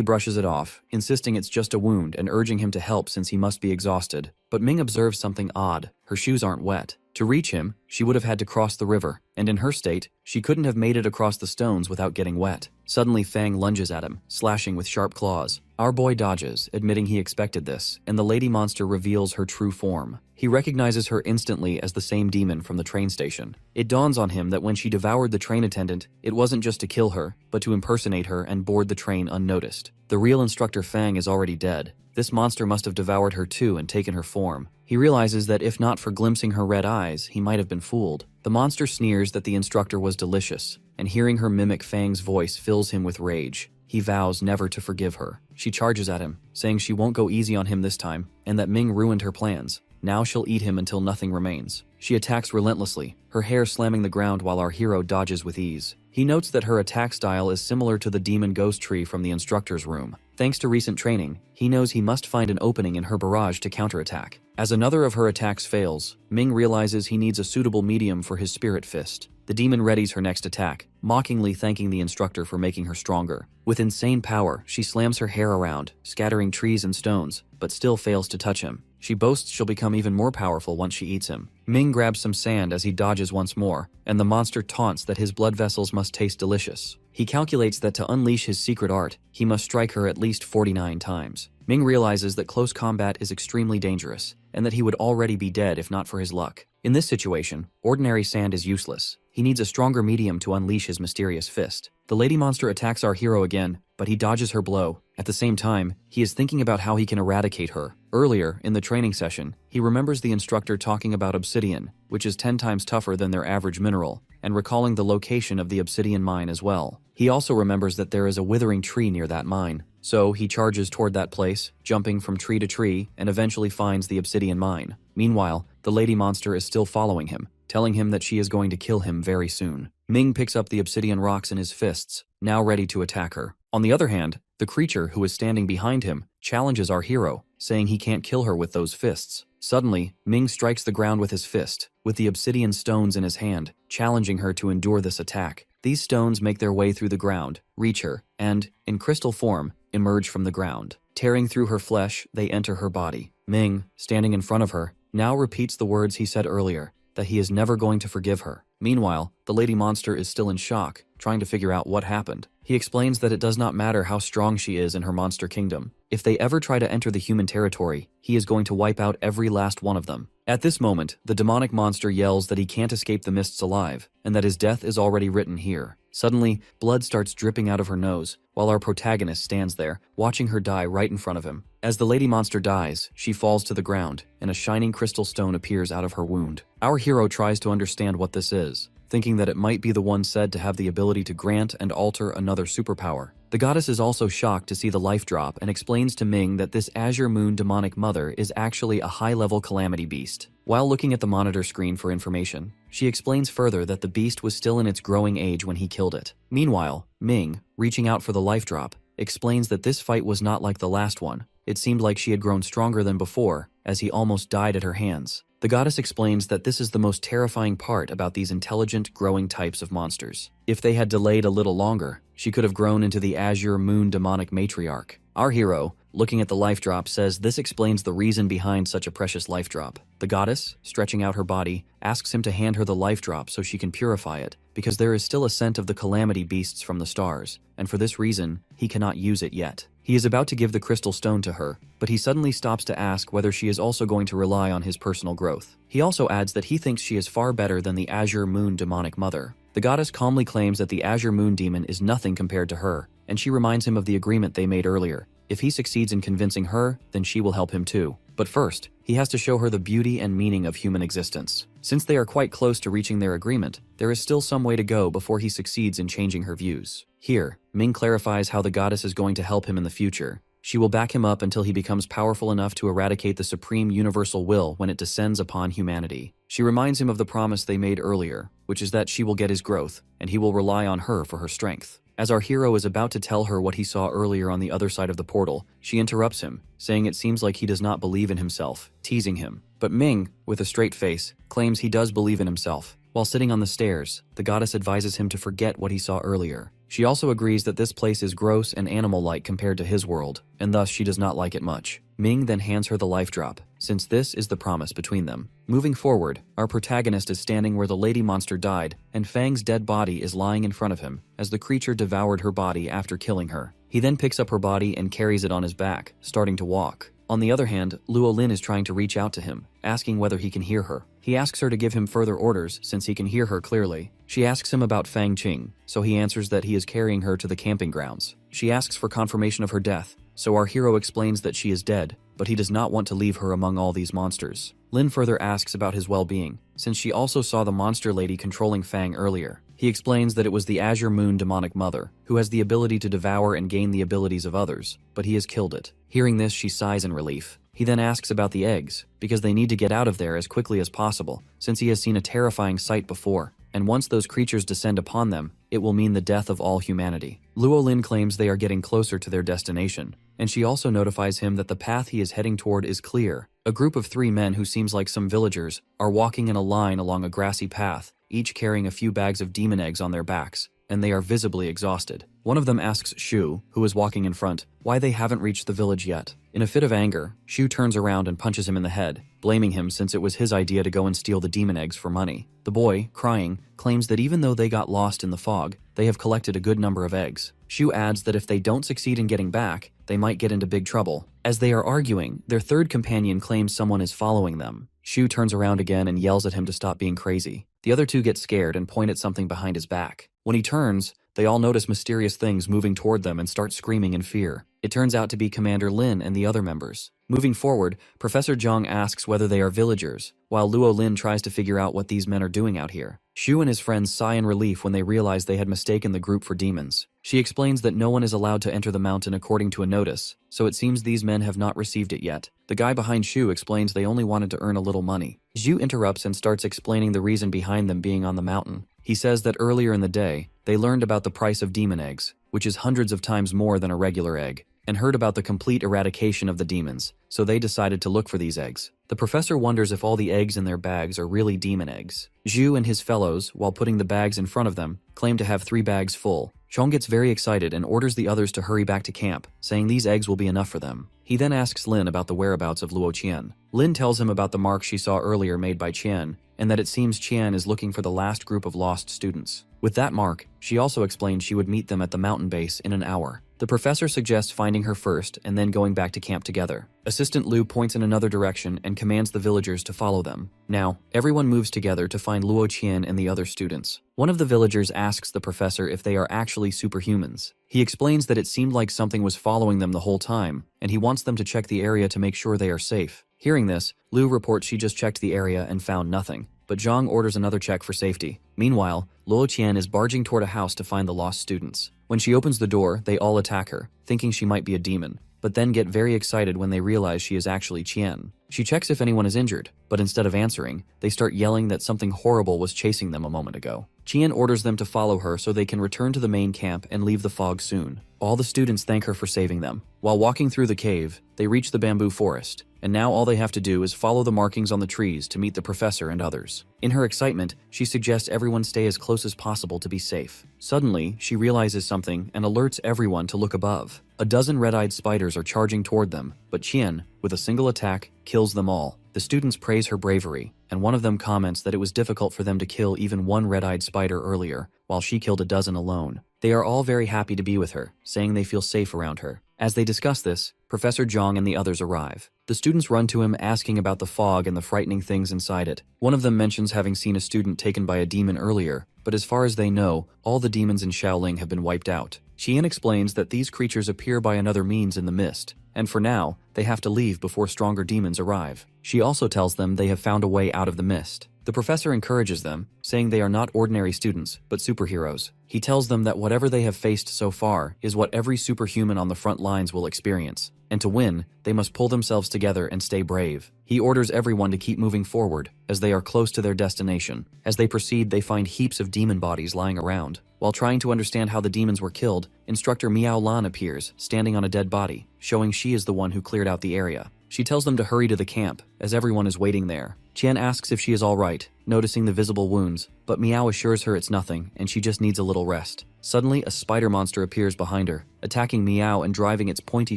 S1: brushes it off, insisting it's just a wound and urging him to help since he must be exhausted. But Ming observes something odd. Her shoes aren't wet. To reach him, she would have had to cross the river, and in her state, she couldn't have made it across the stones without getting wet. Suddenly, Fang lunges at him, slashing with sharp claws. Our boy dodges, admitting he expected this, and the lady monster reveals her true form. He recognizes her instantly as the same demon from the train station. It dawns on him that when she devoured the train attendant, it wasn't just to kill her, but to impersonate her and board the train unnoticed. The real instructor Fang is already dead. This monster must have devoured her too and taken her form. He realizes that if not for glimpsing her red eyes, he might have been fooled. The monster sneers that the instructor was delicious, and hearing her mimic Fang's voice fills him with rage. He vows never to forgive her. She charges at him, saying she won't go easy on him this time, and that Ming ruined her plans. Now she'll eat him until nothing remains. She attacks relentlessly, her hair slamming the ground while our hero dodges with ease. He notes that her attack style is similar to the demon ghost tree from the instructor's room. Thanks to recent training, he knows he must find an opening in her barrage to counterattack. As another of her attacks fails, Ming realizes he needs a suitable medium for his spirit fist. The demon readies her next attack, mockingly thanking the instructor for making her stronger. With insane power, she slams her hair around, scattering trees and stones, but still fails to touch him. She boasts she'll become even more powerful once she eats him. Ming grabs some sand as he dodges once more, and the monster taunts that his blood vessels must taste delicious. He calculates that to unleash his secret art, he must strike her at least 49 times. Ming realizes that close combat is extremely dangerous, and that he would already be dead if not for his luck. In this situation, ordinary sand is useless. He needs a stronger medium to unleash his mysterious fist. The lady monster attacks our hero again, but he dodges her blow. At the same time, he is thinking about how he can eradicate her. Earlier, in the training session, he remembers the instructor talking about obsidian, which is 10 times tougher than their average mineral, and recalling the location of the obsidian mine as well. He also remembers that there is a withering tree near that mine. So he charges toward that place, jumping from tree to tree, and eventually finds the obsidian mine. Meanwhile, the lady monster is still following him, telling him that she is going to kill him very soon. Ming picks up the obsidian rocks in his fists, now ready to attack her. On the other hand, the creature who is standing behind him challenges our hero, saying he can't kill her with those fists. Suddenly, Ming strikes the ground with his fist, with the obsidian stones in his hand, challenging her to endure this attack. These stones make their way through the ground, reach her, and, in crystal form, emerge from the ground. Tearing through her flesh, they enter her body. Ming, standing in front of her, now repeats the words he said earlier, that he is never going to forgive her. Meanwhile, the lady monster is still in shock, trying to figure out what happened. He explains that it does not matter how strong she is in her monster kingdom. If they ever try to enter the human territory, he is going to wipe out every last one of them. At this moment, the demonic monster yells that he can't escape the mists alive, and that his death is already written here. Suddenly, blood starts dripping out of her nose, while our protagonist stands there, watching her die right in front of him. As the lady monster dies, she falls to the ground, and a shining crystal stone appears out of her wound. Our hero tries to understand what this is, thinking that it might be the one said to have the ability to grant and alter another superpower. The goddess is also shocked to see the life drop and explains to Ming that this Azure Moon demonic mother is actually a high-level calamity beast. While looking at the monitor screen for information, she explains further that the beast was still in its growing age when he killed it. Meanwhile, Ming, reaching out for the life drop, explains that this fight was not like the last one. It seemed like she had grown stronger than before, as he almost died at her hands. The goddess explains that this is the most terrifying part about these intelligent, growing types of monsters. If they had delayed a little longer, she could have grown into the Azure Moon demonic matriarch. Our hero, looking at the life drop, says this explains the reason behind such a precious life drop. The goddess, stretching out her body, asks him to hand her the life drop so she can purify it, because there is still a scent of the calamity beasts from the stars, and for this reason, he cannot use it yet. He is about to give the crystal stone to her, but he suddenly stops to ask whether she is also going to rely on his personal growth. He also adds that he thinks she is far better than the Azure Moon demonic mother. The goddess calmly claims that the Azure Moon demon is nothing compared to her, and she reminds him of the agreement they made earlier. If he succeeds in convincing her, then she will help him too. But first, he has to show her the beauty and meaning of human existence. Since they are quite close to reaching their agreement, there is still some way to go before he succeeds in changing her views. Here, Ming clarifies how the goddess is going to help him in the future. She will back him up until he becomes powerful enough to eradicate the supreme universal will when it descends upon humanity. She reminds him of the promise they made earlier, which is that she will get his growth, and he will rely on her for her strength. As our hero is about to tell her what he saw earlier on the other side of the portal, she interrupts him, saying it seems like he does not believe in himself, teasing him. But Ming, with a straight face, claims he does believe in himself. While sitting on the stairs, the goddess advises him to forget what he saw earlier. She also agrees that this place is gross and animal-like compared to his world, and thus she does not like it much. Ming then hands her the life drop, since this is the promise between them. Moving forward, our protagonist is standing where the lady monster died, and Fang's dead body is lying in front of him, as the creature devoured her body after killing her. He then picks up her body and carries it on his back, starting to walk. On the other hand, Luo Lin is trying to reach out to him, asking whether he can hear her. He asks her to give him further orders since he can hear her clearly. She asks him about Fang Qing, so he answers that he is carrying her to the camping grounds. She asks for confirmation of her death, so our hero explains that she is dead, but he does not want to leave her among all these monsters. Lin further asks about his well-being, since she also saw the monster lady controlling Fang earlier. He explains that it was the Azure Moon demonic mother, who has the ability to devour and gain the abilities of others, but he has killed it. Hearing this, she sighs in relief. He then asks about the eggs, because they need to get out of there as quickly as possible, since he has seen a terrifying sight before, and once those creatures descend upon them, it will mean the death of all humanity. Luo Lin claims they are getting closer to their destination, and she also notifies him that the path he is heading toward is clear. A group of 3 men who seems like some villagers are walking in a line along a grassy path, each carrying a few bags of demon eggs on their backs, and they are visibly exhausted. One of them asks Shu, who is walking in front, why they haven't reached the village yet. In a fit of anger, Shu turns around and punches him in the head, blaming him since it was his idea to go and steal the demon eggs for money. The boy, crying, claims that even though they got lost in the fog, they have collected a good number of eggs. Shu adds that if they don't succeed in getting back, they might get into big trouble. As they are arguing, their third companion claims someone is following them. Shu turns around again and yells at him to stop being crazy. The other 2 get scared and point at something behind his back. When he turns, they all notice mysterious things moving toward them and start screaming in fear. It turns out to be Commander Lin and the other members. Moving forward, Professor Zhang asks whether they are villagers, while Luo Lin tries to figure out what these men are doing out here. Shu and his friends sigh in relief when they realize they had mistaken the group for demons. She explains that no one is allowed to enter the mountain according to a notice, so it seems these men have not received it yet. The guy behind Shu explains they only wanted to earn a little money. Zhu interrupts and starts explaining the reason behind them being on the mountain. He says that earlier in the day, they learned about the price of demon eggs, which is hundreds of times more than a regular egg, and heard about the complete eradication of the demons, so they decided to look for these eggs. The professor wonders if all the eggs in their bags are really demon eggs. Zhu and his fellows, while putting the bags in front of them, claim to have 3 bags full. Chong gets very excited and orders the others to hurry back to camp, saying these eggs will be enough for them. He then asks Lin about the whereabouts of Luo Qian. Lin tells him about the mark she saw earlier made by Qian, and that it seems Qian is looking for the last group of lost students. With that mark, she also explained she would meet them at the mountain base in an hour. The professor suggests finding her first and then going back to camp together. Assistant Lu points in another direction and commands the villagers to follow them. Now, everyone moves together to find Luo Qian and the other students. One of the villagers asks the professor if they are actually superhumans. He explains that it seemed like something was following them the whole time, and he wants them to check the area to make sure they are safe. Hearing this, Lu reports she just checked the area and found nothing, but Zhang orders another check for safety. Meanwhile, Luo Qian is barging toward a house to find the lost students. When she opens the door, they all attack her, thinking she might be a demon, but then get very excited when they realize she is actually Qian. She checks if anyone is injured, but instead of answering, they start yelling that something horrible was chasing them a moment ago. Qian orders them to follow her so they can return to the main camp and leave the fog soon. All the students thank her for saving them. While walking through the cave, they reach the bamboo forest, and now all they have to do is follow the markings on the trees to meet the professor and others. In her excitement, she suggests everyone stay as close as possible to be safe. Suddenly, she realizes something and alerts everyone to look above. A dozen red-eyed spiders are charging toward them, but Qian, with a single attack, kills them all. The students praise her bravery, and one of them comments that it was difficult for them to kill even one red-eyed spider earlier, while she killed a dozen alone. They are all very happy to be with her, saying they feel safe around her. As they discuss this, Professor Zhang and the others arrive. The students run to him asking about the fog and the frightening things inside it. One of them mentions having seen a student taken by a demon earlier, but as far as they know, all the demons in Shaoling have been wiped out. Qian explains that these creatures appear by another means in the mist, and for now, they have to leave before stronger demons arrive. She also tells them they have found a way out of the mist. The professor encourages them, saying they are not ordinary students, but superheroes. He tells them that whatever they have faced so far is what every superhuman on the front lines will experience, and to win, they must pull themselves together and stay brave. He orders everyone to keep moving forward, as they are close to their destination. As they proceed, they find heaps of demon bodies lying around. While trying to understand how the demons were killed, Instructor Miao Lan appears, standing on a dead body, showing she is the one who cleared out the area. She tells them to hurry to the camp, as everyone is waiting there. Qian asks if she is alright, noticing the visible wounds, but Miao assures her it's nothing and she just needs a little rest. Suddenly, a spider monster appears behind her, attacking Miao and driving its pointy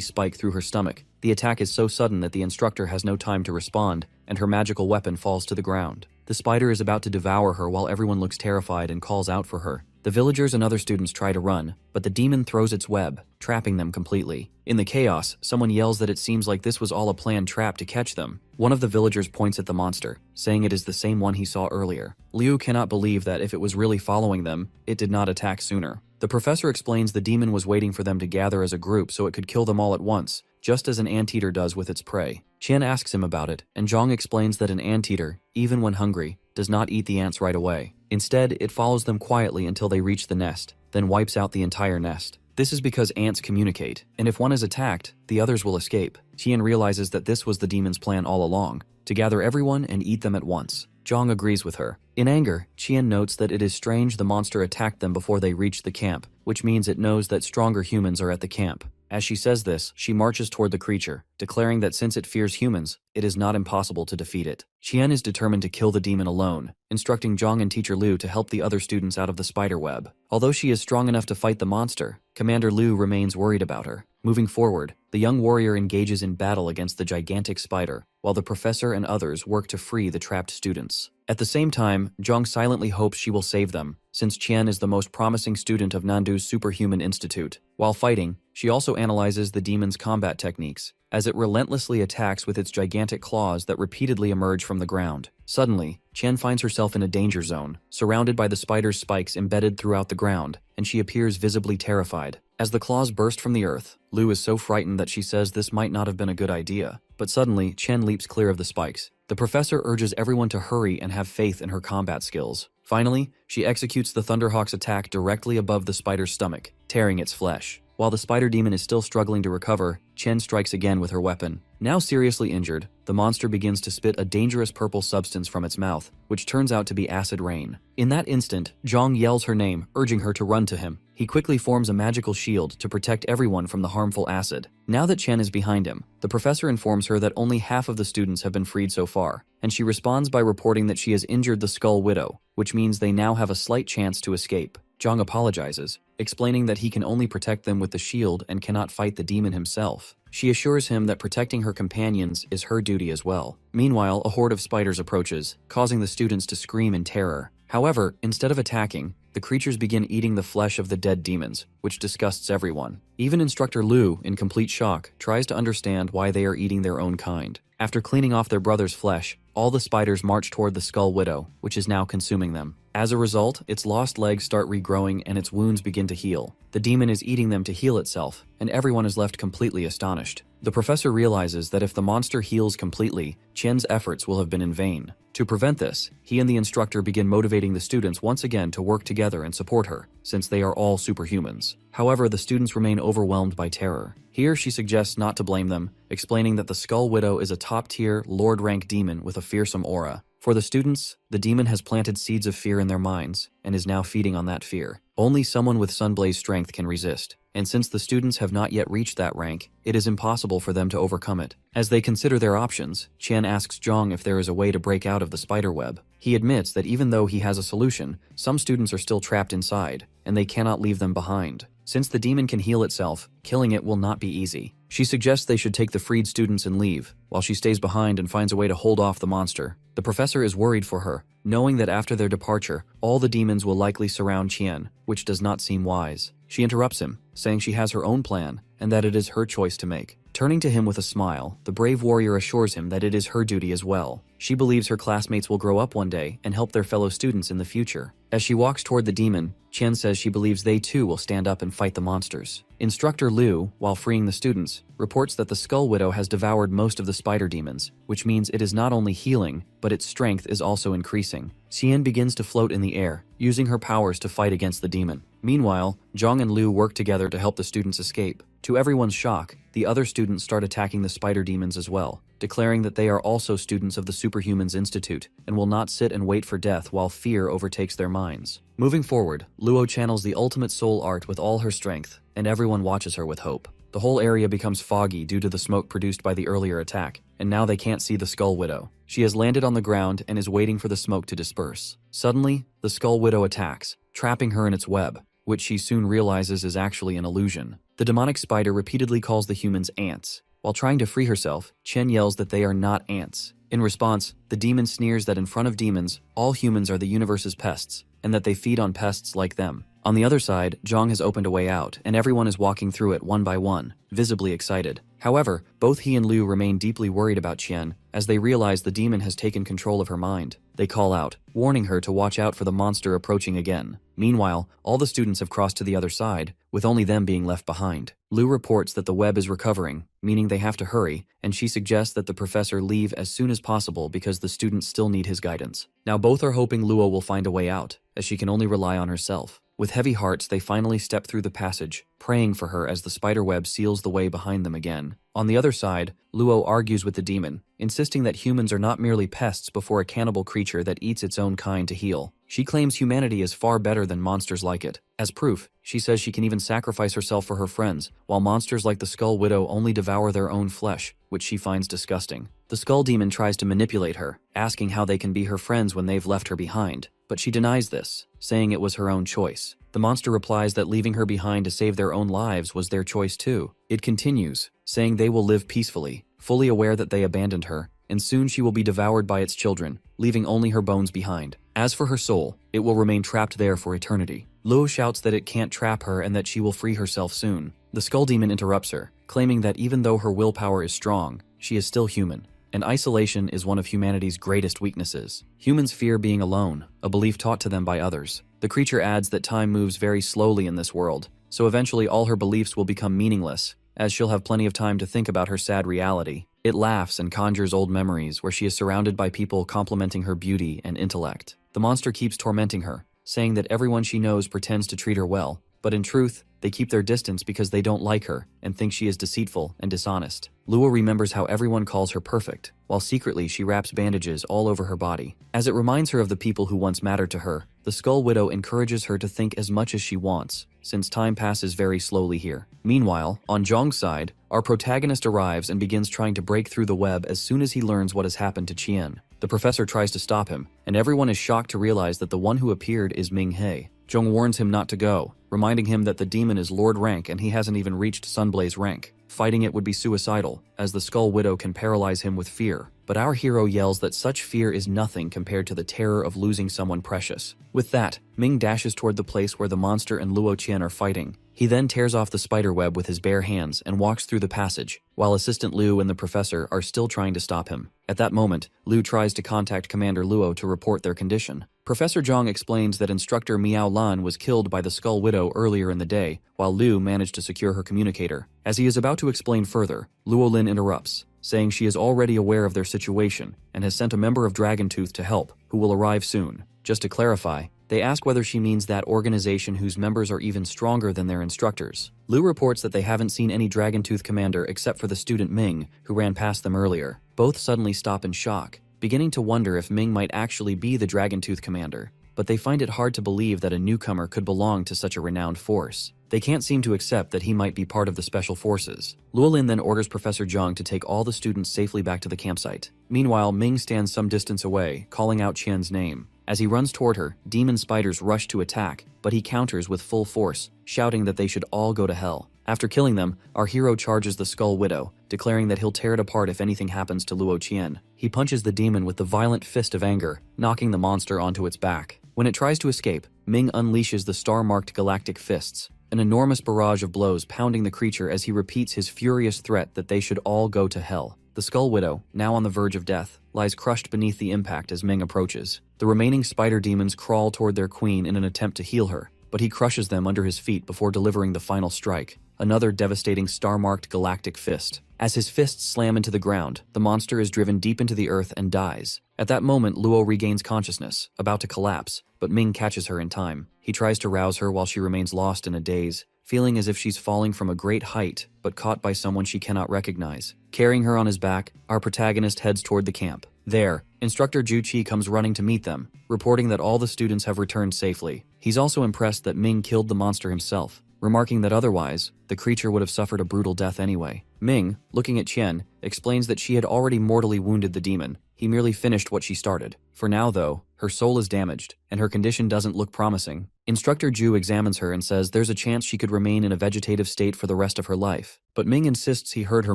S1: spike through her stomach. The attack is so sudden that the instructor has no time to respond, and her magical weapon falls to the ground. The spider is about to devour her while everyone looks terrified and calls out for her. The villagers and other students try to run, but the demon throws its web, trapping them completely. In the chaos, someone yells that it seems like this was all a planned trap to catch them. One of the villagers points at the monster, saying it is the same one he saw earlier. Liu cannot believe that if it was really following them, it did not attack sooner. The professor explains the demon was waiting for them to gather as a group so it could kill them all at once, just as an anteater does with its prey. Qian asks him about it, and Zhang explains that an anteater, even when hungry, does not eat the ants right away. Instead, it follows them quietly until they reach the nest, then wipes out the entire nest. This is because ants communicate, and if one is attacked, the others will escape. Qian realizes that this was the demon's plan all along, to gather everyone and eat them at once. Zhang agrees with her. In anger, Qian notes that it is strange the monster attacked them before they reached the camp, which means it knows that stronger humans are at the camp. As she says this, she marches toward the creature, declaring that since it fears humans, it is not impossible to defeat it. Qian is determined to kill the demon alone, instructing Zhang and Teacher Liu to help the other students out of the spider web. Although she is strong enough to fight the monster, Commander Liu remains worried about her. Moving forward, the young warrior engages in battle against the gigantic spider, while the professor and others work to free the trapped students. At the same time, Zhang silently hopes she will save them, since Qian is the most promising student of Nandu's Superhuman Institute. While fighting, she also analyzes the demon's combat techniques, as it relentlessly attacks with its gigantic claws that repeatedly emerge from the ground. Suddenly, Qian finds herself in a danger zone, surrounded by the spider's spikes embedded throughout the ground, and she appears visibly terrified. As the claws burst from the earth, Liu is so frightened that she says this might not have been a good idea. But suddenly, Qian leaps clear of the spikes. The professor urges everyone to hurry and have faith in her combat skills. Finally, she executes the Thunderhawk's attack directly above the spider's stomach, tearing its flesh. While the spider demon is still struggling to recover, Qian strikes again with her weapon. Now seriously injured, the monster begins to spit a dangerous purple substance from its mouth, which turns out to be acid rain. In that instant, Zhang yells her name, urging her to run to him. He quickly forms a magical shield to protect everyone from the harmful acid. Now that Qian is behind him, the professor informs her that only half of the students have been freed so far, and she responds by reporting that she has injured the Skull Widow, which means they now have a slight chance to escape. Zhang apologizes, explaining that he can only protect them with the shield and cannot fight the demon himself. She assures him that protecting her companions is her duty as well. Meanwhile, a horde of spiders approaches, causing the students to scream in terror. However, instead of attacking, the creatures begin eating the flesh of the dead demons, which disgusts everyone. Even Instructor Lu, in complete shock, tries to understand why they are eating their own kind. After cleaning off their brother's flesh, all the spiders march toward the Skull Widow, which is now consuming them. As a result, its lost legs start regrowing and its wounds begin to heal. The demon is eating them to heal itself, and everyone is left completely astonished. The professor realizes that if the monster heals completely, Qian's efforts will have been in vain. To prevent this, he and the instructor begin motivating the students once again to work together and support her, since they are all superhumans. However, the students remain overwhelmed by terror. Here she suggests not to blame them, explaining that the Skull Widow is a top-tier, Lord-rank demon with a fearsome aura. For the students, the demon has planted seeds of fear in their minds and is now feeding on that fear. Only someone with Sunblaze strength can resist, and since the students have not yet reached that rank, it is impossible for them to overcome it. As they consider their options, Qian asks Zhang if there is a way to break out of the spider web. He admits that even though he has a solution, some students are still trapped inside, and they cannot leave them behind. Since the demon can heal itself, killing it will not be easy. She suggests they should take the freed students and leave, while she stays behind and finds a way to hold off the monster. The professor is worried for her, knowing that after their departure, all the demons will likely surround Qian, which does not seem wise. She interrupts him, saying she has her own plan, and that it is her choice to make. Turning to him with a smile, the brave warrior assures him that it is her duty as well. She believes her classmates will grow up one day and help their fellow students in the future. As she walks toward the demon, Qian says she believes they too will stand up and fight the monsters. Instructor Liu, while freeing the students, reports that the Skull Widow has devoured most of the spider demons, which means it is not only healing, but its strength is also increasing. Qian begins to float in the air, using her powers to fight against the demon. Meanwhile, Zhang and Liu work together to help the students escape. To everyone's shock, the other students start attacking the spider demons as well, declaring that they are also students of the Superhumans Institute and will not sit and wait for death while fear overtakes their minds. Moving forward, Luo channels the ultimate soul art with all her strength, and everyone watches her with hope. The whole area becomes foggy due to the smoke produced by the earlier attack, and now they can't see the Skull Widow. She has landed on the ground and is waiting for the smoke to disperse. Suddenly, the Skull Widow attacks, trapping her in its web, which she soon realizes is actually an illusion. The demonic spider repeatedly calls the humans ants. While trying to free herself, Qian yells that they are not ants. In response, the demon sneers that in front of demons, all humans are the universe's pests, and that they feed on pests like them. On the other side, Zhang has opened a way out, and everyone is walking through it one by one, visibly excited. However, both he and Liu remain deeply worried about Qian, as they realize the demon has taken control of her mind. They call out, warning her to watch out for the monster approaching again. Meanwhile, all the students have crossed to the other side, with only them being left behind. Liu reports that the web is recovering, meaning they have to hurry, and she suggests that the professor leave as soon as possible because the students still need his guidance. Now both are hoping Luo will find a way out, as she can only rely on herself. With heavy hearts, they finally step through the passage, praying for her as the spiderweb seals the way behind them again. On the other side, Luo argues with the demon, insisting that humans are not merely pests before a cannibal creature that eats its own kind to heal. She claims humanity is far better than monsters like it. As proof, she says she can even sacrifice herself for her friends, while monsters like the Skull Widow only devour their own flesh, which she finds disgusting. The Skull Demon tries to manipulate her, asking how they can be her friends when they've left her behind, but she denies this, saying it was her own choice. The monster replies that leaving her behind to save their own lives was their choice too. It continues, saying they will live peacefully, fully aware that they abandoned her, and soon she will be devoured by its children, leaving only her bones behind. As for her soul, it will remain trapped there for eternity. Luo shouts that it can't trap her and that she will free herself soon. The Skull Demon interrupts her, claiming that even though her willpower is strong, she is still human, and isolation is one of humanity's greatest weaknesses. Humans fear being alone, a belief taught to them by others. The creature adds that time moves very slowly in this world, so eventually all her beliefs will become meaningless, as she'll have plenty of time to think about her sad reality. It laughs and conjures old memories where she is surrounded by people complimenting her beauty and intellect. The monster keeps tormenting her, saying that everyone she knows pretends to treat her well, but in truth, they keep their distance because they don't like her and think she is deceitful and dishonest. Luo remembers how everyone calls her perfect, while secretly she wraps bandages all over her body. As it reminds her of the people who once mattered to her, the Skull Widow encourages her to think as much as she wants, since time passes very slowly here. Meanwhile, on Zhang's side, our protagonist arrives and begins trying to break through the web as soon as he learns what has happened to Qian. The professor tries to stop him, and everyone is shocked to realize that the one who appeared is Ming He. Zhang warns him not to go, reminding him that the demon is Lord rank and he hasn't even reached Sunblaze rank. Fighting it would be suicidal, as the Skull Widow can paralyze him with fear. But our hero yells that such fear is nothing compared to the terror of losing someone precious. With that, Ming dashes toward the place where the monster and Luo Qian are fighting. He then tears off the spider web with his bare hands and walks through the passage, while Assistant Liu and the professor are still trying to stop him. At that moment, Liu tries to contact Commander Luo to report their condition. Professor Zhang explains that Instructor Miao Lan was killed by the Skull Widow earlier in the day, while Liu managed to secure her communicator. As he is about to explain further, Luo Lin interrupts, saying she is already aware of their situation and has sent a member of Dragon Tooth to help, who will arrive soon. Just to clarify, they ask whether she means that organization whose members are even stronger than their instructors. Liu reports that they haven't seen any Dragon Tooth commander except for the student Ming, who ran past them earlier. Both suddenly stop in shock, beginning to wonder if Ming might actually be the Dragon Tooth commander, but they find it hard to believe that a newcomer could belong to such a renowned force. They can't seem to accept that he might be part of the special forces. Luolin then orders Professor Zhang to take all the students safely back to the campsite. Meanwhile, Ming stands some distance away, calling out Qian's name. As he runs toward her, demon spiders rush to attack, but he counters with full force, shouting that they should all go to hell. After killing them, our hero charges the Skull Widow, declaring that he'll tear it apart if anything happens to Luo Qian. He punches the demon with the violent fist of anger, knocking the monster onto its back. When it tries to escape, Ming unleashes the star-marked galactic fists, an enormous barrage of blows pounding the creature as he repeats his furious threat that they should all go to hell. The Skull Widow, now on the verge of death, lies crushed beneath the impact as Ming approaches. The remaining spider demons crawl toward their queen in an attempt to heal her, but he crushes them under his feet before delivering the final strike, another devastating star-marked galactic fist. As his fists slam into the ground, the monster is driven deep into the earth and dies. At that moment, Luo regains consciousness, about to collapse, but Ming catches her in time. He tries to rouse her while she remains lost in a daze, feeling as if she's falling from a great height, but caught by someone she cannot recognize. Carrying her on his back, our protagonist heads toward the camp. There, Instructor Zhu Qi comes running to meet them, reporting that all the students have returned safely. He's also impressed that Ming killed the monster himself, remarking that otherwise, the creature would have suffered a brutal death anyway. Ming, looking at Qian, explains that she had already mortally wounded the demon. He merely finished what she started. For now, though, her soul is damaged, and her condition doesn't look promising. Instructor Zhu examines her and says there's a chance she could remain in a vegetative state for the rest of her life. But Ming insists he heard her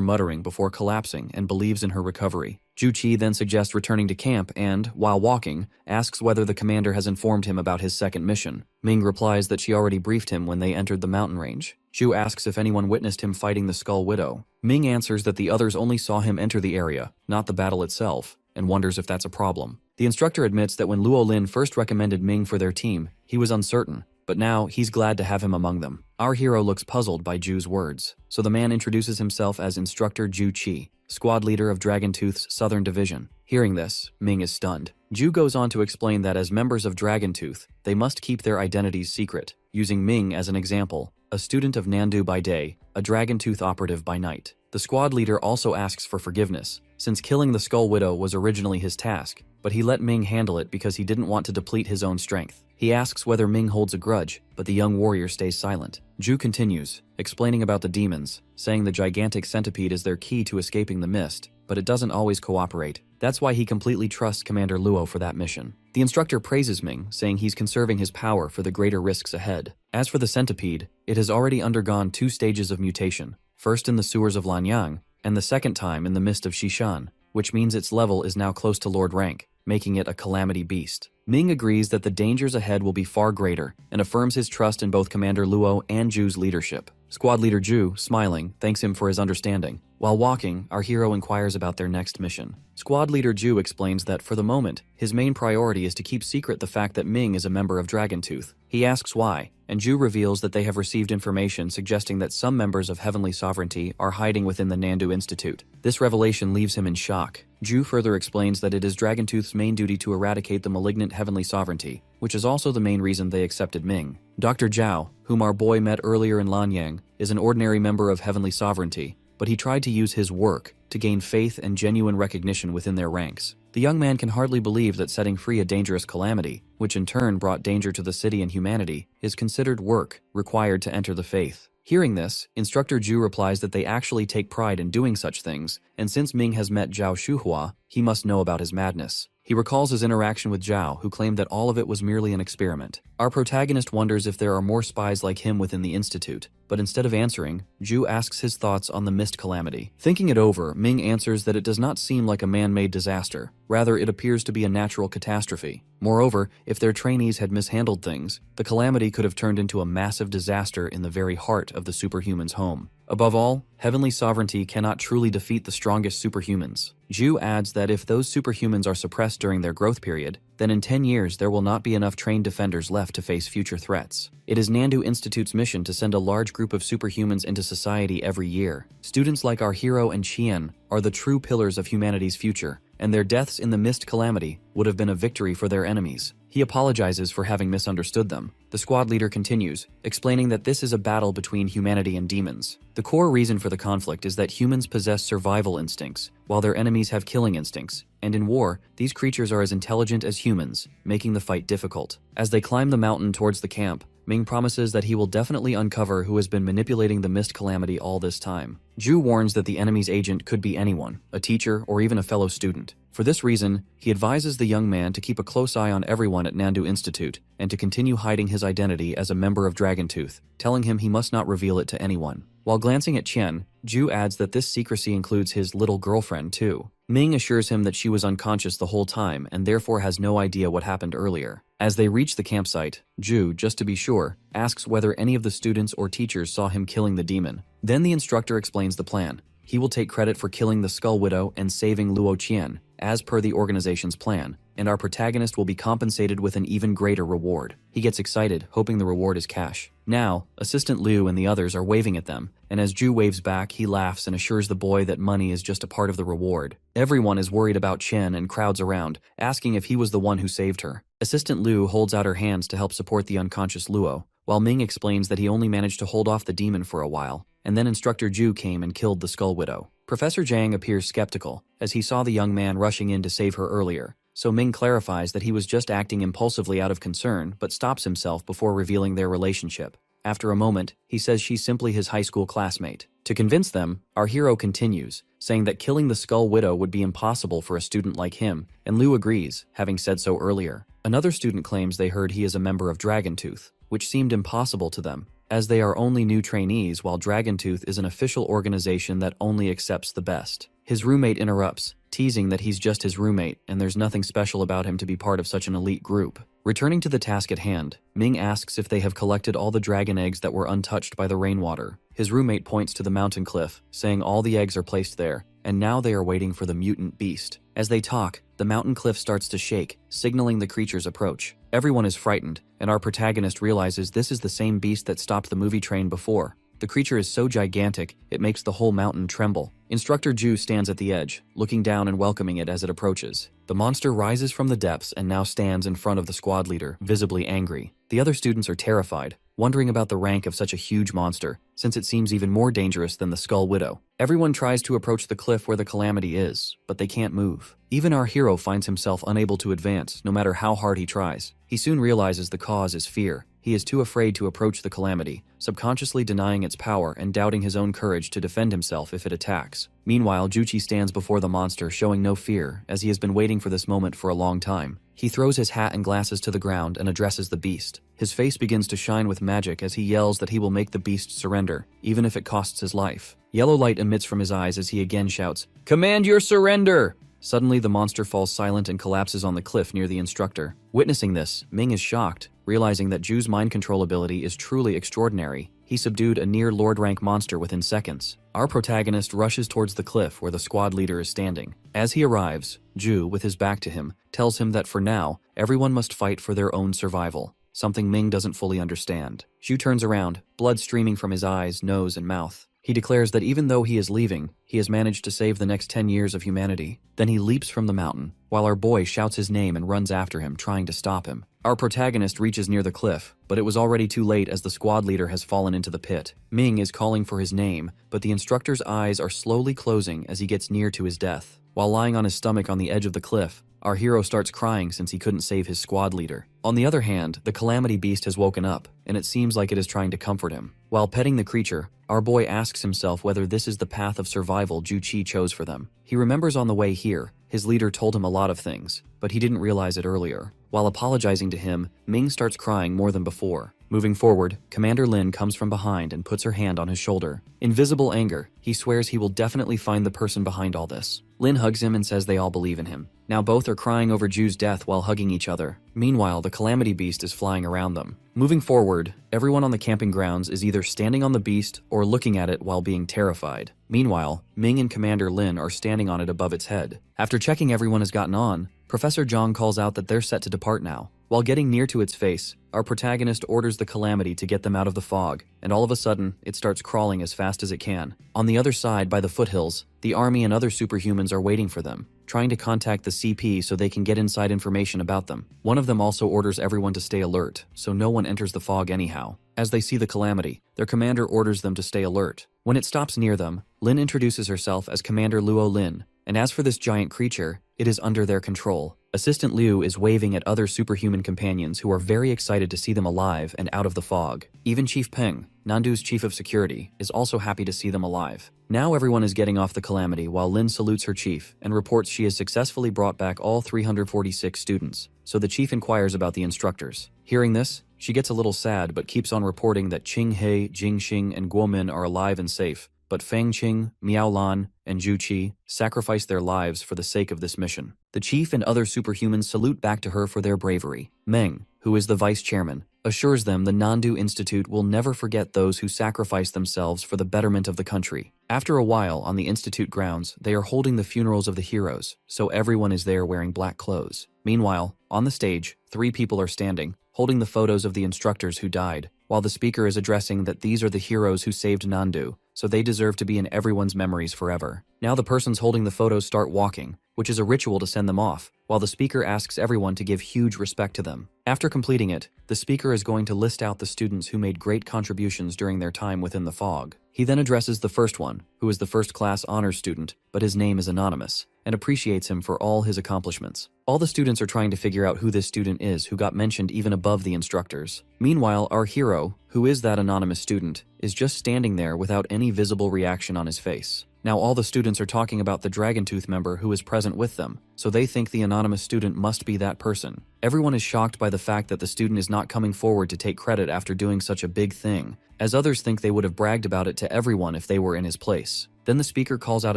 S1: muttering before collapsing and believes in her recovery. Zhu Qi then suggests returning to camp and, while walking, asks whether the commander has informed him about his second mission. Ming replies that she already briefed him when they entered the mountain range. Zhu asks if anyone witnessed him fighting the Skull Widow. Ming answers that the others only saw him enter the area, not the battle itself, and wonders if that's a problem. The instructor admits that when Luo Lin first recommended Ming for their team, he was uncertain, but now he's glad to have him among them. Our hero looks puzzled by Zhu's words, so the man introduces himself as Instructor Zhu Qi, squad leader of Dragon Tooth's Southern Division. Hearing this, Ming is stunned. Zhu goes on to explain that as members of Dragon Tooth, they must keep their identities secret, using Ming as an example, a student of Nandu by day, a Dragon Tooth operative by night. The squad leader also asks for forgiveness, since killing the Skull Widow was originally his task, but he let Ming handle it because he didn't want to deplete his own strength. He asks whether Ming holds a grudge, but the young warrior stays silent. Zhu continues, explaining about the demons, saying the gigantic centipede is their key to escaping the mist, but it doesn't always cooperate. That's why he completely trusts Commander Luo for that mission. The instructor praises Ming, saying he's conserving his power for the greater risks ahead. As for the centipede, it has already undergone 2 stages of mutation, first in the sewers of Lanyang, and the second time in the mist of Xishan, which means its level is now close to Lord rank, making it a calamity beast. Ming agrees that the dangers ahead will be far greater and affirms his trust in both Commander Luo and Zhu's leadership. Squad leader Zhu, smiling, thanks him for his understanding. While walking, our hero inquires about their next mission. Squad leader Zhu explains that for the moment, his main priority is to keep secret the fact that Ming is a member of Dragon Tooth. He asks why, and Zhu reveals that they have received information suggesting that some members of Heavenly Sovereignty are hiding within the Nandu Institute. This revelation leaves him in shock. Zhu further explains that it is Dragon Tooth's main duty to eradicate the malignant Heavenly Sovereignty, which is also the main reason they accepted Ming. Dr. Zhao, whom our boy met earlier in Lanyang, is an ordinary member of Heavenly Sovereignty, but he tried to use his work to gain faith and genuine recognition within their ranks. The young man can hardly believe that setting free a dangerous calamity, which in turn brought danger to the city and humanity, is considered work required to enter the faith. Hearing this, Instructor Zhu replies that they actually take pride in doing such things, and since Ming has met Zhao Shuhua, he must know about his madness. He recalls his interaction with Zhao, who claimed that all of it was merely an experiment. Our protagonist wonders if there are more spies like him within the Institute, but instead of answering, Zhu asks his thoughts on the mist calamity. Thinking it over, Ming answers that it does not seem like a man-made disaster. Rather, it appears to be a natural catastrophe. Moreover, if their trainees had mishandled things, the calamity could have turned into a massive disaster in the very heart of the superhumans' home. Above all, heavenly sovereignty cannot truly defeat the strongest superhumans. Zhu adds that if those superhumans are suppressed during their growth period, then in 10 years there will not be enough trained defenders left to face future threats. It is Nandu Institute's mission to send a large group of superhumans into society every year. Students like our hero and Qian are the true pillars of humanity's future, and their deaths in the mist calamity would have been a victory for their enemies. He apologizes for having misunderstood them. The squad leader continues, explaining that this is a battle between humanity and demons. The core reason for the conflict is that humans possess survival instincts, while their enemies have killing instincts, and in war, these creatures are as intelligent as humans, making the fight difficult. As they climb the mountain towards the camp, Ming promises that he will definitely uncover who has been manipulating the mist calamity all this time. Zhu warns that the enemy's agent could be anyone, a teacher or even a fellow student. For this reason, he advises the young man to keep a close eye on everyone at Nandu Institute and to continue hiding his identity as a member of Dragontooth, telling him he must not reveal it to anyone. While glancing at Qian, Zhu adds that this secrecy includes his little girlfriend too. Ming assures him that she was unconscious the whole time and therefore has no idea what happened earlier. As they reach the campsite, Zhu, just to be sure, asks whether any of the students or teachers saw him killing the demon. Then the instructor explains the plan. He will take credit for killing the Skull Widow and saving Luo Qian, as per the organization's plan, and our protagonist will be compensated with an even greater reward. He gets excited, hoping the reward is cash. Now, Assistant Liu and the others are waving at them, and as Zhu waves back, he laughs and assures the boy that money is just a part of the reward. Everyone is worried about Chen and crowds around, asking if he was the one who saved her. Assistant Liu holds out her hands to help support the unconscious Luo, while Ming explains that he only managed to hold off the demon for a while, and then Instructor Zhu came and killed the Skull Widow. Professor Zhang appears skeptical, as he saw the young man rushing in to save her earlier, so Ming clarifies that he was just acting impulsively out of concern but stops himself before revealing their relationship. After a moment, he says she's simply his high school classmate. To convince them, our hero continues, saying that killing the Skull Widow would be impossible for a student like him, and Liu agrees, having said so earlier. Another student claims they heard he is a member of Dragontooth, which seemed impossible to them, as they are only new trainees while Dragontooth is an official organization that only accepts the best. His roommate interrupts, teasing that he's just his roommate and there's nothing special about him to be part of such an elite group. Returning to the task at hand, Ming asks if they have collected all the dragon eggs that were untouched by the rainwater. His roommate points to the mountain cliff, saying all the eggs are placed there, and now they are waiting for the mutant beast. As they talk, the mountain cliff starts to shake, signaling the creature's approach. Everyone is frightened, and our protagonist realizes this is the same beast that stopped the movie train before. The creature is so gigantic, it makes the whole mountain tremble. Instructor Zhu stands at the edge, looking down and welcoming it as it approaches. The monster rises from the depths and now stands in front of the squad leader, visibly angry. The other students are terrified, wondering about the rank of such a huge monster, since it seems even more dangerous than the Skull Widow. Everyone tries to approach the cliff where the calamity is, but they can't move. Even our hero finds himself unable to advance, no matter how hard he tries. He soon realizes the cause is fear. He is too afraid to approach the calamity, subconsciously denying its power and doubting his own courage to defend himself if it attacks. Meanwhile, Juchi stands before the monster, showing no fear, as he has been waiting for this moment for a long time. He throws his hat and glasses to the ground and addresses the beast. His face begins to shine with magic as he yells that he will make the beast surrender, even if it costs his life. Yellow light emits from his eyes as he again shouts, "Command your surrender!" Suddenly, the monster falls silent and collapses on the cliff near the instructor. Witnessing this, Ming is shocked, realizing that Ju's mind control ability is truly extraordinary. He subdued a near Lord rank monster within seconds. Our protagonist rushes towards the cliff where the squad leader is standing. As he arrives, Ju, with his back to him, tells him that for now, everyone must fight for their own survival, something Ming doesn't fully understand. Ju turns around, blood streaming from his eyes, nose, and mouth. He declares that even though he is leaving, he has managed to save the next 10 years of humanity. Then he leaps from the mountain, while our boy shouts his name and runs after him, trying to stop him. Our protagonist reaches near the cliff, but it was already too late as the squad leader has fallen into the pit. Ming is calling for his name, but the instructor's eyes are slowly closing as he gets near to his death. While lying on his stomach on the edge of the cliff, our hero starts crying since he couldn't save his squad leader. On the other hand, the calamity beast has woken up, and it seems like it is trying to comfort him. While petting the creature, our boy asks himself whether this is the path of survival Ju Chi chose for them. He remembers on the way here, His leader told him a lot of things, but he didn't realize it earlier. While apologizing to him, Ming starts crying more than before. Moving forward, Commander Lin comes from behind and puts her hand on his shoulder. In visible anger, he swears he will definitely find the person behind all this. Lin hugs him and says they all believe in him. Now both are crying over Ju's death while hugging each other. Meanwhile, the Calamity Beast is flying around them. Moving forward, everyone on the camping grounds is either standing on the beast or looking at it while being terrified. Meanwhile, Ming and Commander Lin are standing on it above its head. After checking everyone has gotten on, Professor Zhang calls out that they're set to depart now. While getting near to its face, our protagonist orders the Calamity to get them out of the fog, and all of a sudden, it starts crawling as fast as it can. On the other side, by the foothills, the army and other superhumans are waiting for them, trying to contact the CP so they can get inside information about them. One of them also orders everyone to stay alert, so no one enters the fog anyhow. As they see the Calamity, their commander orders them to stay alert. When it stops near them, Lin introduces herself as Commander Luo Lin, and as for this giant creature, it is under their control. Assistant Liu is waving at other superhuman companions who are very excited to see them alive and out of the fog. Even Chief Peng, Nandu's chief of security, is also happy to see them alive. Now everyone is getting off the Calamity while Lin salutes her chief and reports she has successfully brought back all 346 students, so the chief inquires about the instructors. Hearing this, she gets a little sad but keeps on reporting that Qing He, Jing Xing, and Guo Min are alive and safe, but Fang Qing, Miao Lan, and Zhu Qi sacrificed their lives for the sake of this mission. The chief and other superhumans salute back to her for their bravery. Meng, who is the vice chairman, assures them the Nandu Institute will never forget those who sacrificed themselves for the betterment of the country. After a while, on the institute grounds, they are holding the funerals of the heroes, so everyone is there wearing black clothes. Meanwhile, on the stage, 3 people are standing, holding the photos of the instructors who died, while the speaker is addressing that these are the heroes who saved Nandu, so they deserve to be in everyone's memories forever. Now the persons holding the photos start walking, which is a ritual to send them off, while the speaker asks everyone to give huge respect to them. After completing it, the speaker is going to list out the students who made great contributions during their time within the fog. He then addresses the first one, who is the first-class honors student, but his name is anonymous, and appreciates him for all his accomplishments. All the students are trying to figure out who this student is who got mentioned even above the instructors. Meanwhile, our hero, who is that anonymous student, is just standing there without any visible reaction on his face. Now all the students are talking about the Dragon Tooth member who is present with them, so they think the anonymous student must be that person. Everyone is shocked by the fact that the student is not coming forward to take credit after doing such a big thing, as others think they would have bragged about it to everyone if they were in his place. Then the speaker calls out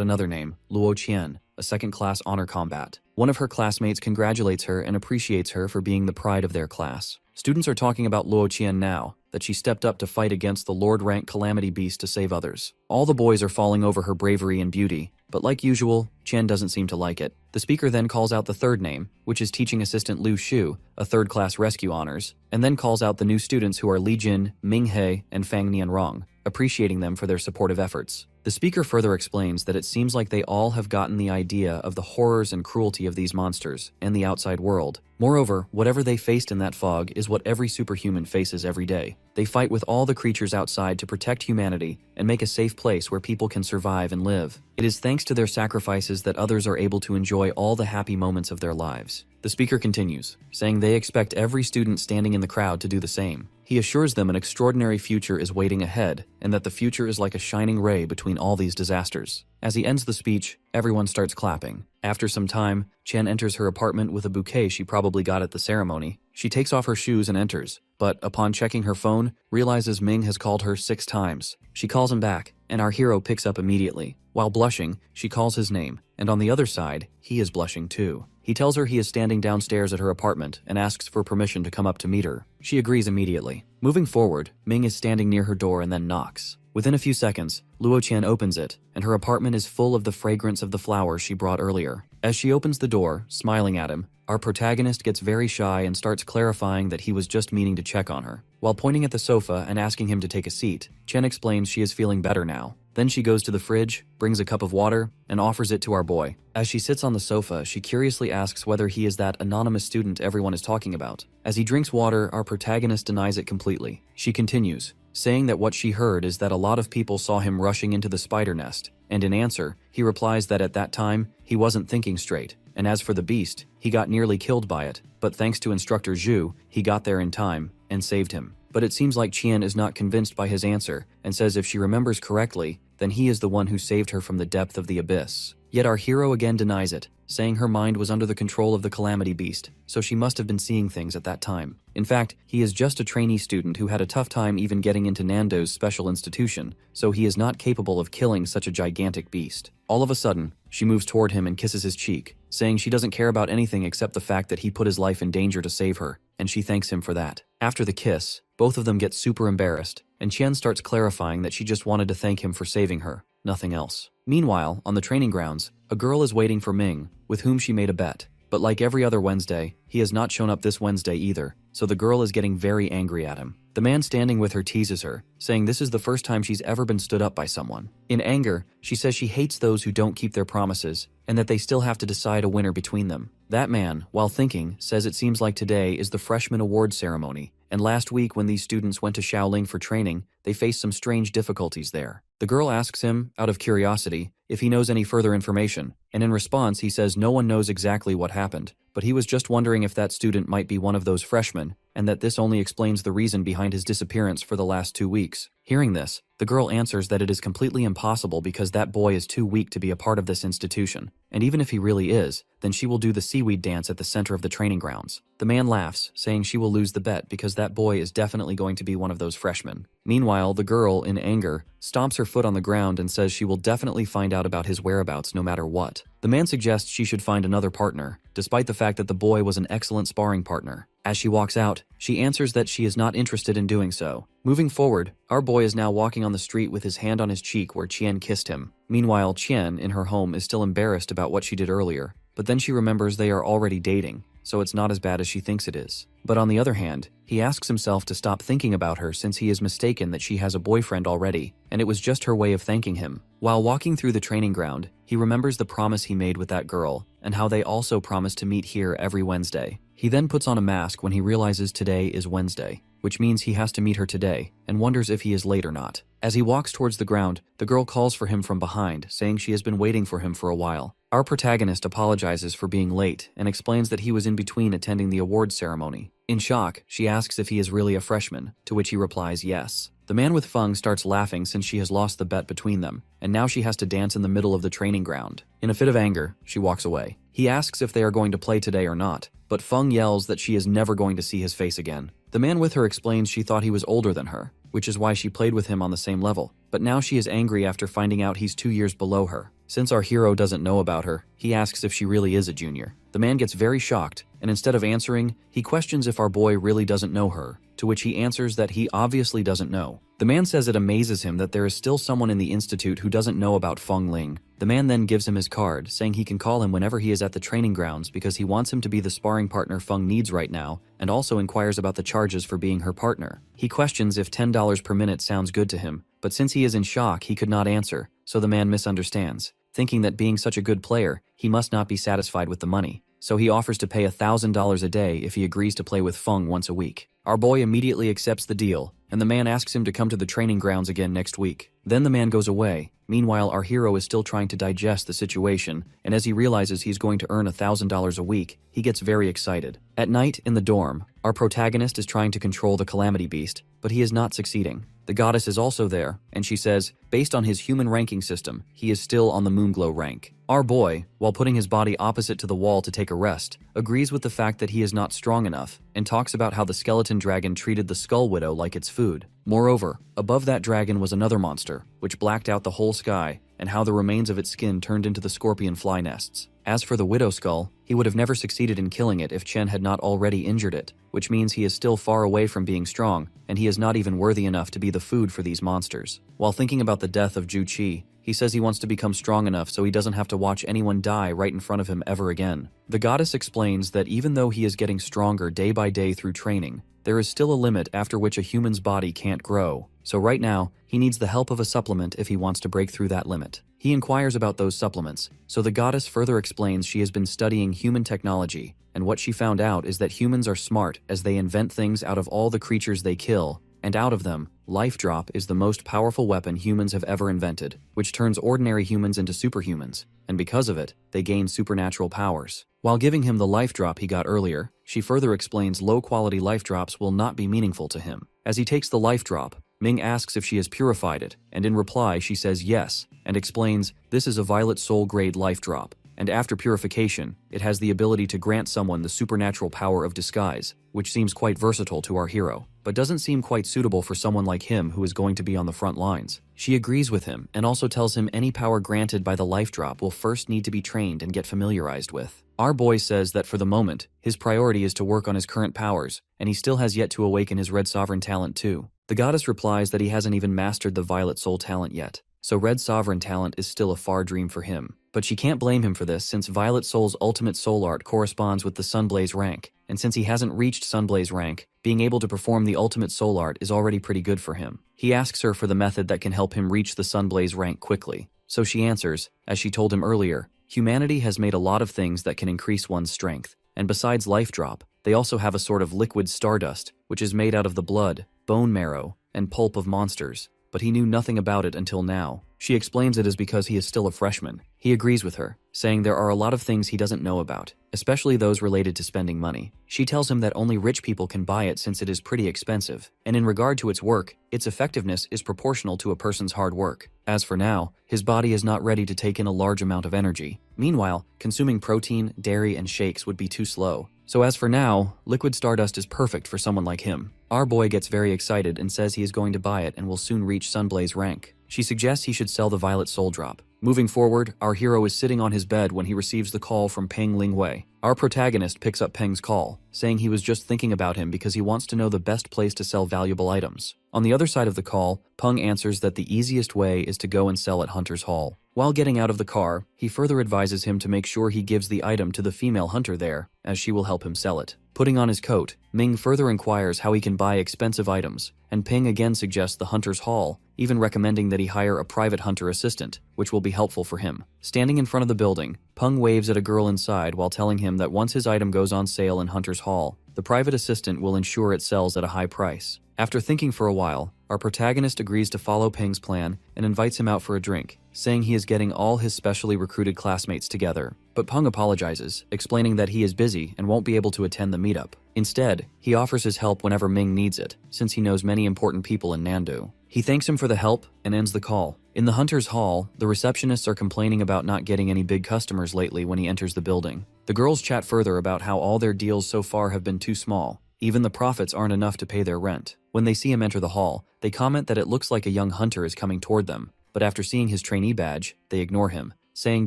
S1: another name, Luo Qian, a second-class honor combat. One of her classmates congratulates her and appreciates her for being the pride of their class. Students are talking about Luo Qian now, that she stepped up to fight against the Lord-rank Calamity Beast to save others. All the boys are falling over her bravery and beauty, but like usual, Qian doesn't seem to like it. The speaker then calls out the third name, which is teaching assistant Liu Shu, a third-class rescue honors, and then calls out the new students who are Li Jin, Ming He, and Fang Nianrong, appreciating them for their supportive efforts. The speaker further explains that it seems like they all have gotten the idea of the horrors and cruelty of these monsters and the outside world. Moreover, whatever they faced in that fog is what every superhuman faces every day. They fight with all the creatures outside to protect humanity and make a safe place where people can survive and live. It is thanks to their sacrifices that others are able to enjoy all the happy moments of their lives. The speaker continues, saying they expect every student standing in the crowd to do the same. He assures them an extraordinary future is waiting ahead, and that the future is like a shining ray between all these disasters. As he ends the speech, everyone starts clapping. After some time, Chen enters her apartment with a bouquet she probably got at the ceremony. She takes off her shoes and enters, but upon checking her phone, realizes Ming has called her 6 times. She calls him back, and our hero picks up immediately. While blushing, she calls his name, and on the other side, he is blushing too. He tells her he is standing downstairs at her apartment and asks for permission to come up to meet her. She agrees immediately. Moving forward, Ming is standing near her door and then knocks. Within a few seconds, Luo Qian opens it, and her apartment is full of the fragrance of the flowers she brought earlier. As she opens the door, smiling at him, our protagonist gets very shy and starts clarifying that he was just meaning to check on her. While pointing at the sofa and asking him to take a seat, Chen explains she is feeling better now. Then she goes to the fridge, brings a cup of water, and offers it to our boy. As she sits on the sofa, she curiously asks whether he is that anonymous student everyone is talking about. As he drinks water, our protagonist denies it completely. She continues, saying that what she heard is that a lot of people saw him rushing into the spider nest, and in answer, he replies that at that time, he wasn't thinking straight, and as for the beast, he got nearly killed by it, but thanks to Instructor Zhu, he got there in time, and saved him. But it seems like Qian is not convinced by his answer, and says if she remembers correctly, then he is the one who saved her from the depth of the abyss. Yet our hero again denies it, saying her mind was under the control of the Calamity Beast, so she must have been seeing things at that time. In fact, he is just a trainee student who had a tough time even getting into Nando's special institution, so he is not capable of killing such a gigantic beast. All of a sudden, she moves toward him and kisses his cheek, saying she doesn't care about anything except the fact that he put his life in danger to save her, and she thanks him for that. After the kiss, both of them get super embarrassed, and Qian starts clarifying that she just wanted to thank him for saving her, nothing else. Meanwhile, on the training grounds, a girl is waiting for Ming, with whom she made a bet. But like every other Wednesday, he has not shown up this Wednesday either, so the girl is getting very angry at him. The man standing with her teases her, saying this is the first time she's ever been stood up by someone. In anger, she says she hates those who don't keep their promises, and that they still have to decide a winner between them. That man, while thinking, says it seems like today is the freshman award ceremony, and last week when these students went to Shaoling for training, they faced some strange difficulties there. The girl asks him, out of curiosity, if he knows any further information, and in response he says no one knows exactly what happened, but he was just wondering if that student might be one of those freshmen, and that this only explains the reason behind his disappearance for the last 2 weeks. Hearing this, the girl answers that it is completely impossible because that boy is too weak to be a part of this institution, and even if he really is, then she will do the seaweed dance at the center of the training grounds. The man laughs, saying she will lose the bet because that boy is definitely going to be one of those freshmen. Meanwhile, the girl, in anger, stomps her foot on the ground and says she will definitely find out about his whereabouts no matter what. The man suggests she should find another partner, despite the fact that the boy was an excellent sparring partner. As she walks out, she answers that she is not interested in doing so. Moving forward, our boy is now walking on the street with his hand on his cheek where Qian kissed him. Meanwhile, Qian, in her home, is still embarrassed about what she did earlier, but then she remembers they are already dating, so it's not as bad as she thinks it is. But on the other hand, he asks himself to stop thinking about her since he is mistaken that she has a boyfriend already, and it was just her way of thanking him. While walking through the training ground, he remembers the promise he made with that girl, and how they also promised to meet here every Wednesday. He then puts on a mask when he realizes today is Wednesday, which means he has to meet her today, and wonders if he is late or not. As he walks towards the ground, the girl calls for him from behind, saying she has been waiting for him for a while. Our protagonist apologizes for being late and explains that he was in between attending the awards ceremony. In shock, she asks if he is really a freshman, to which he replies yes. The man with Feng starts laughing since she has lost the bet between them, and now she has to dance in the middle of the training ground. In a fit of anger, she walks away. He asks if they are going to play today or not, but Feng yells that she is never going to see his face again. The man with her explains she thought he was older than her, which is why she played with him on the same level, but now she is angry after finding out he's 2 years below her. Since our hero doesn't know about her, he asks if she really is a junior. The man gets very shocked, and instead of answering, he questions if our boy really doesn't know her, to which he answers that he obviously doesn't know. The man says it amazes him that there is still someone in the institute who doesn't know about Feng Ling. The man then gives him his card, saying he can call him whenever he is at the training grounds because he wants him to be the sparring partner Feng needs right now, and also inquires about the charges for being her partner. He questions if $10 per minute sounds good to him, but since he is in shock, he could not answer, so the man misunderstands, thinking that being such a good player, he must not be satisfied with the money. So he offers to pay $1,000 a day if he agrees to play with Feng once a week. Our boy immediately accepts the deal, and the man asks him to come to the training grounds again next week. Then the man goes away. Meanwhile, our hero is still trying to digest the situation, and as he realizes he's going to earn $1,000 a week, he gets very excited. At night, in the dorm, our protagonist is trying to control the Calamity Beast, but he is not succeeding. The goddess is also there, and she says, based on his human ranking system, he is still on the Moonglow rank. Our boy, while putting his body opposite to the wall to take a rest, agrees with the fact that he is not strong enough, and talks about how the skeleton dragon treated the Skull Widow like its food. Moreover, above that dragon was another monster, which blacked out the whole sky, and how the remains of its skin turned into the scorpion fly nests. As for the Widow Skull, he would have never succeeded in killing it if Chen had not already injured it, which means he is still far away from being strong, and he is not even worthy enough to be the food for these monsters. While thinking about the death of Ju Qi, he says he wants to become strong enough so he doesn't have to watch anyone die right in front of him ever again. The goddess explains that even though he is getting stronger day by day through training, there is still a limit after which a human's body can't grow. So right now, he needs the help of a supplement if he wants to break through that limit. He inquires about those supplements, so the goddess further explains she has been studying human technology, and what she found out is that humans are smart as they invent things out of all the creatures they kill, and out of them, Life Drop is the most powerful weapon humans have ever invented, which turns ordinary humans into superhumans, and because of it, they gain supernatural powers. While giving him the life drop he got earlier, she further explains low-quality life drops will not be meaningful to him. As he takes the life drop, Ming asks if she has purified it, and in reply she says yes, and explains this is a violet soul grade life drop, and after purification, it has the ability to grant someone the supernatural power of disguise, which seems quite versatile to our hero, but doesn't seem quite suitable for someone like him who is going to be on the front lines. She agrees with him and also tells him any power granted by the life drop will first need to be trained and get familiarized with. Our boy says that for the moment, his priority is to work on his current powers, and he still has yet to awaken his Red Sovereign talent too. The goddess replies that he hasn't even mastered the Violet Soul talent yet, so Red Sovereign talent is still a far dream for him. But she can't blame him for this since Violet Soul's ultimate soul art corresponds with the Sunblaze rank, and since he hasn't reached Sunblaze rank, being able to perform the ultimate soul art is already pretty good for him. He asks her for the method that can help him reach the Sunblaze rank quickly, so she answers, as she told him earlier, humanity has made a lot of things that can increase one's strength, and besides life drop, they also have a sort of liquid stardust, which is made out of the blood, bone marrow, and pulp of monsters, but he knew nothing about it until now. She explains it is because he is still a freshman. He agrees with her, saying there are a lot of things he doesn't know about, especially those related to spending money. She tells him that only rich people can buy it since it is pretty expensive, and in regard to its work, its effectiveness is proportional to a person's hard work. As for now, his body is not ready to take in a large amount of energy. Meanwhile, consuming protein, dairy, and shakes would be too slow. So as for now, liquid stardust is perfect for someone like him. Our boy gets very excited and says he is going to buy it and will soon reach Sunblaze rank. She suggests he should sell the Violet Soul Drop. Moving forward, our hero is sitting on his bed when he receives the call from Peng Lingwei. Our protagonist picks up Peng's call, saying he was just thinking about him because he wants to know the best place to sell valuable items. On the other side of the call, Peng answers that the easiest way is to go and sell at Hunter's Hall. While getting out of the car, he further advises him to make sure he gives the item to the female hunter there, as she will help him sell it. Putting on his coat, Ming further inquires how he can buy expensive items, and Peng again suggests the Hunter's Hall, even recommending that he hire a private hunter assistant, which will be helpful for him. Standing in front of the building, Peng waves at a girl inside while telling him that once his item goes on sale in Hunter's Hall, the private assistant will ensure it sells at a high price. After thinking for a while, our protagonist agrees to follow Peng's plan and invites him out for a drink, saying he is getting all his specially recruited classmates together. But Peng apologizes, explaining that he is busy and won't be able to attend the meetup. Instead, he offers his help whenever Ming needs it, since he knows many important people in Nandu. He thanks him for the help and ends the call. In the Hunter's Hall, the receptionists are complaining about not getting any big customers lately when he enters the building. The girls chat further about how all their deals so far have been too small. Even the profits aren't enough to pay their rent. When they see him enter the hall, they comment that it looks like a young hunter is coming toward them, but after seeing his trainee badge, they ignore him, saying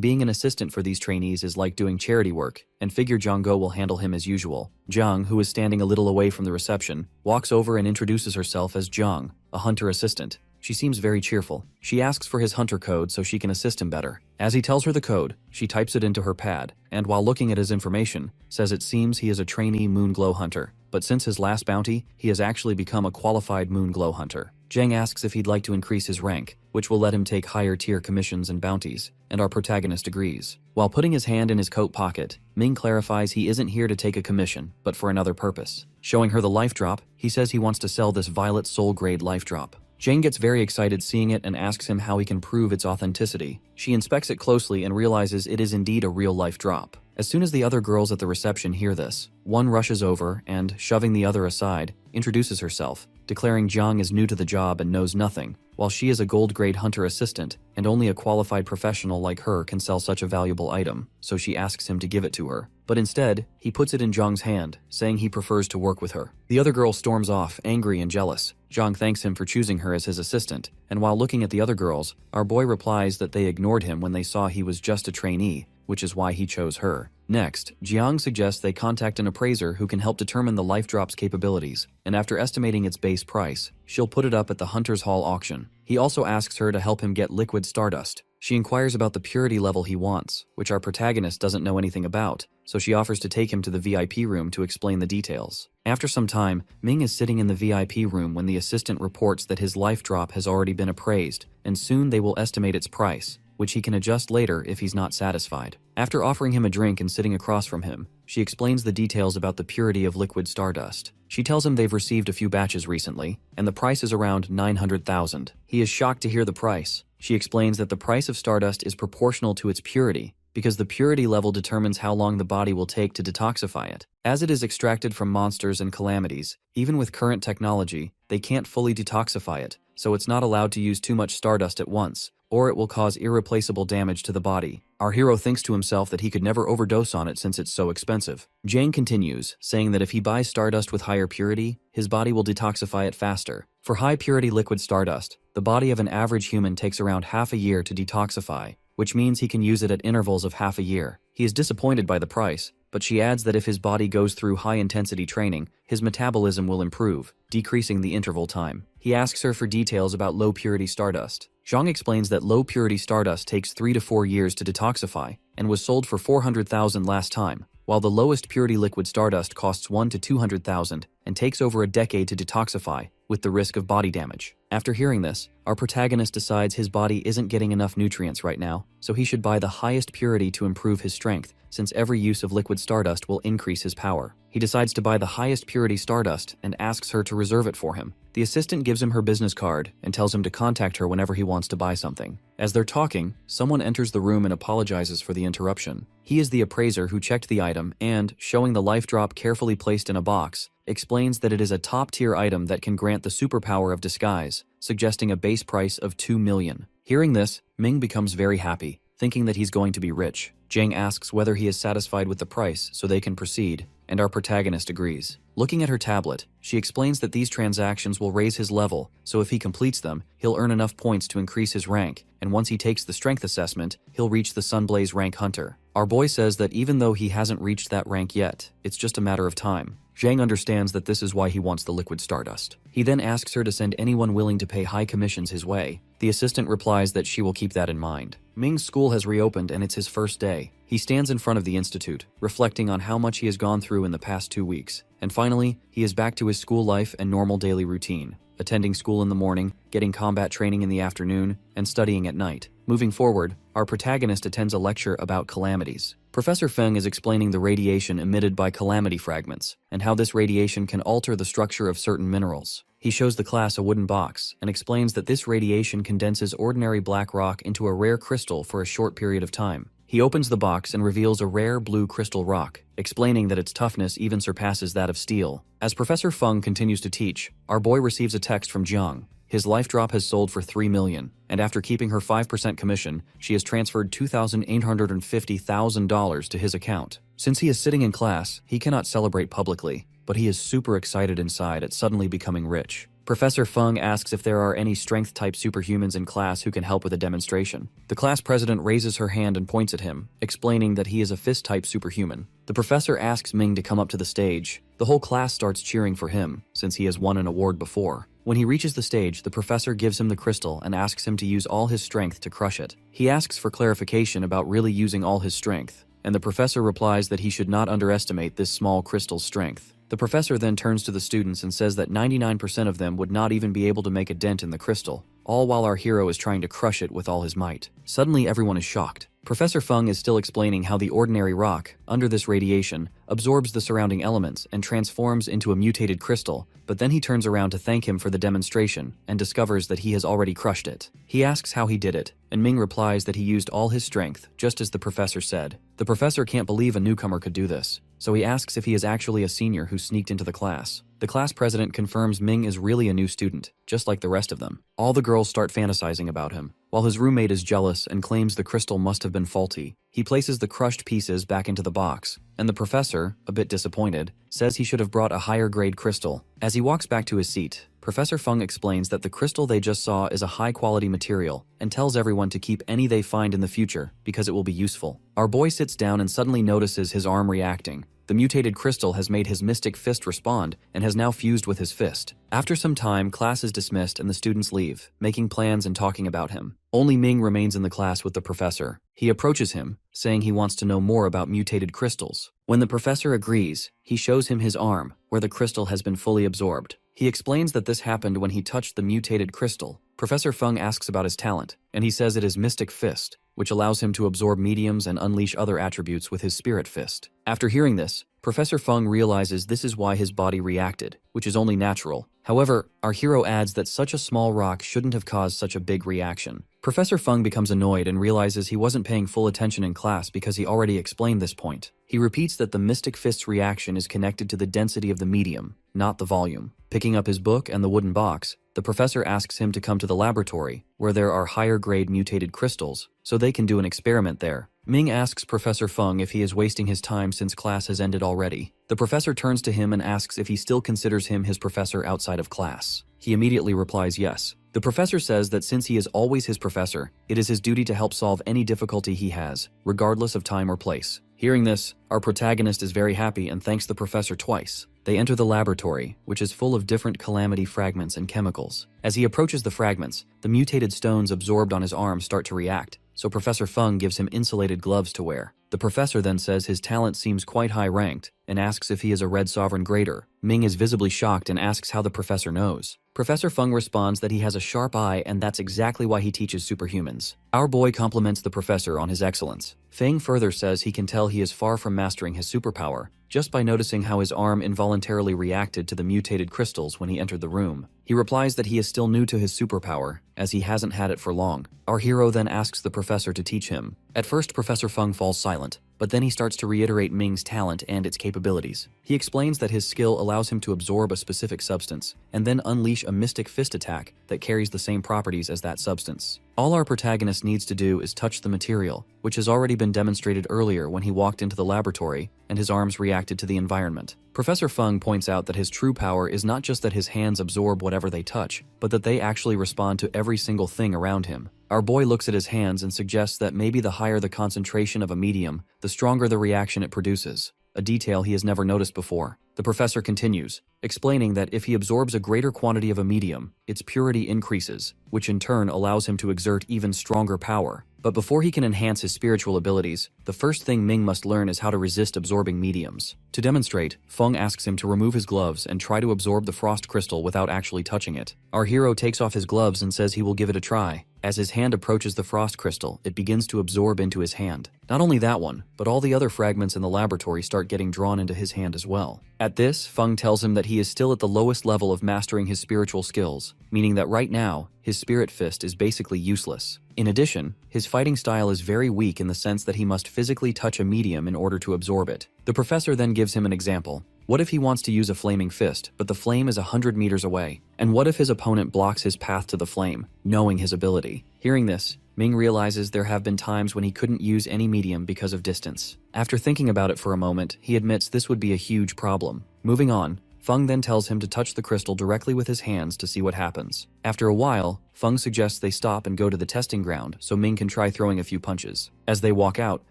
S1: being an assistant for these trainees is like doing charity work, and figure Zhanggo will handle him as usual. Zhang, who is standing a little away from the reception, walks over and introduces herself as Zhang, a hunter assistant. She seems very cheerful. She asks for his hunter code so she can assist him better. As he tells her the code, she types it into her pad, and while looking at his information, says it seems he is a trainee Moonglow hunter, but since his last bounty, he has actually become a qualified Moonglow hunter. Zhang asks if he'd like to increase his rank, which will let him take higher tier commissions and bounties, and our protagonist agrees. While putting his hand in his coat pocket, Ming clarifies he isn't here to take a commission, but for another purpose. Showing her the life drop, he says he wants to sell this Violet Soul grade life drop. Jane gets very excited seeing it and asks him how he can prove its authenticity. She inspects it closely and realizes it is indeed a real-life drop. As soon as the other girls at the reception hear this, one rushes over and, shoving the other aside, introduces herself, declaring Zhang is new to the job and knows nothing, while she is a gold-grade hunter assistant, and only a qualified professional like her can sell such a valuable item, so she asks him to give it to her. But instead, he puts it in Zhang's hand, saying he prefers to work with her. The other girl storms off, angry and jealous. Zhang thanks him for choosing her as his assistant, and while looking at the other girls, our boy replies that they ignored him when they saw he was just a trainee, which is why he chose her. Next, Jiang suggests they contact an appraiser who can help determine the life drop's capabilities, and after estimating its base price, she'll put it up at the Hunter's Hall auction. He also asks her to help him get liquid stardust. She inquires about the purity level he wants, which our protagonist doesn't know anything about, so she offers to take him to the VIP room to explain the details. After some time, Ming is sitting in the VIP room when the assistant reports that his life drop has already been appraised, and soon they will estimate its price, which he can adjust later if he's not satisfied. After offering him a drink and sitting across from him, she explains the details about the purity of liquid stardust. She tells him they've received a few batches recently, and the price is around 900,000. He is shocked to hear the price. She explains that the price of stardust is proportional to its purity, because the purity level determines how long the body will take to detoxify it. As it is extracted from monsters and calamities, even with current technology, they can't fully detoxify it, so it's not allowed to use too much stardust at once, or it will cause irreplaceable damage to the body. Our hero thinks to himself that he could never overdose on it since it's so expensive. Jang continues, saying that if he buys stardust with higher purity, his body will detoxify it faster. For high-purity liquid stardust, the body of an average human takes around half a year to detoxify, which means he can use it at intervals of half a year. He is disappointed by the price, but she adds that if his body goes through high-intensity training, his metabolism will improve, decreasing the interval time. He asks her for details about low-purity stardust. Zhang explains that low-purity stardust takes 3 to 4 years to detoxify and was sold for 400,000 last time, while the lowest purity liquid stardust costs 1 to 200,000 and takes over a decade to detoxify, with the risk of body damage. After hearing this, our protagonist decides his body isn't getting enough nutrients right now, so he should buy the highest purity to improve his strength, since every use of liquid stardust will increase his power. He decides to buy the highest purity stardust and asks her to reserve it for him. The assistant gives him her business card and tells him to contact her whenever he wants to buy something. As they're talking, someone enters the room and apologizes for the interruption. He is the appraiser who checked the item and, showing the life drop carefully placed in a box, explains that it is a top-tier item that can grant the superpower of disguise, suggesting a base price of 2 million. Hearing this, Ming becomes very happy, thinking that he's going to be rich. Jang asks whether he is satisfied with the price so they can proceed, and our protagonist agrees. Looking at her tablet, she explains that these transactions will raise his level, so if he completes them, he'll earn enough points to increase his rank, and once he takes the strength assessment, he'll reach the Sunblaze rank hunter. Our boy says that even though he hasn't reached that rank yet, it's just a matter of time. Zhang understands that this is why he wants the liquid stardust. He then asks her to send anyone willing to pay high commissions his way. The assistant replies that she will keep that in mind. Ming's school has reopened and it's his first day. He stands in front of the institute, reflecting on how much he has gone through in the past 2 weeks. And finally, he is back to his school life and normal daily routine, attending school in the morning, getting combat training in the afternoon, and studying at night. Moving forward, our protagonist attends a lecture about calamities. Professor Feng is explaining the radiation emitted by calamity fragments, and how this radiation can alter the structure of certain minerals. He shows the class a wooden box, and explains that this radiation condenses ordinary black rock into a rare crystal for a short period of time. He opens the box and reveals a rare blue crystal rock, explaining that its toughness even surpasses that of steel. As Professor Feng continues to teach, our boy receives a text from Jiang. His life drop has sold for 3 million, and after keeping her 5% commission, she has transferred $2,850,000 to his account. Since he is sitting in class, he cannot celebrate publicly, but he is super excited inside at suddenly becoming rich. Professor Feng asks if there are any strength-type superhumans in class who can help with a demonstration. The class president raises her hand and points at him, explaining that he is a fist-type superhuman. The professor asks Ming to come up to the stage. The whole class starts cheering for him, since he has won an award before. When he reaches the stage, the professor gives him the crystal and asks him to use all his strength to crush it. He asks for clarification about really using all his strength, and the professor replies that he should not underestimate this small crystal's strength. The professor then turns to the students and says that 99% of them would not even be able to make a dent in the crystal, all while our hero is trying to crush it with all his might. Suddenly, everyone is shocked. Professor Feng is still explaining how the ordinary rock, under this radiation, absorbs the surrounding elements and transforms into a mutated crystal, but then he turns around to thank him for the demonstration and discovers that he has already crushed it. He asks how he did it, and Ming replies that he used all his strength, just as the professor said. The professor can't believe a newcomer could do this, so he asks if he is actually a senior who sneaked into the class. The class president confirms Ming is really a new student, just like the rest of them. All the girls start fantasizing about him, while his roommate is jealous and claims the crystal must have been faulty. He places the crushed pieces back into the box, and the professor, a bit disappointed, says he should have brought a higher grade crystal. As he walks back to his seat, Professor Feng explains that the crystal they just saw is a high-quality material and tells everyone to keep any they find in the future because it will be useful. Our boy sits down and suddenly notices his arm reacting. The mutated crystal has made his mystic fist respond and has now fused with his fist. After some time, class is dismissed and the students leave, making plans and talking about him. Only Ming remains in the class with the professor. He approaches him, saying he wants to know more about mutated crystals. When the professor agrees, he shows him his arm, where the crystal has been fully absorbed. He explains that this happened when he touched the mutated crystal. Professor Feng asks about his talent, and he says it is Mystic Fist, which allows him to absorb mediums and unleash other attributes with his spirit fist. After hearing this, Professor Fung realizes this is why his body reacted, which is only natural. However, our hero adds that such a small rock shouldn't have caused such a big reaction. Professor Fung becomes annoyed and realizes he wasn't paying full attention in class because he already explained this point. He repeats that the Mystic Fist's reaction is connected to the density of the medium, not the volume. Picking up his book and the wooden box, the professor asks him to come to the laboratory, where there are higher-grade mutated crystals, so they can do an experiment there. Ming asks Professor Fung if he is wasting his time since class has ended already. The professor turns to him and asks if he still considers him his professor outside of class. He immediately replies yes. The professor says that since he is always his professor, it is his duty to help solve any difficulty he has, regardless of time or place. Hearing this, our protagonist is very happy and thanks the professor twice. They enter the laboratory, which is full of different calamity fragments and chemicals. As he approaches the fragments, the mutated stones absorbed on his arm start to react, so Professor Fung gives him insulated gloves to wear. The professor then says his talent seems quite high-ranked and asks if he is a Red Sovereign Grader. Ming is visibly shocked and asks how the professor knows. Professor Fung responds that he has a sharp eye and that's exactly why he teaches superhumans. Our boy compliments the professor on his excellence. Fang further says he can tell he is far from mastering his superpower, just by noticing how his arm involuntarily reacted to the mutated crystals when he entered the room. He replies that he is still new to his superpower, as he hasn't had it for long. Our hero then asks the professor to teach him. At first, Professor Fung falls silent, but then he starts to reiterate Ming's talent and its capabilities. He explains that his skill allows him to absorb a specific substance, and then unleash a mystic fist attack that carries the same properties as that substance. All our protagonist needs to do is touch the material, which has already been demonstrated earlier when he walked into the laboratory and his arms reacted to the environment. Professor Fung points out that his true power is not just that his hands absorb whatever they touch, but that they actually respond to every single thing around him. Our boy looks at his hands and suggests that maybe the higher the concentration of a medium, the stronger the reaction it produces, a detail he has never noticed before. The professor continues, explaining that if he absorbs a greater quantity of a medium, its purity increases, which in turn allows him to exert even stronger power. But before he can enhance his spiritual abilities, the first thing Ming must learn is how to resist absorbing mediums. To demonstrate, Fung asks him to remove his gloves and try to absorb the frost crystal without actually touching it. Our hero takes off his gloves and says he will give it a try. As his hand approaches the frost crystal, it begins to absorb into his hand. Not only that one, but all the other fragments in the laboratory start getting drawn into his hand as well. At this, Fung tells him that he is still at the lowest level of mastering his spiritual skills, meaning that right now, his spirit fist is basically useless. In addition, his fighting style is very weak in the sense that he must physically touch a medium in order to absorb it. The professor then gives him an example. What if he wants to use a flaming fist, but the flame is 100 meters away? And what if his opponent blocks his path to the flame, knowing his ability? Hearing this, Ming realizes there have been times when he couldn't use any medium because of distance. After thinking about it for a moment, he admits this would be a huge problem. Moving on, Fung then tells him to touch the crystal directly with his hands to see what happens. After a while, Fung suggests they stop and go to the testing ground so Ming can try throwing a few punches. As they walk out,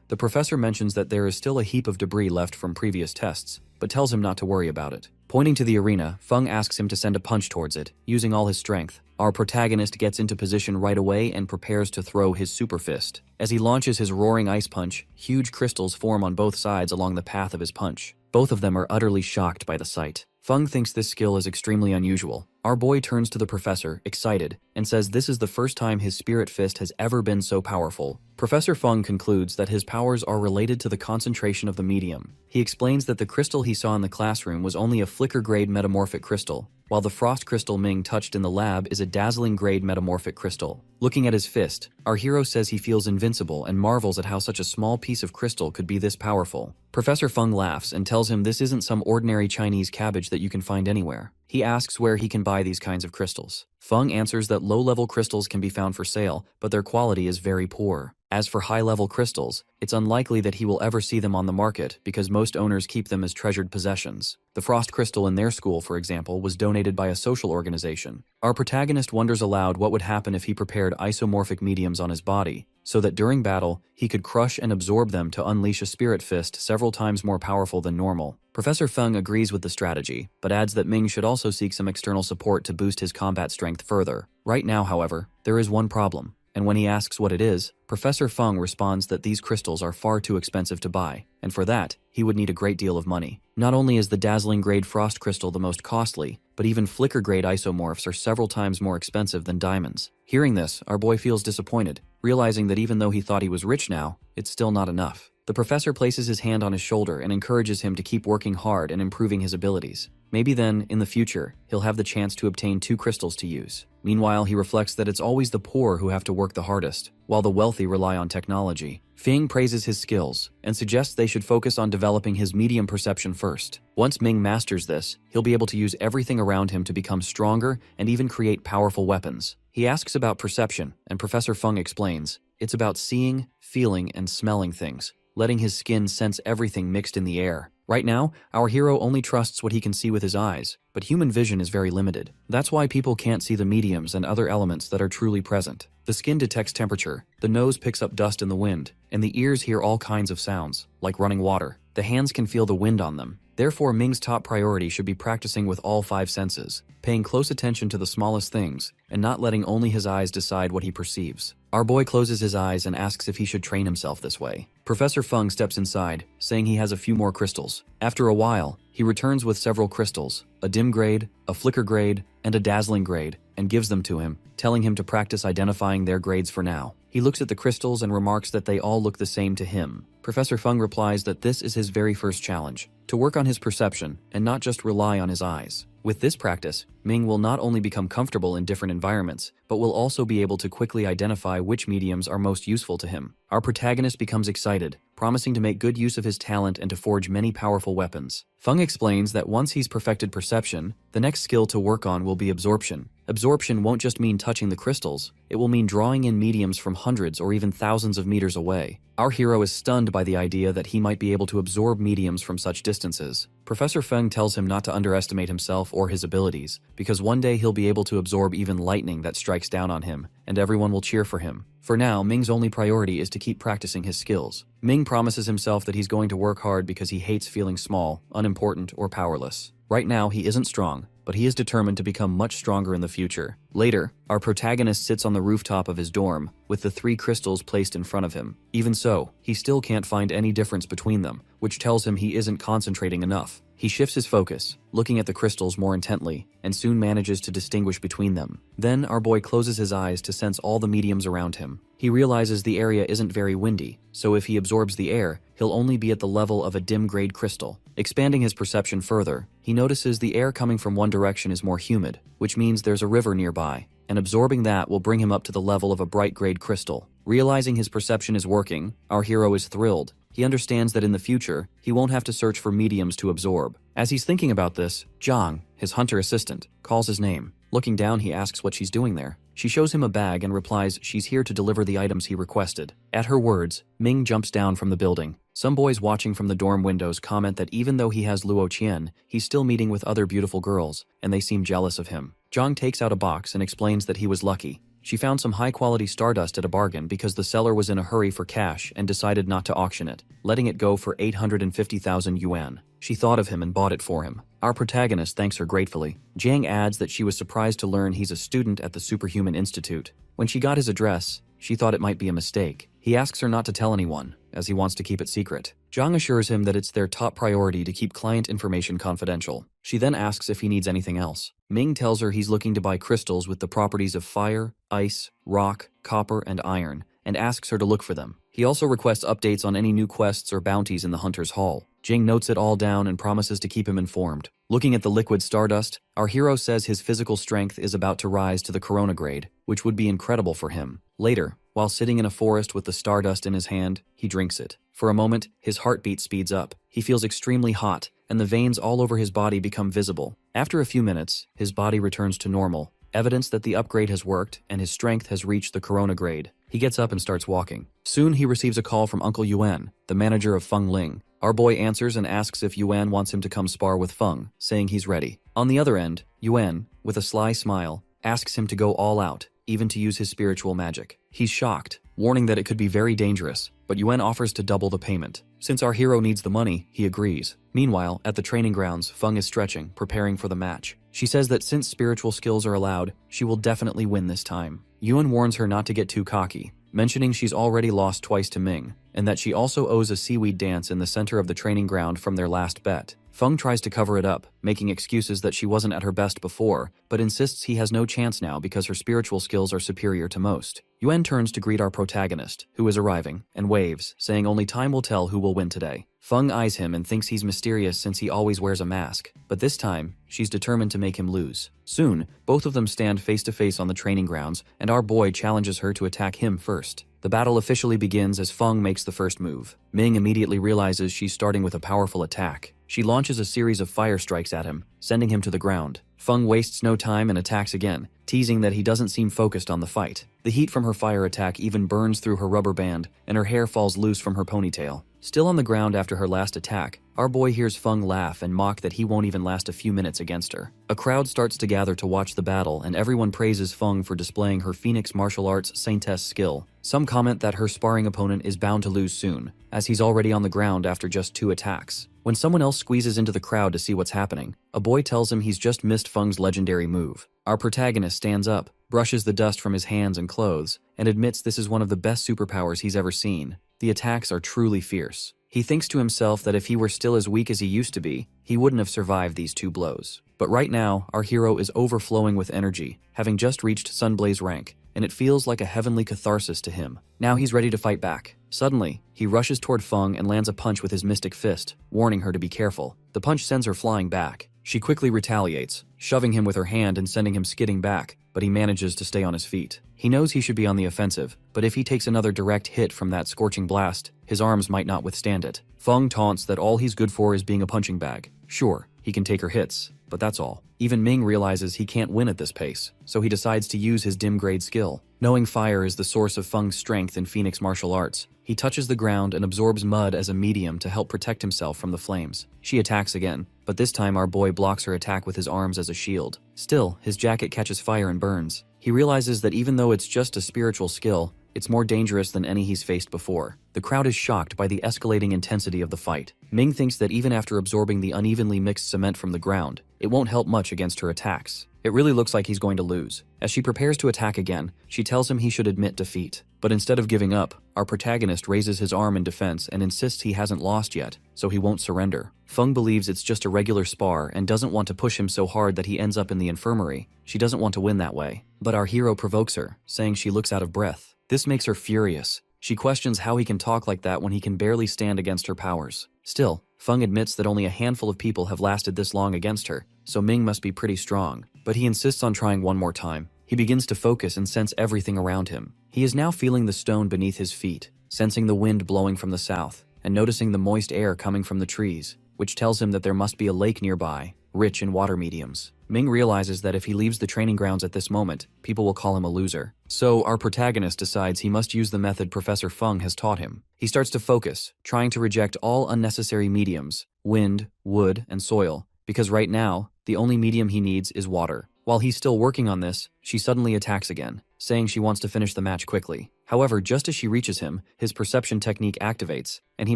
S1: the professor mentions that there is still a heap of debris left from previous tests, but tells him not to worry about it. Pointing to the arena, Fung asks him to send a punch towards it, using all his strength. Our protagonist gets into position right away and prepares to throw his super fist. As he launches his roaring ice punch, huge crystals form on both sides along the path of his punch. Both of them are utterly shocked by the sight. Fung thinks this skill is extremely unusual. Our boy turns to the professor, excited, and says this is the first time his spirit fist has ever been so powerful. Professor Fung concludes that his powers are related to the concentration of the medium. He explains that the crystal he saw in the classroom was only a flicker-grade metamorphic crystal, while the frost crystal Ming touched in the lab is a dazzling-grade metamorphic crystal. Looking at his fist, our hero says he feels invincible and marvels at how such a small piece of crystal could be this powerful. Professor Fung laughs and tells him this isn't some ordinary Chinese cabbage that you can find anywhere. He asks where he can buy these kinds of crystals. Fung answers that low-level crystals can be found for sale, but their quality is very poor. As for high-level crystals, it's unlikely that he will ever see them on the market because most owners keep them as treasured possessions. The frost crystal in their school, for example, was donated by a social organization. Our protagonist wonders aloud what would happen if he prepared isomorphic mediums on his body, so that during battle, he could crush and absorb them to unleash a spirit fist several times more powerful than normal. Professor Fung agrees with the strategy, but adds that Ming should also seek some external support to boost his combat strength further. Right now, however, there is one problem. And when he asks what it is, Professor Fung responds that these crystals are far too expensive to buy, and for that, he would need a great deal of money. Not only is the dazzling grade frost crystal the most costly, but even flicker grade isomorphs are several times more expensive than diamonds. Hearing this, our boy feels disappointed, realizing that even though he thought he was rich now, it's still not enough. The professor places his hand on his shoulder and encourages him to keep working hard and improving his abilities. Maybe then, in the future, he'll have the chance to obtain 2 crystals to use. Meanwhile, he reflects that it's always the poor who have to work the hardest, while the wealthy rely on technology. Fing praises his skills and suggests they should focus on developing his medium perception first. Once Ming masters this, he'll be able to use everything around him to become stronger and even create powerful weapons. He asks about perception, and Professor Feng explains, it's about seeing, feeling, and smelling things, letting his skin sense everything mixed in the air. Right now, our hero only trusts what he can see with his eyes, but human vision is very limited. That's why people can't see the mediums and other elements that are truly present. The skin detects temperature, the nose picks up dust in the wind, and the ears hear all kinds of sounds, like running water. The hands can feel the wind on them. Therefore, Ming's top priority should be practicing with all 5 senses, paying close attention to the smallest things, and not letting only his eyes decide what he perceives. Our boy closes his eyes and asks if he should train himself this way. Professor Feng steps inside, saying he has a few more crystals. After a while, he returns with several crystals, a dim grade, a flicker grade, and a dazzling grade, and gives them to him, telling him to practice identifying their grades for now. He looks at the crystals and remarks that they all look the same to him. Professor Feng replies that this is his very first challenge, to work on his perception and not just rely on his eyes. With this practice, Ming will not only become comfortable in different environments, but will also be able to quickly identify which mediums are most useful to him. Our protagonist becomes excited, promising to make good use of his talent and to forge many powerful weapons. Feng explains that once he's perfected perception, the next skill to work on will be absorption. Absorption won't just mean touching the crystals, it will mean drawing in mediums from hundreds or even thousands of meters away. Our hero is stunned by the idea that he might be able to absorb mediums from such distances. Professor Feng tells him not to underestimate himself or his abilities, because one day he'll be able to absorb even lightning that strikes down on him, and everyone will cheer for him. For now, Ming's only priority is to keep practicing his skills. Ming promises himself that he's going to work hard because he hates feeling small, unimportant, or powerless. Right now, he isn't strong, but he is determined to become much stronger in the future. Later, our protagonist sits on the rooftop of his dorm, with the 3 crystals placed in front of him. Even so, he still can't find any difference between them, which tells him he isn't concentrating enough. He shifts his focus, looking at the crystals more intently, and soon manages to distinguish between them. Then our boy closes his eyes to sense all the mediums around him. He realizes the area isn't very windy, so if he absorbs the air, he'll only be at the level of a dim-grade crystal. Expanding his perception further, he notices the air coming from one direction is more humid, which means there's a river nearby, and absorbing that will bring him up to the level of a bright-grade crystal. Realizing his perception is working, our hero is thrilled. He understands that in the future, he won't have to search for mediums to absorb. As he's thinking about this, Zhang, his hunter assistant, calls his name. Looking down, he asks what she's doing there. She shows him a bag and replies she's here to deliver the items he requested. At her words, Ming jumps down from the building. Some boys watching from the dorm windows comment that even though he has Luo Qian, he's still meeting with other beautiful girls, and they seem jealous of him. Zhang takes out a box and explains that he was lucky. She found some high-quality stardust at a bargain because the seller was in a hurry for cash and decided not to auction it, letting it go for 850,000 yuan. She thought of him and bought it for him. Our protagonist thanks her gratefully. Jiang adds that she was surprised to learn he's a student at the Superhuman Institute. When she got his address, she thought it might be a mistake. He asks her not to tell anyone, as he wants to keep it secret. Zhang assures him that it's their top priority to keep client information confidential. She then asks if he needs anything else. Ming tells her he's looking to buy crystals with the properties of fire, ice, rock, copper, and iron, and asks her to look for them. He also requests updates on any new quests or bounties in the Hunter's Hall. Jing notes it all down and promises to keep him informed. Looking at the liquid stardust, our hero says his physical strength is about to rise to the Corona grade, which would be incredible for him. Later, while sitting in a forest with the stardust in his hand, he drinks it. For a moment, his heartbeat speeds up. He feels extremely hot, and the veins all over his body become visible. After a few minutes, his body returns to normal, evidence that the upgrade has worked and his strength has reached the Corona grade. He gets up and starts walking. Soon he receives a call from Uncle Yuan, the manager of Feng Ling. Our boy answers and asks if Yuan wants him to come spar with Feng, saying he's ready. On the other end, Yuan, with a sly smile, asks him to go all out, even to use his spiritual magic. He's shocked, warning that it could be very dangerous, but Yuan offers to double the payment. Since our hero needs the money, he agrees. Meanwhile, at the training grounds, Feng is stretching, preparing for the match. She says that since spiritual skills are allowed, she will definitely win this time. Yuan warns her not to get too cocky, mentioning she's already lost twice to Ming, and that she also owes a seaweed dance in the center of the training ground from their last bet. Feng tries to cover it up, making excuses that she wasn't at her best before, but insists he has no chance now because her spiritual skills are superior to most. Yuan turns to greet our protagonist, who is arriving, and waves, saying only time will tell who will win today. Feng eyes him and thinks he's mysterious since he always wears a mask, but this time, she's determined to make him lose. Soon, both of them stand face to face on the training grounds, and our boy challenges her to attack him first. The battle officially begins as Feng makes the first move. Ming immediately realizes she's starting with a powerful attack. She launches a series of fire strikes at him, sending him to the ground. Feng wastes no time and attacks again, teasing that he doesn't seem focused on the fight. The heat from her fire attack even burns through her rubber band, and her hair falls loose from her ponytail. Still on the ground after her last attack, our boy hears Feng laugh and mock that he won't even last a few minutes against her. A crowd starts to gather to watch the battle, and everyone praises Feng for displaying her Phoenix martial arts saintess skill. Some comment that her sparring opponent is bound to lose soon, as he's already on the ground after just 2 attacks. When someone else squeezes into the crowd to see what's happening, a boy tells him he's just missed Feng's legendary move. Our protagonist stands up, brushes the dust from his hands and clothes, and admits this is one of the best superpowers he's ever seen. The attacks are truly fierce. He thinks to himself that if he were still as weak as he used to be, he wouldn't have survived these 2 blows. But right now, our hero is overflowing with energy, having just reached Sunblaze rank, and it feels like a heavenly catharsis to him. Now he's ready to fight back. Suddenly, he rushes toward Feng and lands a punch with his mystic fist, warning her to be careful. The punch sends her flying back. She quickly retaliates, shoving him with her hand and sending him skidding back, but he manages to stay on his feet. He knows he should be on the offensive, but if he takes another direct hit from that scorching blast, his arms might not withstand it. Feng taunts that all he's good for is being a punching bag. Sure, he can take her hits, but that's all. Even Ming realizes he can't win at this pace, so he decides to use his dim grade skill. Knowing fire is the source of Feng's strength in Phoenix martial arts, he touches the ground and absorbs mud as a medium to help protect himself from the flames. She attacks again, but this time our boy blocks her attack with his arms as a shield. Still, his jacket catches fire and burns. He realizes that even though it's just a spiritual skill, it's more dangerous than any he's faced before. The crowd is shocked by the escalating intensity of the fight. Ming thinks that even after absorbing the unevenly mixed cement from the ground, it won't help much against her attacks. It really looks like he's going to lose. As she prepares to attack again, she tells him he should admit defeat. But instead of giving up, our protagonist raises his arm in defense and insists he hasn't lost yet, so he won't surrender. Feng believes it's just a regular spar and doesn't want to push him so hard that he ends up in the infirmary. She doesn't want to win that way. But our hero provokes her, saying she looks out of breath. This makes her furious. She questions how he can talk like that when he can barely stand against her powers. Still, Feng admits that only a handful of people have lasted this long against her, so Ming must be pretty strong. But he insists on trying one more time. He begins to focus and sense everything around him. He is now feeling the stone beneath his feet, sensing the wind blowing from the south, and noticing the moist air coming from the trees, which tells him that there must be a lake nearby, rich in water mediums. Ming realizes that if he leaves the training grounds at this moment, people will call him a loser. So our protagonist decides he must use the method Professor Feng has taught him. He starts to focus, trying to reject all unnecessary mediums, wind, wood, and soil, because right now, the only medium he needs is water. While he's still working on this, she suddenly attacks again, saying she wants to finish the match quickly. However, just as she reaches him, his perception technique activates, and he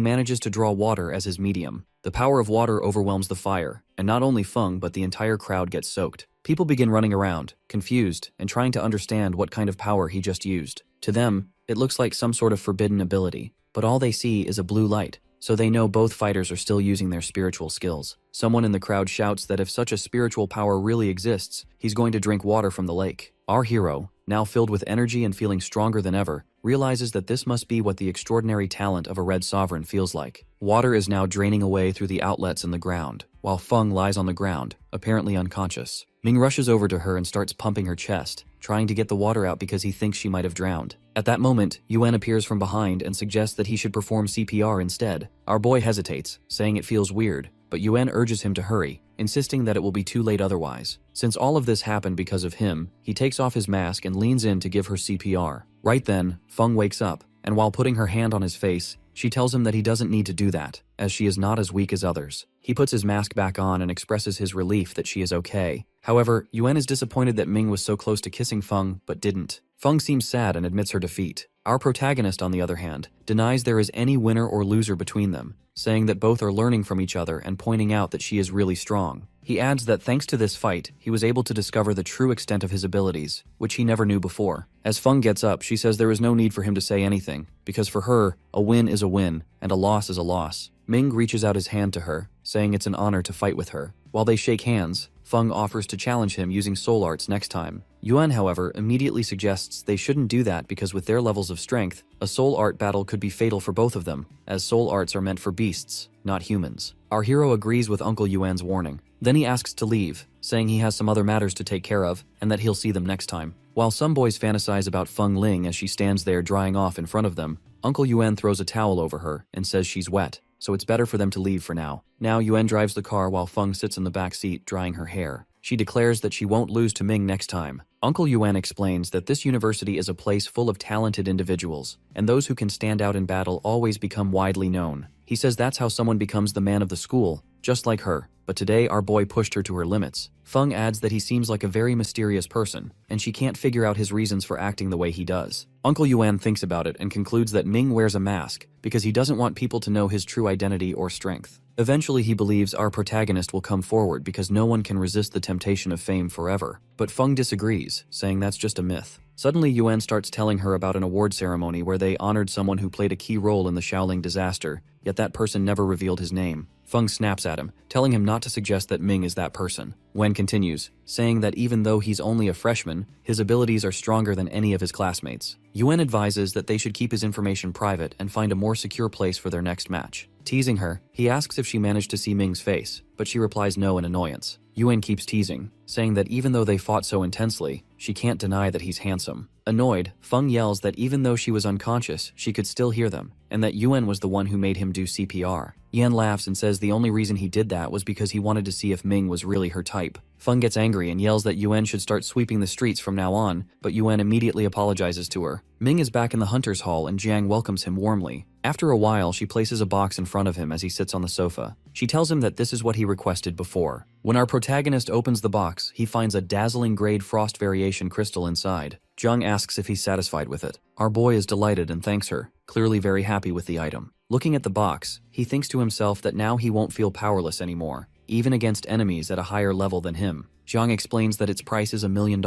S1: manages to draw water as his medium. The power of water overwhelms the fire, and not only Feng but the entire crowd gets soaked. People begin running around, confused, and trying to understand what kind of power he just used. To them, it looks like some sort of forbidden ability, but all they see is a blue light, so they know both fighters are still using their spiritual skills. Someone in the crowd shouts that if such a spiritual power really exists, he's going to drink water from the lake. Our hero, now filled with energy and feeling stronger than ever, realizes that this must be what the extraordinary talent of a red sovereign feels like. Water is now draining away through the outlets in the ground, while Feng lies on the ground, apparently unconscious. Ming rushes over to her and starts pumping her chest, trying to get the water out because he thinks she might have drowned. At that moment, Yuan appears from behind and suggests that he should perform CPR instead. Our boy hesitates, saying it feels weird, but Yuan urges him to hurry, insisting that it will be too late otherwise. Since all of this happened because of him, he takes off his mask and leans in to give her CPR. Right then, Feng wakes up, and while putting her hand on his face, she tells him that he doesn't need to do that, as she is not as weak as others. He puts his mask back on and expresses his relief that she is okay. However, Yuan is disappointed that Ming was so close to kissing Feng but didn't. Feng seems sad and admits her defeat. Our protagonist, on the other hand, denies there is any winner or loser between them, saying that both are learning from each other and pointing out that she is really strong. He adds that thanks to this fight, he was able to discover the true extent of his abilities, which he never knew before. As Feng gets up, she says there is no need for him to say anything, because for her, a win is a win, and a loss is a loss. Ming reaches out his hand to her, saying it's an honor to fight with her. While they shake hands, Feng offers to challenge him using soul arts next time. Yuan, however, immediately suggests they shouldn't do that because with their levels of strength, a soul art battle could be fatal for both of them, as soul arts are meant for beasts, not humans. Our hero agrees with Uncle Yuan's warning. Then he asks to leave, saying he has some other matters to take care of, and that he'll see them next time. While some boys fantasize about Feng Ling as she stands there drying off in front of them, Uncle Yuan throws a towel over her and says she's wet, so it's better for them to leave for now. Now Yuan drives the car while Feng sits in the back seat drying her hair. She declares that she won't lose to Ming next time. Uncle Yuan explains that this university is a place full of talented individuals, and those who can stand out in battle always become widely known. He says that's how someone becomes the man of the school, just like her, but today our boy pushed her to her limits. Feng adds that he seems like a very mysterious person, and she can't figure out his reasons for acting the way he does. Uncle Yuan thinks about it and concludes that Ming wears a mask because he doesn't want people to know his true identity or strength. Eventually he believes our protagonist will come forward because no one can resist the temptation of fame forever. But Feng disagrees, saying that's just a myth. Suddenly Yuan starts telling her about an award ceremony where they honored someone who played a key role in the Shaoling disaster, yet that person never revealed his name. Feng snaps at him, telling him not to suggest that Ming is that person. Wen continues, saying that even though he's only a freshman, his abilities are stronger than any of his classmates. Yuan advises that they should keep his information private and find a more secure place for their next match. Teasing her, he asks if she managed to see Ming's face, but she replies no in annoyance. Yuan keeps teasing, saying that even though they fought so intensely, she can't deny that he's handsome. Annoyed, Feng yells that even though she was unconscious, she could still hear them, and that Yuan was the one who made him do CPR. Yan laughs and says the only reason he did that was because he wanted to see if Ming was really her type. Feng gets angry and yells that Yuan should start sweeping the streets from now on, but Yuan immediately apologizes to her. Ming is back in the hunter's hall and Jiang welcomes him warmly. After a while, she places a box in front of him as he sits on the sofa. She tells him that this is what he requested before. When our protagonist opens the box, he finds a dazzling grade frost variation crystal inside. Jiang asks if he's satisfied with it. Our boy is delighted and thanks her, clearly very happy with the item. Looking at the box, he thinks to himself that now he won't feel powerless anymore, even against enemies at a higher level than him. Jiang explains that its price is $1 million,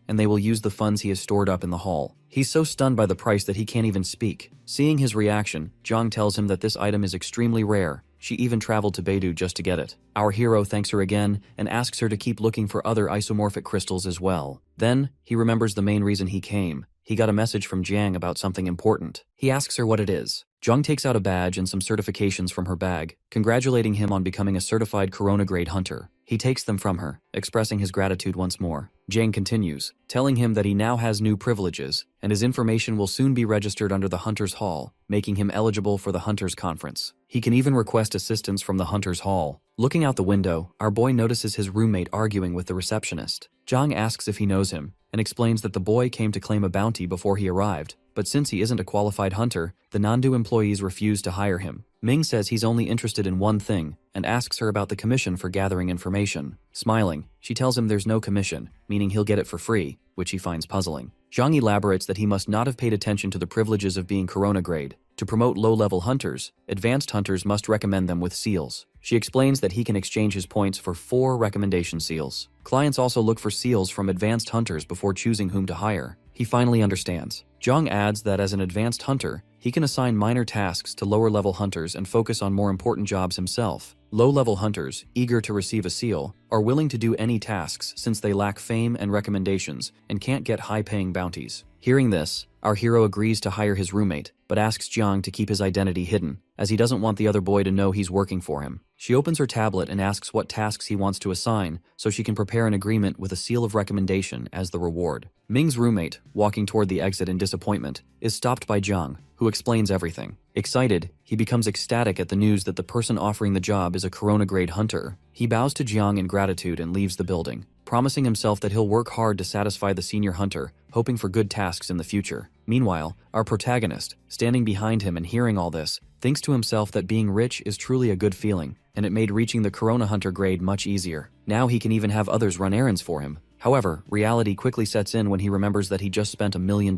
S1: and they will use the funds he has stored up in the hall. He's so stunned by the price that he can't even speak. Seeing his reaction, Jiang tells him that this item is extremely rare. She even traveled to Beidou just to get it. Our hero thanks her again and asks her to keep looking for other isomorphic crystals as well. Then, he remembers the main reason he came. He got a message from Jiang about something important. He asks her what it is. Jiang takes out a badge and some certifications from her bag, congratulating him on becoming a certified Corona-grade hunter. He takes them from her, expressing his gratitude once more. Jiang continues, telling him that he now has new privileges, and his information will soon be registered under the Hunter's Hall, making him eligible for the Hunter's Conference. He can even request assistance from the Hunter's Hall. Looking out the window, our boy notices his roommate arguing with the receptionist. Jiang asks if he knows him, and explains that the boy came to claim a bounty before he arrived, but since he isn't a qualified hunter, the Nandu employees refuse to hire him. Ming says he's only interested in one thing, and asks her about the commission for gathering information. Smiling, she tells him there's no commission, meaning he'll get it for free, which he finds puzzling. Jiang elaborates that he must not have paid attention to the privileges of being Corona grade. To promote low-level hunters, advanced hunters must recommend them with seals. She explains that he can exchange his points for 4 recommendation seals. Clients also look for seals from advanced hunters before choosing whom to hire. He finally understands. Jiang adds that as an advanced hunter, he can assign minor tasks to lower-level hunters and focus on more important jobs himself. Low-level hunters, eager to receive a seal, are willing to do any tasks since they lack fame and recommendations and can't get high-paying bounties. Hearing this, our hero agrees to hire his roommate, but asks Jiang to keep his identity hidden, as he doesn't want the other boy to know he's working for him. She opens her tablet and asks what tasks he wants to assign so she can prepare an agreement with a seal of recommendation as the reward. Ming's roommate, walking toward the exit in disappointment, is stopped by Jiang, who explains everything. Excited, he becomes ecstatic at the news that the person offering the job is a Corona-grade hunter. He bows to Jiang in gratitude and leaves the building, promising himself that he'll work hard to satisfy the senior hunter, hoping for good tasks in the future. Meanwhile, our protagonist, standing behind him and hearing all this, thinks to himself that being rich is truly a good feeling, and it made reaching the Corona Hunter grade much easier. Now he can even have others run errands for him. However, reality quickly sets in when he remembers that he just spent $1 million,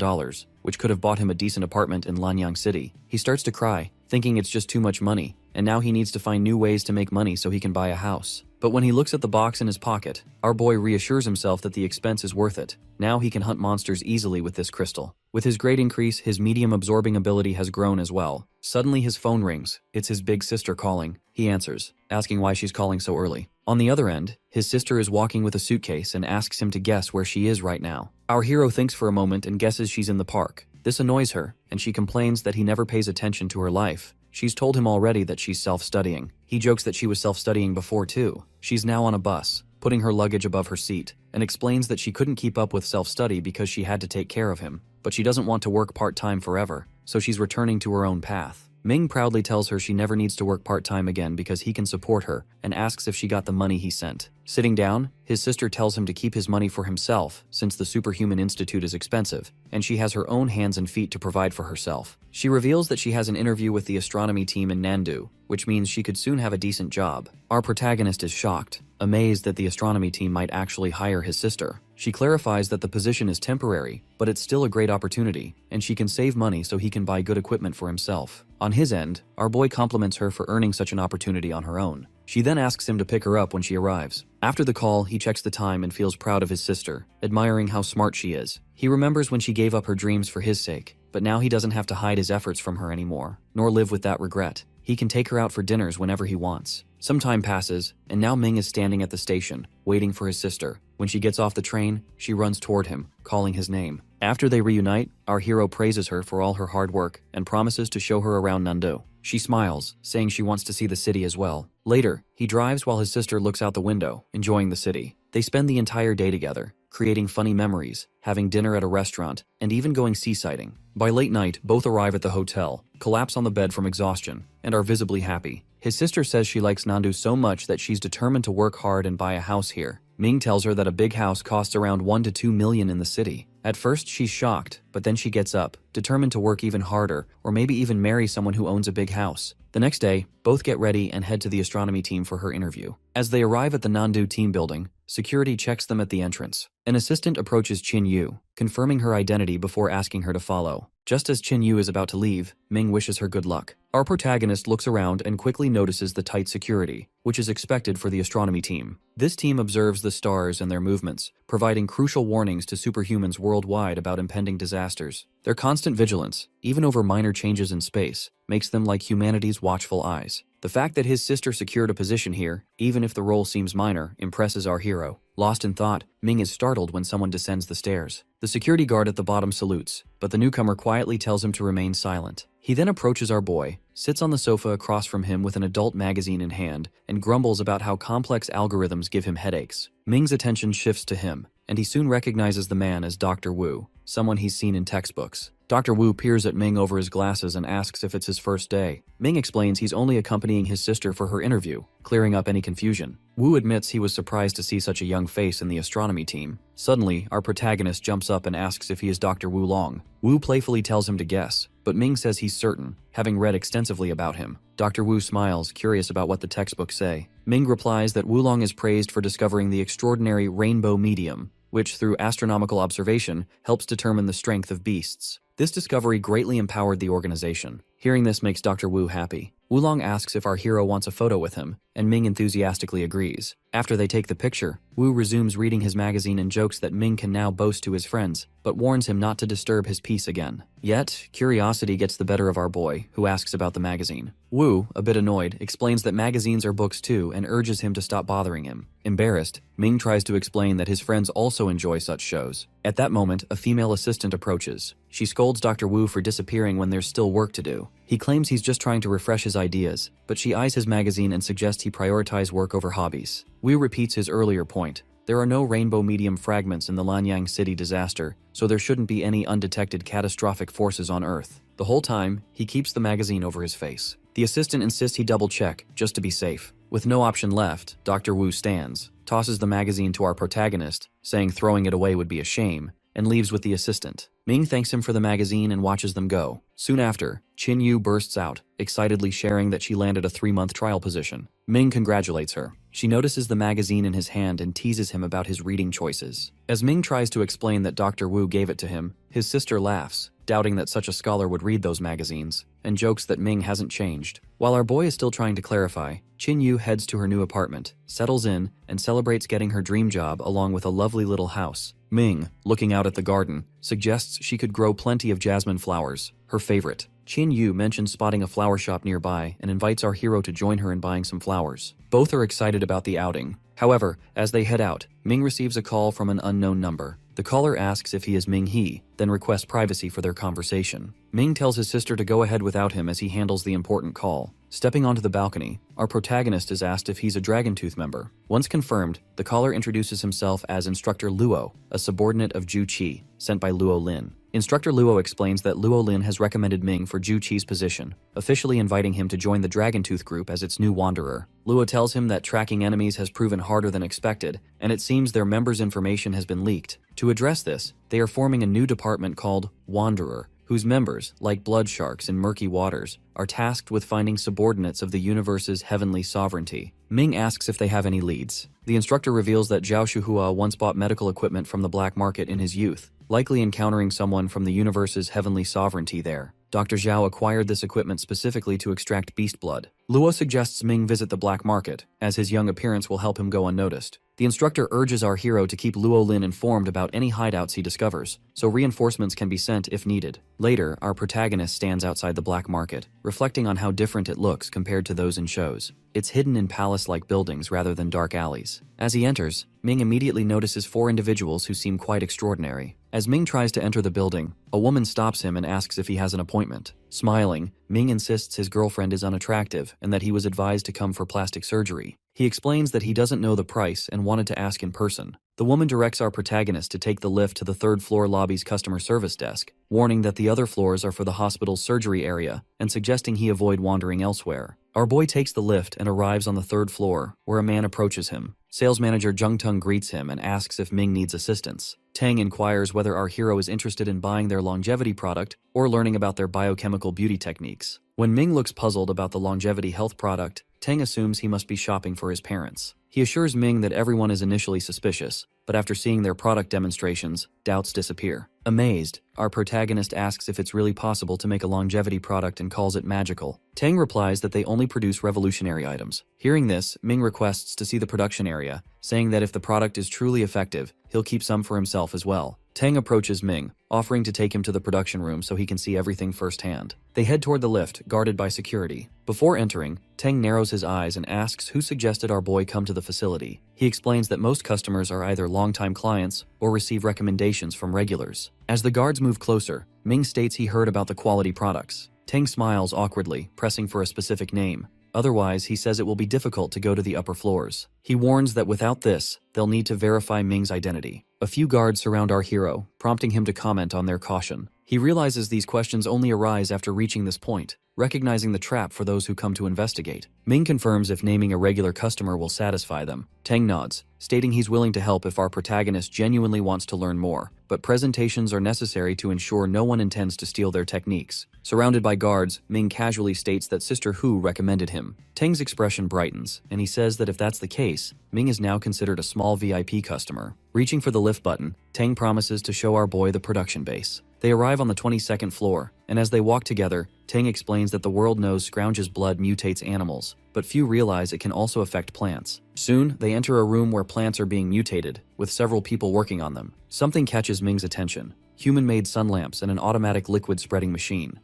S1: which could have bought him a decent apartment in Lanyang City. He starts to cry, thinking it's just too much money, and now he needs to find new ways to make money so he can buy a house. But when he looks at the box in his pocket, our boy reassures himself that the expense is worth it. Now he can hunt monsters easily with this crystal. With his grade increase, his medium absorbing ability has grown as well. Suddenly his phone rings. It's his big sister calling. He answers, asking why she's calling so early. On the other end, his sister is walking with a suitcase and asks him to guess where she is right now. Our hero thinks for a moment and guesses she's in the park. This annoys her, and she complains that he never pays attention to her life. She's told him already that she's self-studying. He jokes that she was self-studying before too. She's now on a bus, putting her luggage above her seat, and explains that she couldn't keep up with self-study because she had to take care of him. But she doesn't want to work part-time forever, so she's returning to her own path. Ming proudly tells her she never needs to work part-time again because he can support her, and asks if she got the money he sent. Sitting down, his sister tells him to keep his money for himself since the Superhuman Institute is expensive, and she has her own hands and feet to provide for herself. She reveals that she has an interview with the astronomy team in Nandu, which means she could soon have a decent job. Our protagonist is shocked, amazed that the astronomy team might actually hire his sister. She clarifies that the position is temporary, but it's still a great opportunity, and she can save money so he can buy good equipment for himself. On his end, our boy compliments her for earning such an opportunity on her own. She then asks him to pick her up when she arrives. After the call, he checks the time and feels proud of his sister, admiring how smart she is. He remembers when she gave up her dreams for his sake, but now he doesn't have to hide his efforts from her anymore, nor live with that regret. He can take her out for dinners whenever he wants. Some time passes, and now Ming is standing at the station, waiting for his sister. When she gets off the train, she runs toward him, calling his name. After they reunite, our hero praises her for all her hard work and promises to show her around Nandu. She smiles, saying she wants to see the city as well. Later, he drives while his sister looks out the window, enjoying the city. They spend the entire day together, creating funny memories, having dinner at a restaurant, and even going seasighting. By late night, both arrive at the hotel, collapse on the bed from exhaustion, and are visibly happy. His sister says she likes Nandu so much that she's determined to work hard and buy a house here. Ming tells her that a big house costs around 1 to 2 million in the city. At first, she's shocked, but then she gets up, determined to work even harder, or maybe even marry someone who owns a big house. The next day, both get ready and head to the astronomy team for her interview. As they arrive at the Nandu team building, security checks them at the entrance. An assistant approaches Chin Yu, confirming her identity before asking her to follow. Just as Chin Yu is about to leave, Ming wishes her good luck. Our protagonist looks around and quickly notices the tight security, which is expected for the astronomy team. This team observes the stars and their movements, providing crucial warnings to superhumans worldwide about impending disasters. Their constant vigilance, even over minor changes in space, makes them like humanity's watchful eyes. The fact that his sister secured a position here, even if the role seems minor, impresses our hero. Lost in thought, Ming is startled when someone descends the stairs. The security guard at the bottom salutes, but the newcomer quietly tells him to remain silent. He then approaches our boy, sits on the sofa across from him with an adult magazine in hand, and grumbles about how complex algorithms give him headaches. Ming's attention shifts to him, and he soon recognizes the man as Dr. Wu, someone he's seen in textbooks. Dr. Wu peers at Ming over his glasses and asks if it's his first day. Ming explains he's only accompanying his sister for her interview, clearing up any confusion. Wu admits he was surprised to see such a young face in the astronomy team. Suddenly, our protagonist jumps up and asks if he is Dr. Wu Long. Wu playfully tells him to guess, but Ming says he's certain, having read extensively about him. Dr. Wu smiles, curious about what the textbooks say. Ming replies that Wu Long is praised for discovering the extraordinary rainbow medium, which through astronomical observation helps determine the strength of beasts. This discovery greatly empowered the organization. Hearing this makes Dr. Wu happy. Wulong asks if our hero wants a photo with him, and Ming enthusiastically agrees. After they take the picture, Wu resumes reading his magazine and jokes that Ming can now boast to his friends, but warns him not to disturb his peace again. Yet, curiosity gets the better of our boy, who asks about the magazine. Wu, a bit annoyed, explains that magazines are books too and urges him to stop bothering him. Embarrassed, Ming tries to explain that his friends also enjoy such shows. At that moment, a female assistant approaches. She scolds Dr. Wu for disappearing when there's still work to do. He claims he's just trying to refresh his ideas, but she eyes his magazine and suggests he prioritize work over hobbies. Wu repeats his earlier point. There are no rainbow medium fragments in the Lanyang City disaster, so there shouldn't be any undetected catastrophic forces on Earth. The whole time, he keeps the magazine over his face. The assistant insists he double-check, just to be safe. With no option left, Dr. Wu stands, tosses the magazine to our protagonist, saying throwing it away would be a shame, and leaves with the assistant. Ming thanks him for the magazine and watches them go. Soon after, Chin Yu bursts out, excitedly sharing that she landed a 3-month trial position. Ming congratulates her. She notices the magazine in his hand and teases him about his reading choices. As Ming tries to explain that Dr. Wu gave it to him, his sister laughs, doubting that such a scholar would read those magazines, and jokes that Ming hasn't changed. While our boy is still trying to clarify, Chin Yu heads to her new apartment, settles in, and celebrates getting her dream job along with a lovely little house. Ming, looking out at the garden, suggests she could grow plenty of jasmine flowers, her favorite. Chin Yu mentions spotting a flower shop nearby and invites our hero to join her in buying some flowers. Both are excited about the outing. However, as they head out, Ming receives a call from an unknown number. The caller asks if he is Ming He, then requests privacy for their conversation. Ming tells his sister to go ahead without him as he handles the important call. Stepping onto the balcony, our protagonist is asked if he's a Dragon Tooth member. Once confirmed, the caller introduces himself as Instructor Luo, a subordinate of Ju Qi, sent by Luo Lin. Instructor Luo explains that Luo Lin has recommended Ming for Ju Qi's position, officially inviting him to join the Dragon Tooth group as its new wanderer. Luo tells him that tracking enemies has proven harder than expected, and it seems their members' information has been leaked. To address this, they are forming a new department called Wanderer, whose members, like blood sharks in murky waters, are tasked with finding subordinates of the universe's heavenly sovereignty. Ming asks if they have any leads. The instructor reveals that Zhao Shuhua once bought medical equipment from the black market in his youth, likely encountering someone from the universe's heavenly sovereignty there. Dr. Zhao acquired this equipment specifically to extract beast blood. Luo suggests Ming visit the black market, as his young appearance will help him go unnoticed. The instructor urges our hero to keep Luo Lin informed about any hideouts he discovers, so reinforcements can be sent if needed. Later, our protagonist stands outside the black market, reflecting on how different it looks compared to those in shows. It's hidden in palace-like buildings rather than dark alleys. As he enters, Ming immediately notices 4 individuals who seem quite extraordinary. As Ming tries to enter the building, a woman stops him and asks if he has an appointment. Smiling, Ming insists his girlfriend is unattractive and that he was advised to come for plastic surgery. He explains that he doesn't know the price and wanted to ask in person. The woman directs our protagonist to take the lift to the 3rd floor lobby's customer service desk, warning that the other floors are for the hospital's surgery area and suggesting he avoid wandering elsewhere. Our boy takes the lift and arrives on the 3rd floor, where a man approaches him. Sales manager Jung Tung greets him and asks if Ming needs assistance. Tang inquires whether our hero is interested in buying their longevity product or learning about their biochemical beauty techniques. When Ming looks puzzled about the longevity health product, Tang assumes he must be shopping for his parents. He assures Ming that everyone is initially suspicious, but after seeing their product demonstrations, doubts disappear. Amazed, our protagonist asks if it's really possible to make a longevity product and calls it magical. Tang replies that they only produce revolutionary items. Hearing this, Ming requests to see the production area, saying that if the product is truly effective, he'll keep some for himself as well. Tang approaches Ming, offering to take him to the production room so he can see everything firsthand. They head toward the lift, guarded by security. Before entering, Tang narrows his eyes and asks who suggested our boy come to the facility. He explains that most customers are either longtime clients or receive recommendations from regulars. As the guards move closer, Ming states he heard about the quality products. Tang smiles awkwardly, pressing for a specific name. Otherwise, he says it will be difficult to go to the upper floors. He warns that without this, they'll need to verify Ming's identity. A few guards surround our hero, prompting him to comment on their caution. He realizes these questions only arise after reaching this point, recognizing the trap for those who come to investigate. Ming confirms if naming a regular customer will satisfy them. Tang nods, stating he's willing to help if our protagonist genuinely wants to learn more, but presentations are necessary to ensure no one intends to steal their techniques. Surrounded by guards, Ming casually states that Sister Hu recommended him. Tang's expression brightens, and he says that if that's the case, Ming is now considered a small VIP customer. Reaching for the lift button, Tang promises to show our boy the production base. They arrive on the 22nd floor, and as they walk together, Tang explains that the world knows Scrounge's blood mutates animals, but few realize it can also affect plants. Soon, they enter a room where plants are being mutated, with several people working on them. Something catches Ming's attention: human-made sun lamps and an automatic liquid spreading machine.